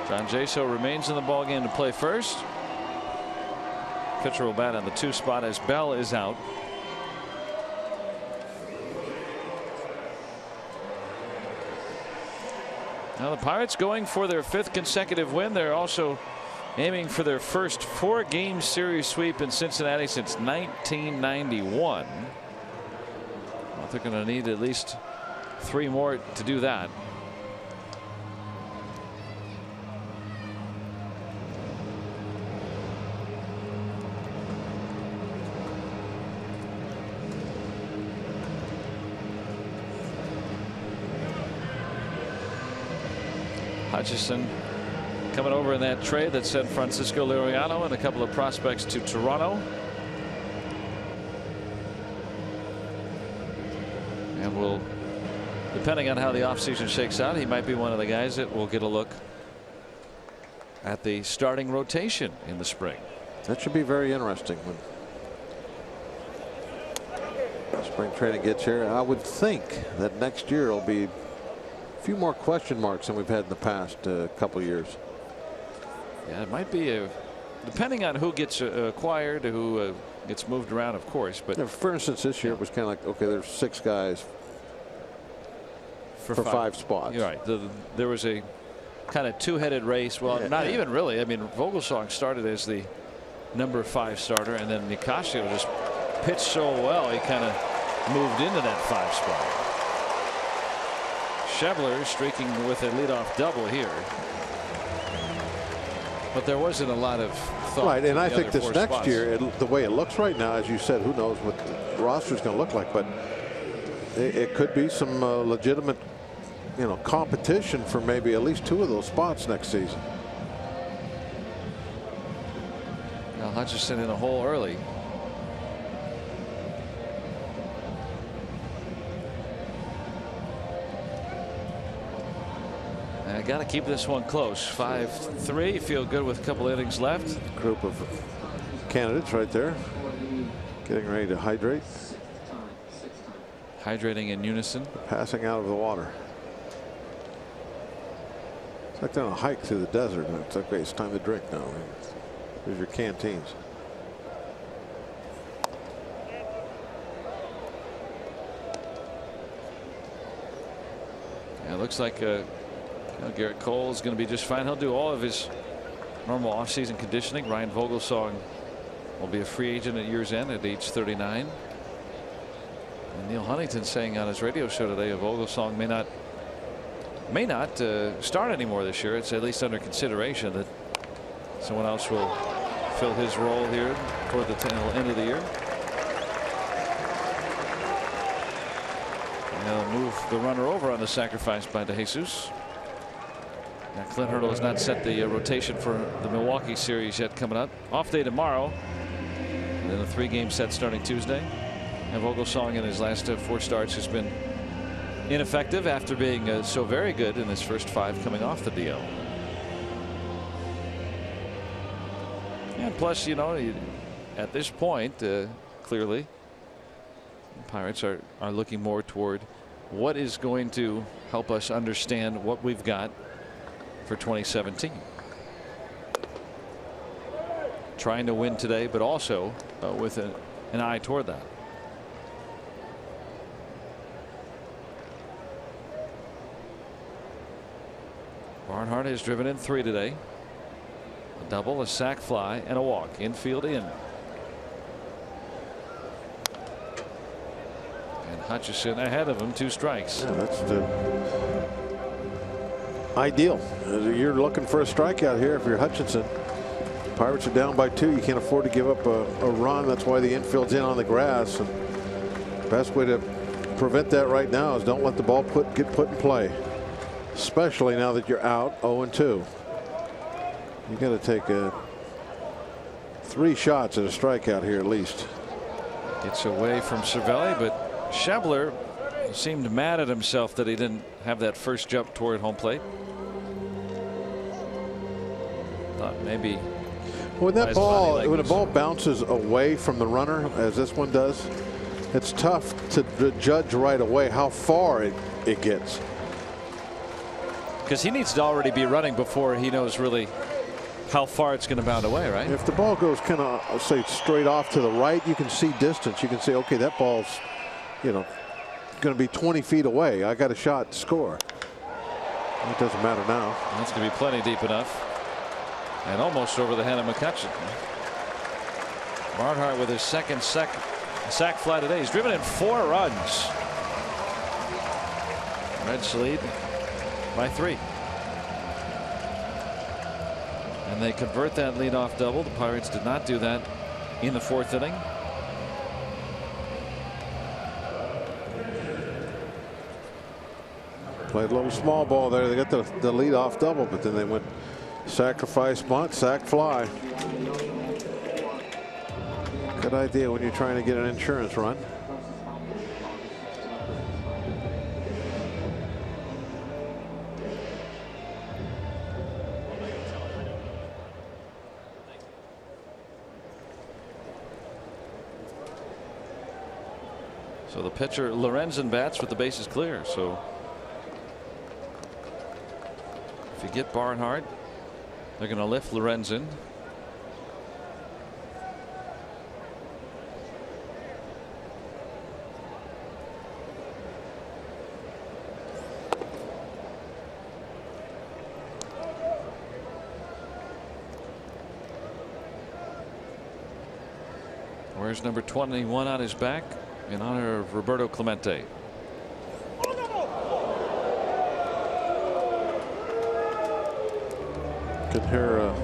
John Jaso remains in the ball game to play first. Pitcher will bat on the 2 spot as Bell is out. Now the Pirates going for their 5th consecutive win. They're also aiming for their first 4-game series sweep in Cincinnati since 1991. Well, they're going to need at least 3 more to do that. Hutchison coming over in that trade that sent Francisco Liriano and a couple of prospects to Toronto. And will, depending on how the offseason shakes out, he might be one of the guys that will get a look at the starting rotation in the spring. That should be very interesting when spring training gets here. I would think that next year will be a few more question marks than we've had in the past couple years. Yeah, it might be depending on who gets acquired, who gets moved around, of course. But for instance, this year it was kind of like, okay, there's 6 guys for 5 spots. You're right. There was a kind of 2-headed race. Well, not even really. I mean, Vogelsong started as the number 5 starter, and then Nicasio just pitched so well he kind of moved into that 5 spot. Schebler streaking with a leadoff double here. But there wasn't a lot of thought. Right, and I the think other this 4 next spots. year, the way it looks right now, as you said, who knows what the roster is going to look like, but it could be some legitimate, competition for maybe at least 2 of those spots next season. Now Hutchison in the hole early. I got to keep this one close. 5-3. Feel good with a couple innings left. Group of candidates right there getting ready to hydrate. Hydrating in unison. Passing out of the water. It's like they're on a hike through the desert. And it's okay. It's time to drink now. Here's your canteens. Yeah, it looks like Garrett Cole is going to be just fine. He'll do all of his normal offseason conditioning. Ryan Vogelsong will be a free agent at year's end at age 39. And Neil Huntington saying on his radio show today, Vogelsong may not start anymore this year. It's at least under consideration that someone else will fill his role here toward the end of the year. And they'll move the runner over on the sacrifice by DeJesus. Now, Clint Hurdle has not set the rotation for the Milwaukee series yet coming up. Off day tomorrow. And then a 3-game set starting Tuesday. And Vogelsong in his last 4 starts has been ineffective after being so very good in his first 5 coming off the DL. And plus, at this point, clearly, the Pirates are looking more toward what is going to help us understand what we've got for 2017. Trying to win today, but also with an eye toward that. Barnhart has driven in 3 today. A double, a sac fly, and a walk. Infield in. And Hutchison ahead of him, 2 strikes. Yeah, that's the ideal. You're looking for a strikeout here if you're Hutchinson. Pirates are down by 2. You can't afford to give up a run. That's why the infield's in on the grass. And best way to prevent that right now is don't let the ball get put in play, especially now that you're out 0-2. You got to take 3 shots at a strikeout here at least. Gets away from Cervelli, but Schebler seemed mad at himself that he didn't have that first jump toward home plate. Thought maybe when that ball, when a ball bounces away from the runner, as this one does, it's tough to judge right away how far it gets. Because he needs to already be running before he knows really how far it's going to bound away, right? If the ball goes kind of, say, straight off to the right, you can see distance. You can say, okay, that ball's, you know, going to be 20 feet away. I got a shot to score. It doesn't matter now. That's going to be plenty deep enough. And almost over the head of McCutcheon. Barnhart with his second sac fly today. He's driven in 4 runs. Reds lead by 3. And they convert that leadoff double. The Pirates did not do that in the 4th inning. Played a little small ball there. They got the leadoff double, but then they went sacrifice bunt, sac fly. Good idea when you're trying to get an insurance run. So the pitcher Lorenzen bats with the bases clear. So if you get Barnhart, they're going to lift Lorenzen. Wears number 21 on his back in honor of Roberto Clemente. Can hear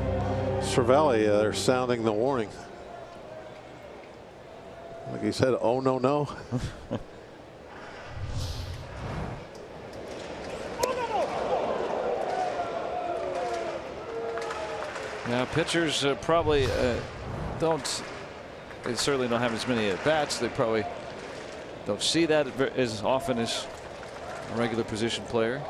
Cervelli there sounding the warning. Like he said, oh, no, no. Now pitchers probably don't. They certainly don't have as many at bats. They probably don't see that as often as a regular position player.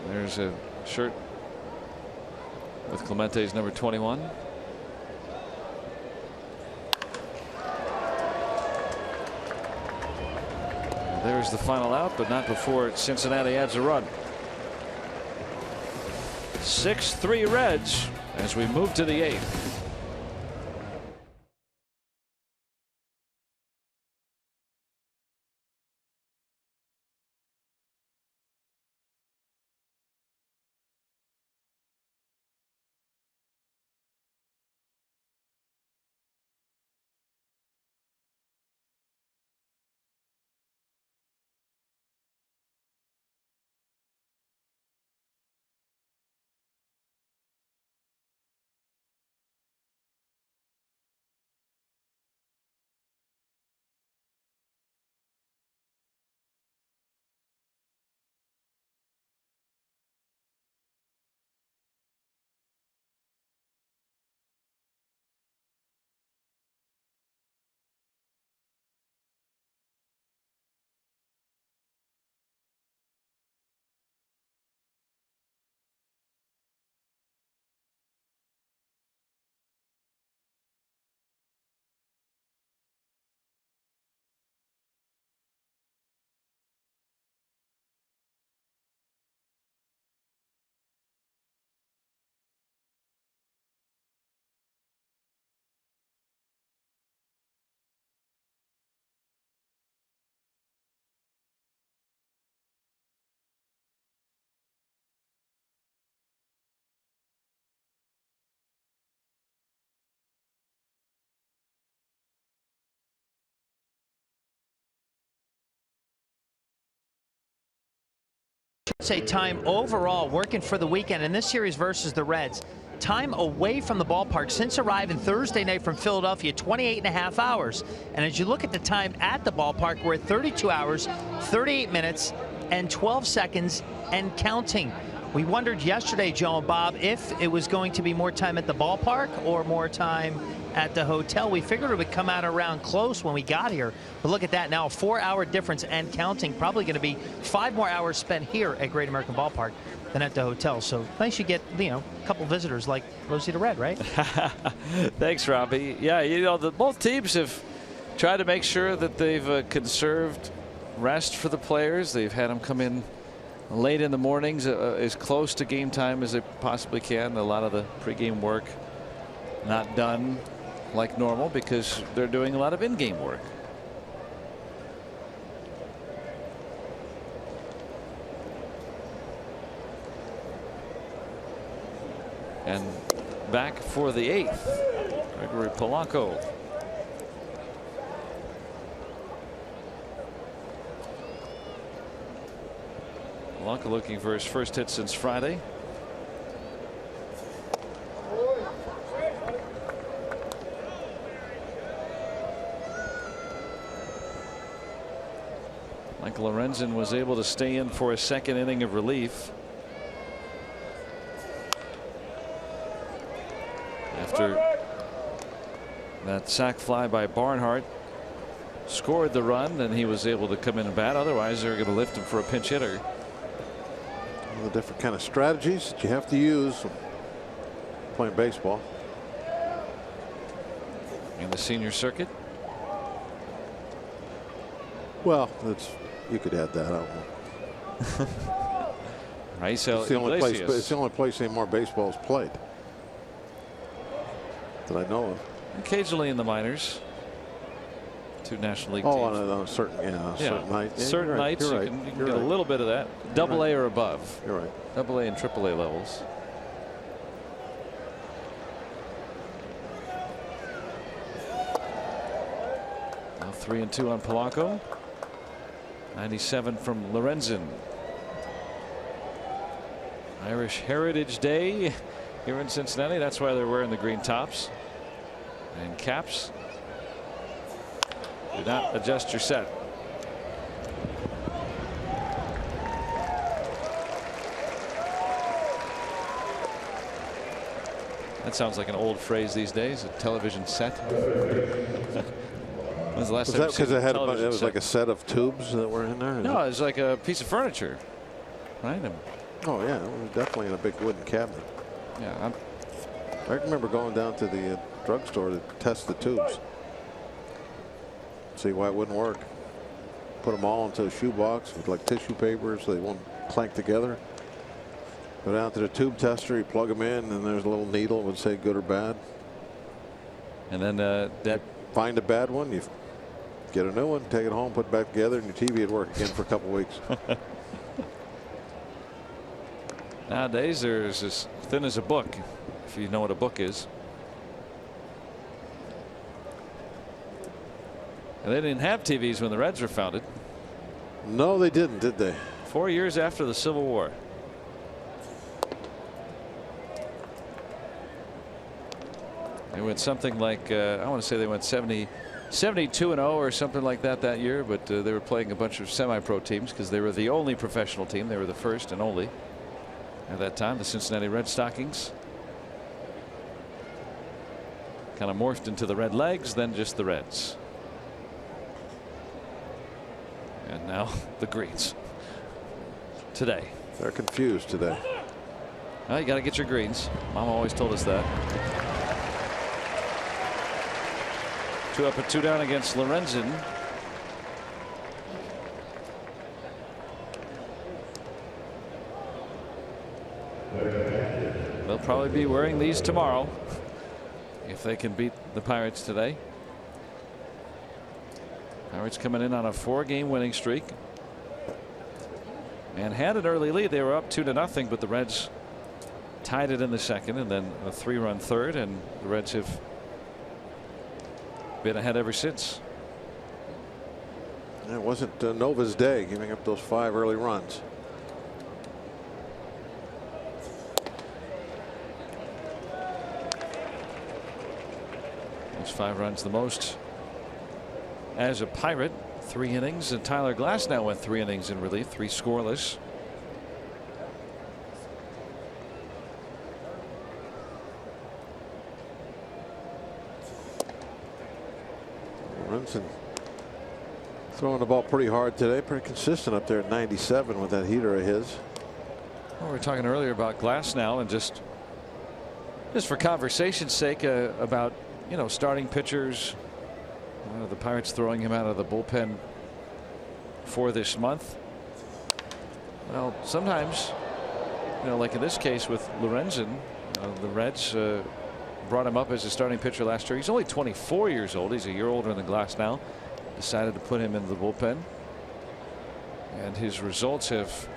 There's a shirt with Clemente's number 21. There's the final out, but not before Cincinnati adds a run. 6-3 Reds as we move to the 8th. Say time overall working for the weekend in this series versus the Reds. Time away from the ballpark since arriving Thursday night from Philadelphia, 28.5 hours. And as you look at the time at the ballpark, we're at 32 hours, 38 minutes, and 12 seconds and counting. We wondered yesterday, Joe and Bob, if it was going to be more time at the ballpark or more time at the hotel. We figured it would come out around close when we got here. But look at that now, a 4-hour difference and counting. Probably going to be 5 more hours spent here at Great American Ballpark than at the hotel. So nice you get, you know, a couple visitors like Rosita Red, right? Thanks, Robbie. Yeah, you know, both teams have tried to make sure that they've conserved rest for the players. They've had them come in late in the mornings, as close to game time as they possibly can. A lot of the pregame work not done like normal because they're doing a lot of in-game work. And back for the 8th, Gregory Polanco. Polanco looking for his first hit since Friday. Michael Lorenzen was able to stay in for a second inning of relief after that sac fly by Barnhart scored the run, and he was able to come in and bat. Otherwise, they're going to lift him for a pinch hitter. All the different kind of strategies that you have to use playing baseball in the senior circuit. Well, you could add that. I don't know. Right, so it's the only place anymore baseball is played that I know of. Occasionally in the minors. 2 National League teams. On a certain night. Yeah, certain nights you can get a little bit of that. Double A or above. You're right. Double A and Triple A levels. Now 3-2 on Polanco. 97 from Lorenzen. Irish Heritage Day here in Cincinnati. That's why they're wearing the green tops and caps. Do not adjust your set. That sounds like an old phrase these days, a television set. When's the last time because it was like a set of tubes that were in there? No, it was like a piece of furniture. Right? Oh, yeah, it was definitely in a big wooden cabinet. Yeah. I remember going down to the drugstore to test the tubes. See why it wouldn't work. Put them all into a shoebox with like tissue paper so they won't clank together. Go down to the tube tester, you plug them in, and there's a little needle that would say good or bad. And then that find a bad one, you get a new one, take it home, put it back together, and your TV would work again for a couple weeks. Nowadays, they're as thin as a book, if you know what a book is. And they didn't have TVs when the Reds were founded. No, they didn't, did they? 4 years after the Civil War. They went something like, I want to say they went 72-0 or something like that year, but they were playing a bunch of semi-pro teams because they were the only professional team. They were the first and only at that time, the Cincinnati Red Stockings. Kind of morphed into the Red Legs, then just the Reds. And now the Greens. Today. They're confused today. Well, you got to get your greens. Mom always told us that. 2 up and 2 down against Lorenzen. They'll probably be wearing these tomorrow if they can beat the Pirates today. Pirates coming in on a 4-game winning streak and had an early lead. They were up 2-0, but the Reds tied it in the second, and then a 3-run third, and the Reds have been ahead ever since. It wasn't Nova's day, giving up those 5 early runs. Scores 5 runs, the most as a Pirate. 3 innings, and Tyler Glasnow went 3 innings in relief, 3 scoreless. Lorenzen throwing the ball pretty hard today, pretty consistent up there at 97 with that heater of his. Well, we were talking earlier about Glasnow, and just for conversation's sake, about starting pitchers. The Pirates throwing him out of the bullpen for this month. Well, sometimes, like in this case with Lorenzen, the Reds brought him up as a starting pitcher last year. He's only 24 years old. He's a year older than Glasnow. Decided to put him into the bullpen, and his results have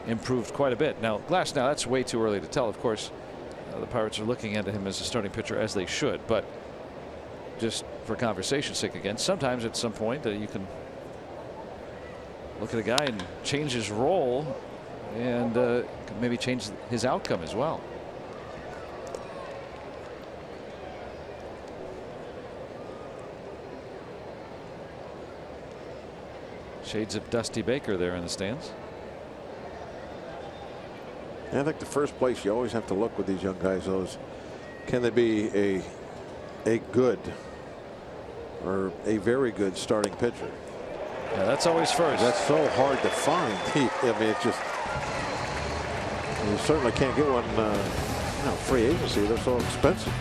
improved quite a bit. Now, Glasnow, that's way too early to tell. Of course, the Pirates are looking at him as a starting pitcher, as they should, but just for conversation's sake again, sometimes at some point that you can look at a guy and change his role and maybe change his outcome as well. Shades of Dusty Baker there in the stands. I think the first place you always have to look with these young guys is, can they be a good or a very good starting pitcher? Yeah, that's always first. That's so hard to find. I mean, it's just, you certainly can't get one free agency. They're so expensive.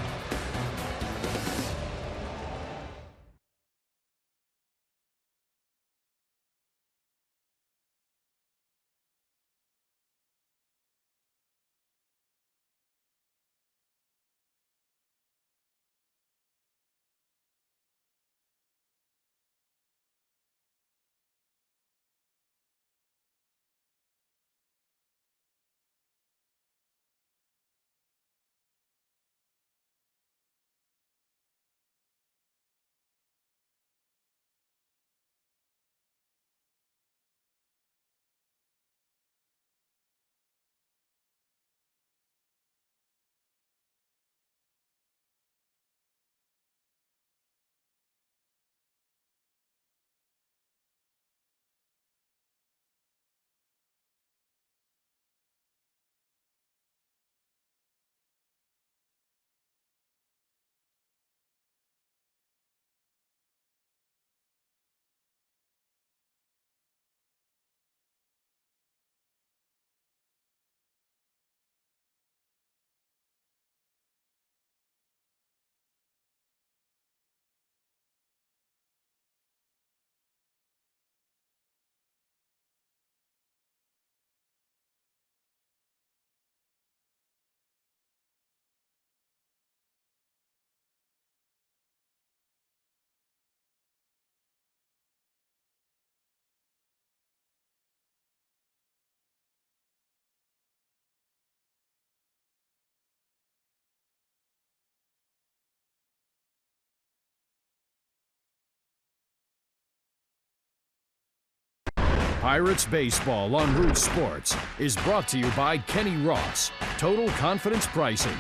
Pirates Baseball on Root Sports is brought to you by Kenny Ross, Total Confidence Pricing,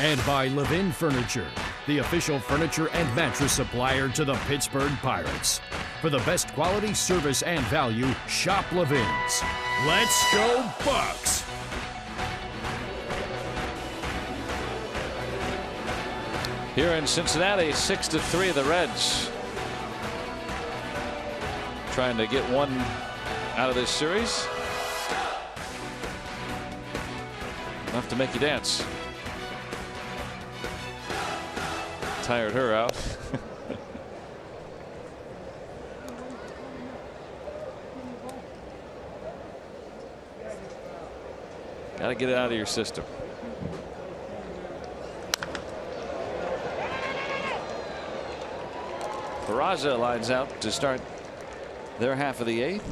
and by Levin Furniture, the official furniture and mattress supplier to the Pittsburgh Pirates. For the best quality, service, and value, shop Levin's. Let's go Bucks! Here in Cincinnati, 6-3, the Reds trying to get one out of this series. Enough to make you dance. Tired her out. Got to get it out of your system. Peraza lines out to start their half of the 8th.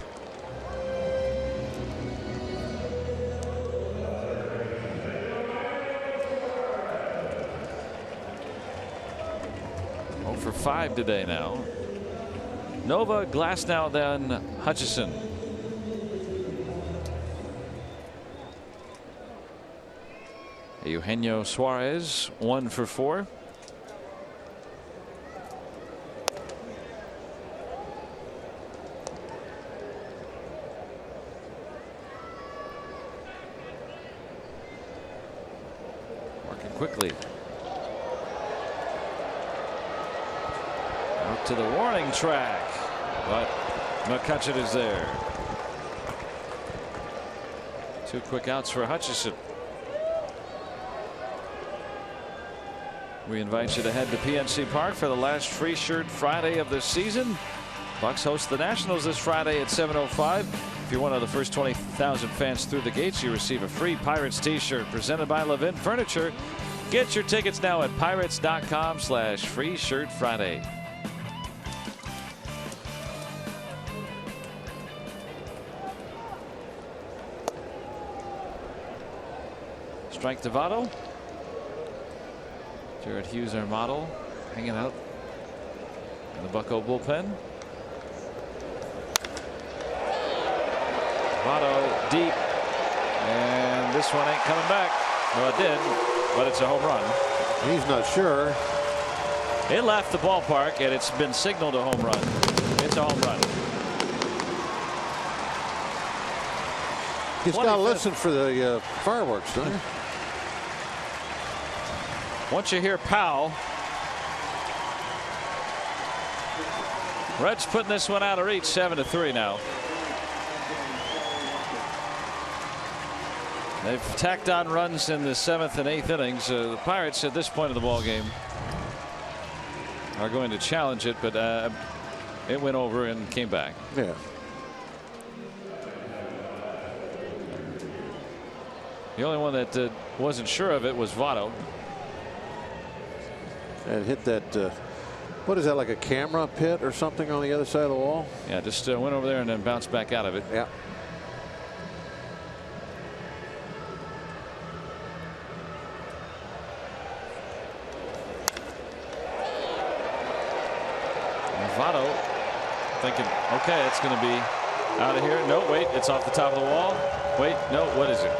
For 5 today now. Nova, Glasnow, then Hutchison. Eugenio Suarez 1 for 4. quickly. Out to the warning track, but McCutcheon is there. 2 quick outs for Hutchison. We invite you to head to PNC Park for the last Free Shirt Friday of the season. Bucks host the Nationals this Friday at 7:05. If you're one of the first 20,000 fans through the gates, you receive a free Pirates t-shirt presented by Levin Furniture. Get your tickets now at pirates.com/Free Shirt Friday. Strike to Votto. Jared Hughes, our model, hanging out in the Bucco bullpen. Votto deep, and this one ain't coming back. Well, it did, but it's a home run. He's not sure. It left the ballpark, and it's been signaled a home run. It's a home run. He's got to listen for the fireworks, doesn't he? Once you hear pow, Reds putting this one out of reach, 7-3 now. They've tacked on runs in the 7th and 8th innings. The Pirates at this point of the ball game are going to challenge it, but it went over and came back. Yeah. The only one that wasn't sure of it was Votto. And hit that, what is that, like a camera pit or something on the other side of the wall? Yeah, just went over there and then bounced back out of it. Yeah. And Votto thinking, okay, it's going to be out of here. No, wait, it's off the top of the wall. Wait, no, what is it?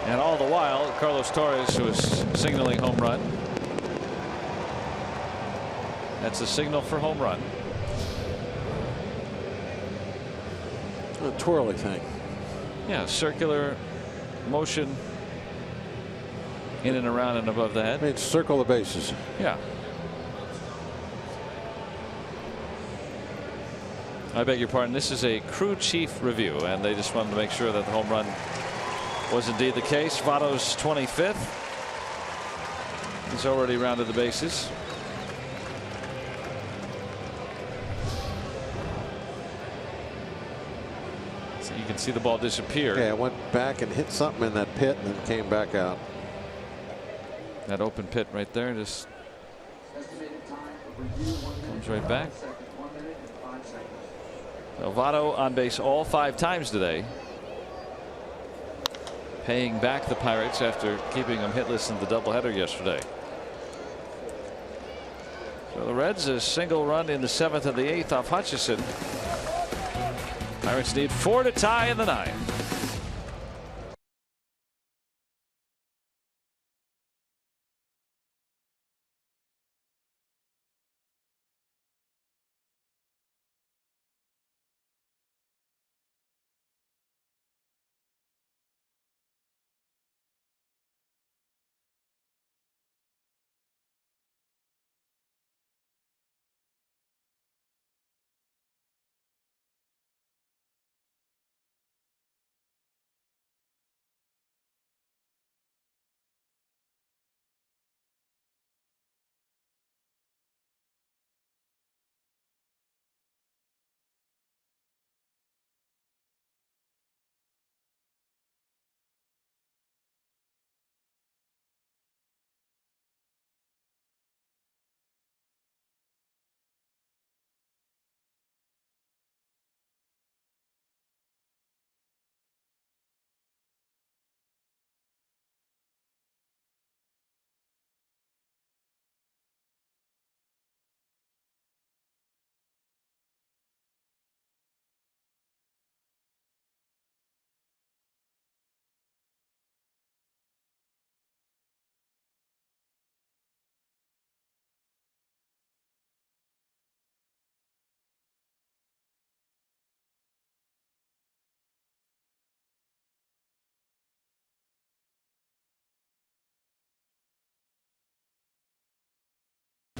And all the while, Carlos Torres was signaling home run. That's a signal for home run. A twirly thing. Yeah, circular motion in and around and above the head. I mean, circle the bases. Yeah. I beg your pardon. This is a crew chief review, and they just wanted to make sure that the home run was indeed the case. Votto's 25th. He's already rounded the bases. You can see the ball disappear. Yeah, it went back and hit something in that pit and then came back out. That open pit right there just comes right back. So Votto on base all 5 times today, paying back the Pirates after keeping them hitless in the doubleheader yesterday. So the Reds, a single run in the 7th and the 8th off Hutchison. Pirates need 4 to tie in the 9th.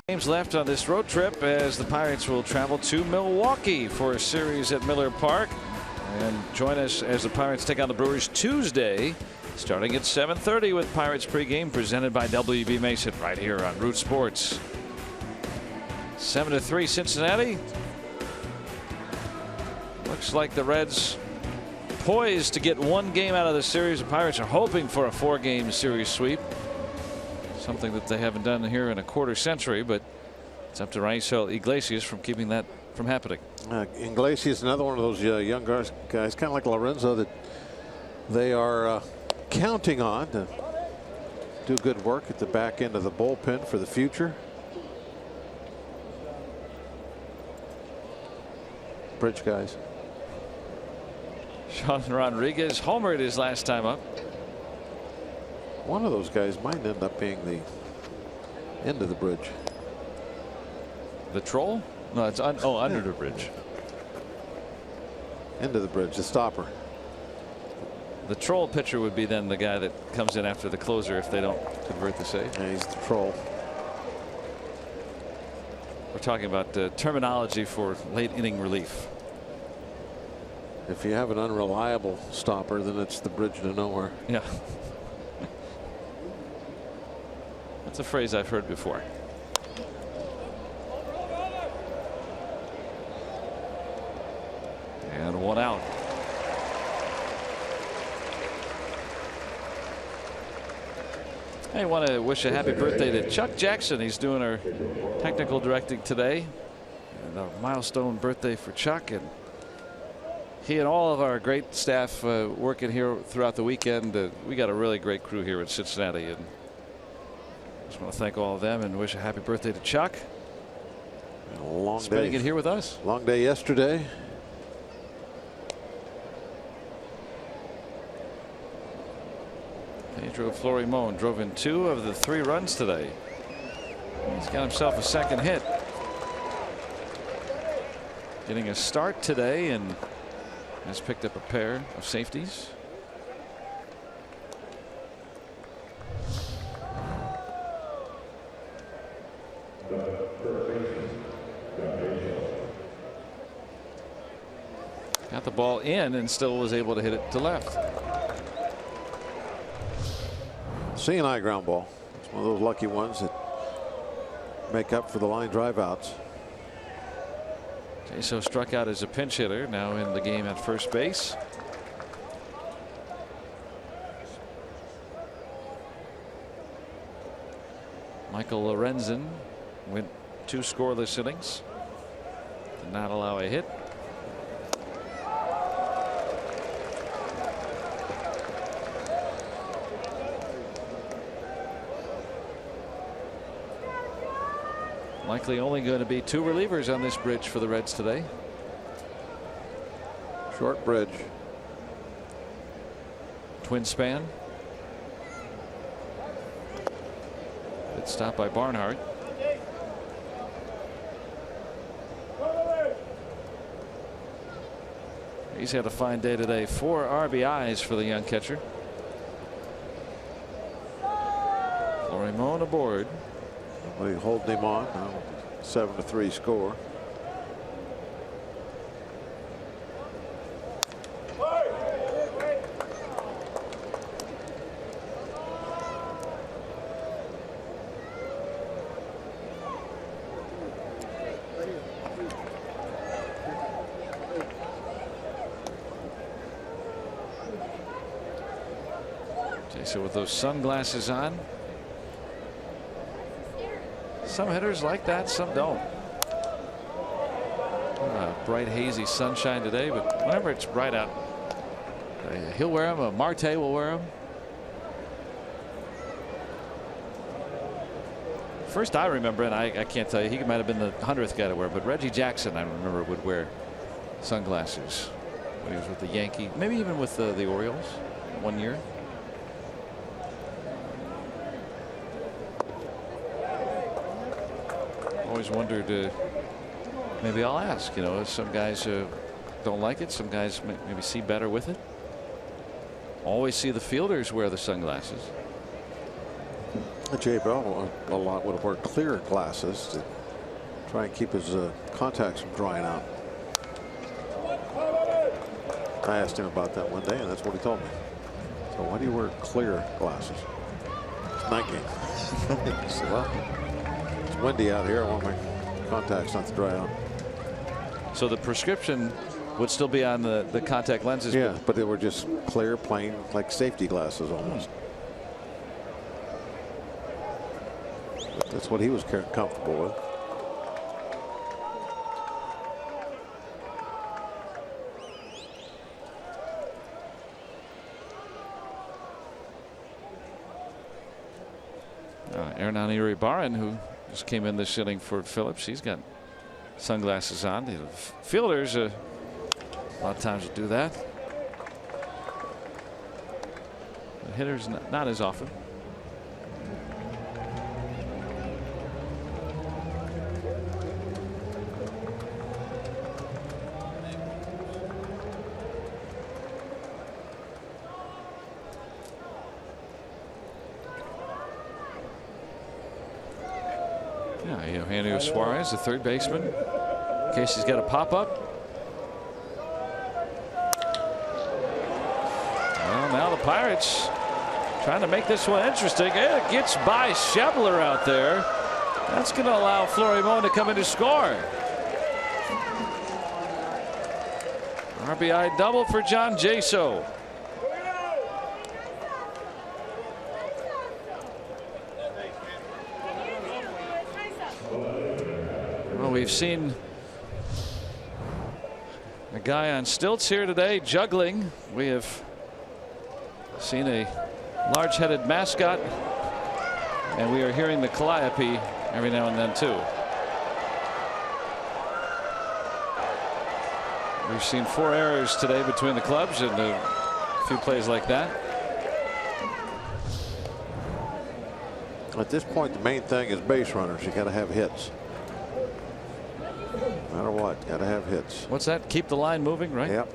Games left on this road trip as the Pirates will travel to Milwaukee for a series at Miller Park. And join us as the Pirates take on the Brewers Tuesday, starting at 7:30 with Pirates pregame presented by WB Mason right here on Root Sports. 7-3 Cincinnati. Looks like the Reds poised to get one game out of the series. The Pirates are hoping for a 4-game series sweep. Something that they haven't done here in a quarter century, but it's up to Raisel Iglesias from keeping that from happening. Iglesias, another one of those young guys, kind of like Lorenzo, that they are counting on to do good work at the back end of the bullpen for the future. Bridge guys. Sean Rodriguez homered his last time up. One of those guys might end up being the end of the bridge. The troll? No, it's under the bridge. End of the bridge, the stopper. The troll pitcher would be then the guy that comes in after the closer if they don't convert the save. Yeah, he's the troll. We're talking about terminology for late inning relief. If you have an unreliable stopper, then it's the bridge to nowhere. Yeah. That's a phrase I've heard before. And one out. I want to wish a happy birthday to Chuck Jackson. He's doing our technical directing today. And a milestone birthday for Chuck. And he and all of our great staff working here throughout the weekend. We got a really great crew here in Cincinnati. And just want to thank all of them and wish a happy birthday to Chuck. A long Spending day. it here with us. Long day yesterday. Pedro Florimon drove in 2 of the 3 runs today. He's got himself a second hit. Getting a start today and has picked up a pair of safeties. Got the ball in and still was able to hit it to left. CNI ground ball. It's one of those lucky ones that make up for the line drive outs. Jaso struck out as a pinch hitter, now in the game at first base. Michael Lorenzen went 2 scoreless innings. Did not allow a hit. Likely only going to be 2 relievers on this bridge for the Reds today. Short bridge. Twin span. It's stopped by Barnhart. He's had a fine day today. 4 RBIs for the young catcher. Florimon aboard. We hold him on. 7-3 score. So with those sunglasses on. Some hitters like that, some don't. Bright hazy sunshine today, but whenever it's bright out, he'll wear them. Marte will wear them. First I remember, and I can't tell you, he might have been the 100th guy to wear, but Reggie Jackson I remember would wear sunglasses when he was with the Yankees, maybe even with the Orioles one year. Always wondered, maybe I'll ask, you know, some guys don't like it, some guys maybe see better with it. Always see the fielders wear the sunglasses. Jay Bell a lot would have worn clear glasses to try and keep his contacts from drying out. I asked him about that one day, and that's what he told me. So why do you wear clear glasses? It's night game. He said, well, it's windy out here. I want my contacts not to dry out. So the prescription would still be on the contact lenses. Yeah, but they were just clear, plain, like safety glasses almost. That's what he was comfortable with. Hernán Iribarren, who just came in this inning for Phillips, he's got sunglasses on. The fielders a lot of times will do that. The hitters not as often. Eugenio Suarez, the third baseman, in case he's got a pop up. Well, now the Pirates trying to make this one interesting. It gets by Schebler out there. That's going to allow Florimon to come in to score. RBI double for John Jaso. We've seen a guy on stilts here today juggling. We have seen a large-headed mascot, and we are hearing the calliope every now and then too. We've seen 4 errors today between the clubs and a few plays like that. At this point, the main thing is base runners. You got to have hits. No matter what, got to have hits. What's that? Keep the line moving, right? Yep.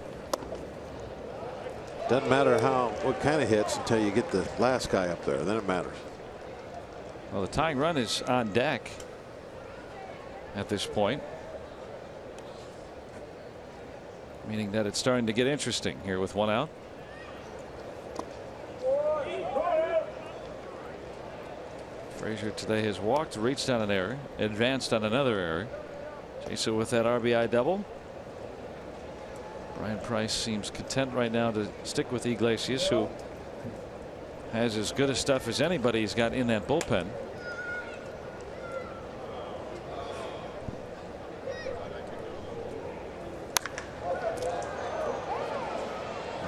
Doesn't matter what kind of hits until you get the last guy up there. Then it matters. Well, the tying run is on deck at this point, meaning that it's starting to get interesting here with 1 out. Frazier today has walked, reached on an error, advanced on another error. Jaso with that RBI double. Brian Price seems content right now to stick with Iglesias, who has as good a stuff as anybody's got in that bullpen.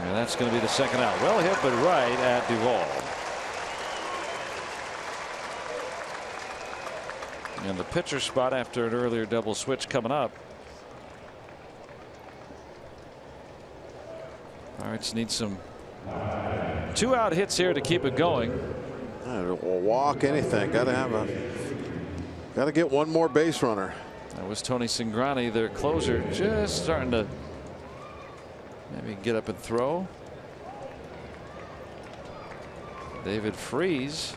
And that's going to be the second out. Well hit, but right at Duvall. And the pitcher spot after an earlier double switch coming up. Pirates need some 2-out hits here to keep it going. Walk anything. Got to get one more base runner. That was Tony Cingrani, their closer, just starting to maybe get up and throw. David Freese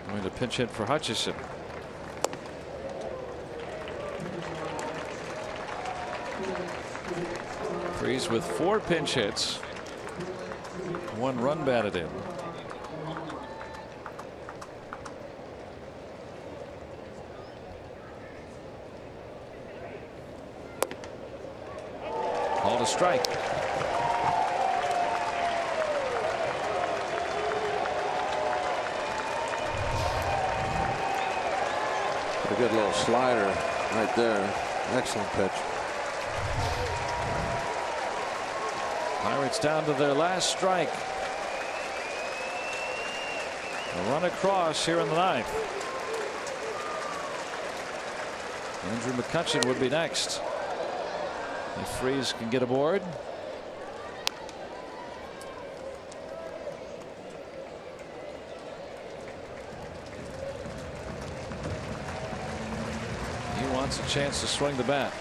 going to pinch hit for Hutchison. Freese with 4 pinch hits, 1 run batted in. Called a strike. A good little slider right there. Excellent pitch. Pirates down to their last strike. A run across here in the 9th. Andrew McCutchen would be next if Freese can get aboard. He wants a chance to swing the bat.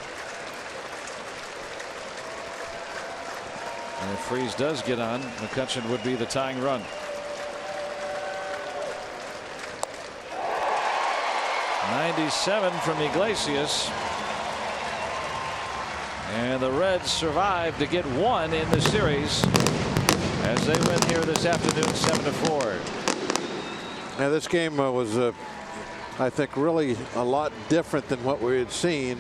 And if Freese does get on, McCutchen would be the tying run. 97 from Iglesias. And the Reds survived to get one in the series as they win here this afternoon 7-4. Now this game was I think really a lot different than what we had seen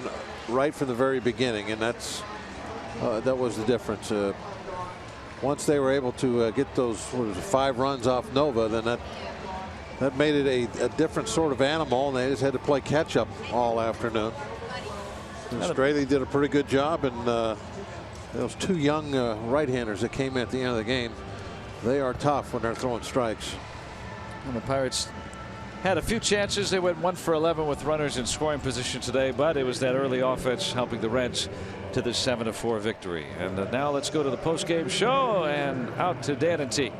right from the very beginning, and that was the difference. Once they were able to get those 5 runs off Nova, then that made it a different sort of animal, and they just had to play catch up all afternoon. And Straley did a pretty good job, and those 2 young right-handers that came in at the end of the game, they are tough when they're throwing strikes. And the Pirates had a few chances. They went 1 for 11 with runners in scoring position today, but it was that early offense helping the Reds to the 7-4 victory. And now let's go to the post-game show and out to Dan and Teague.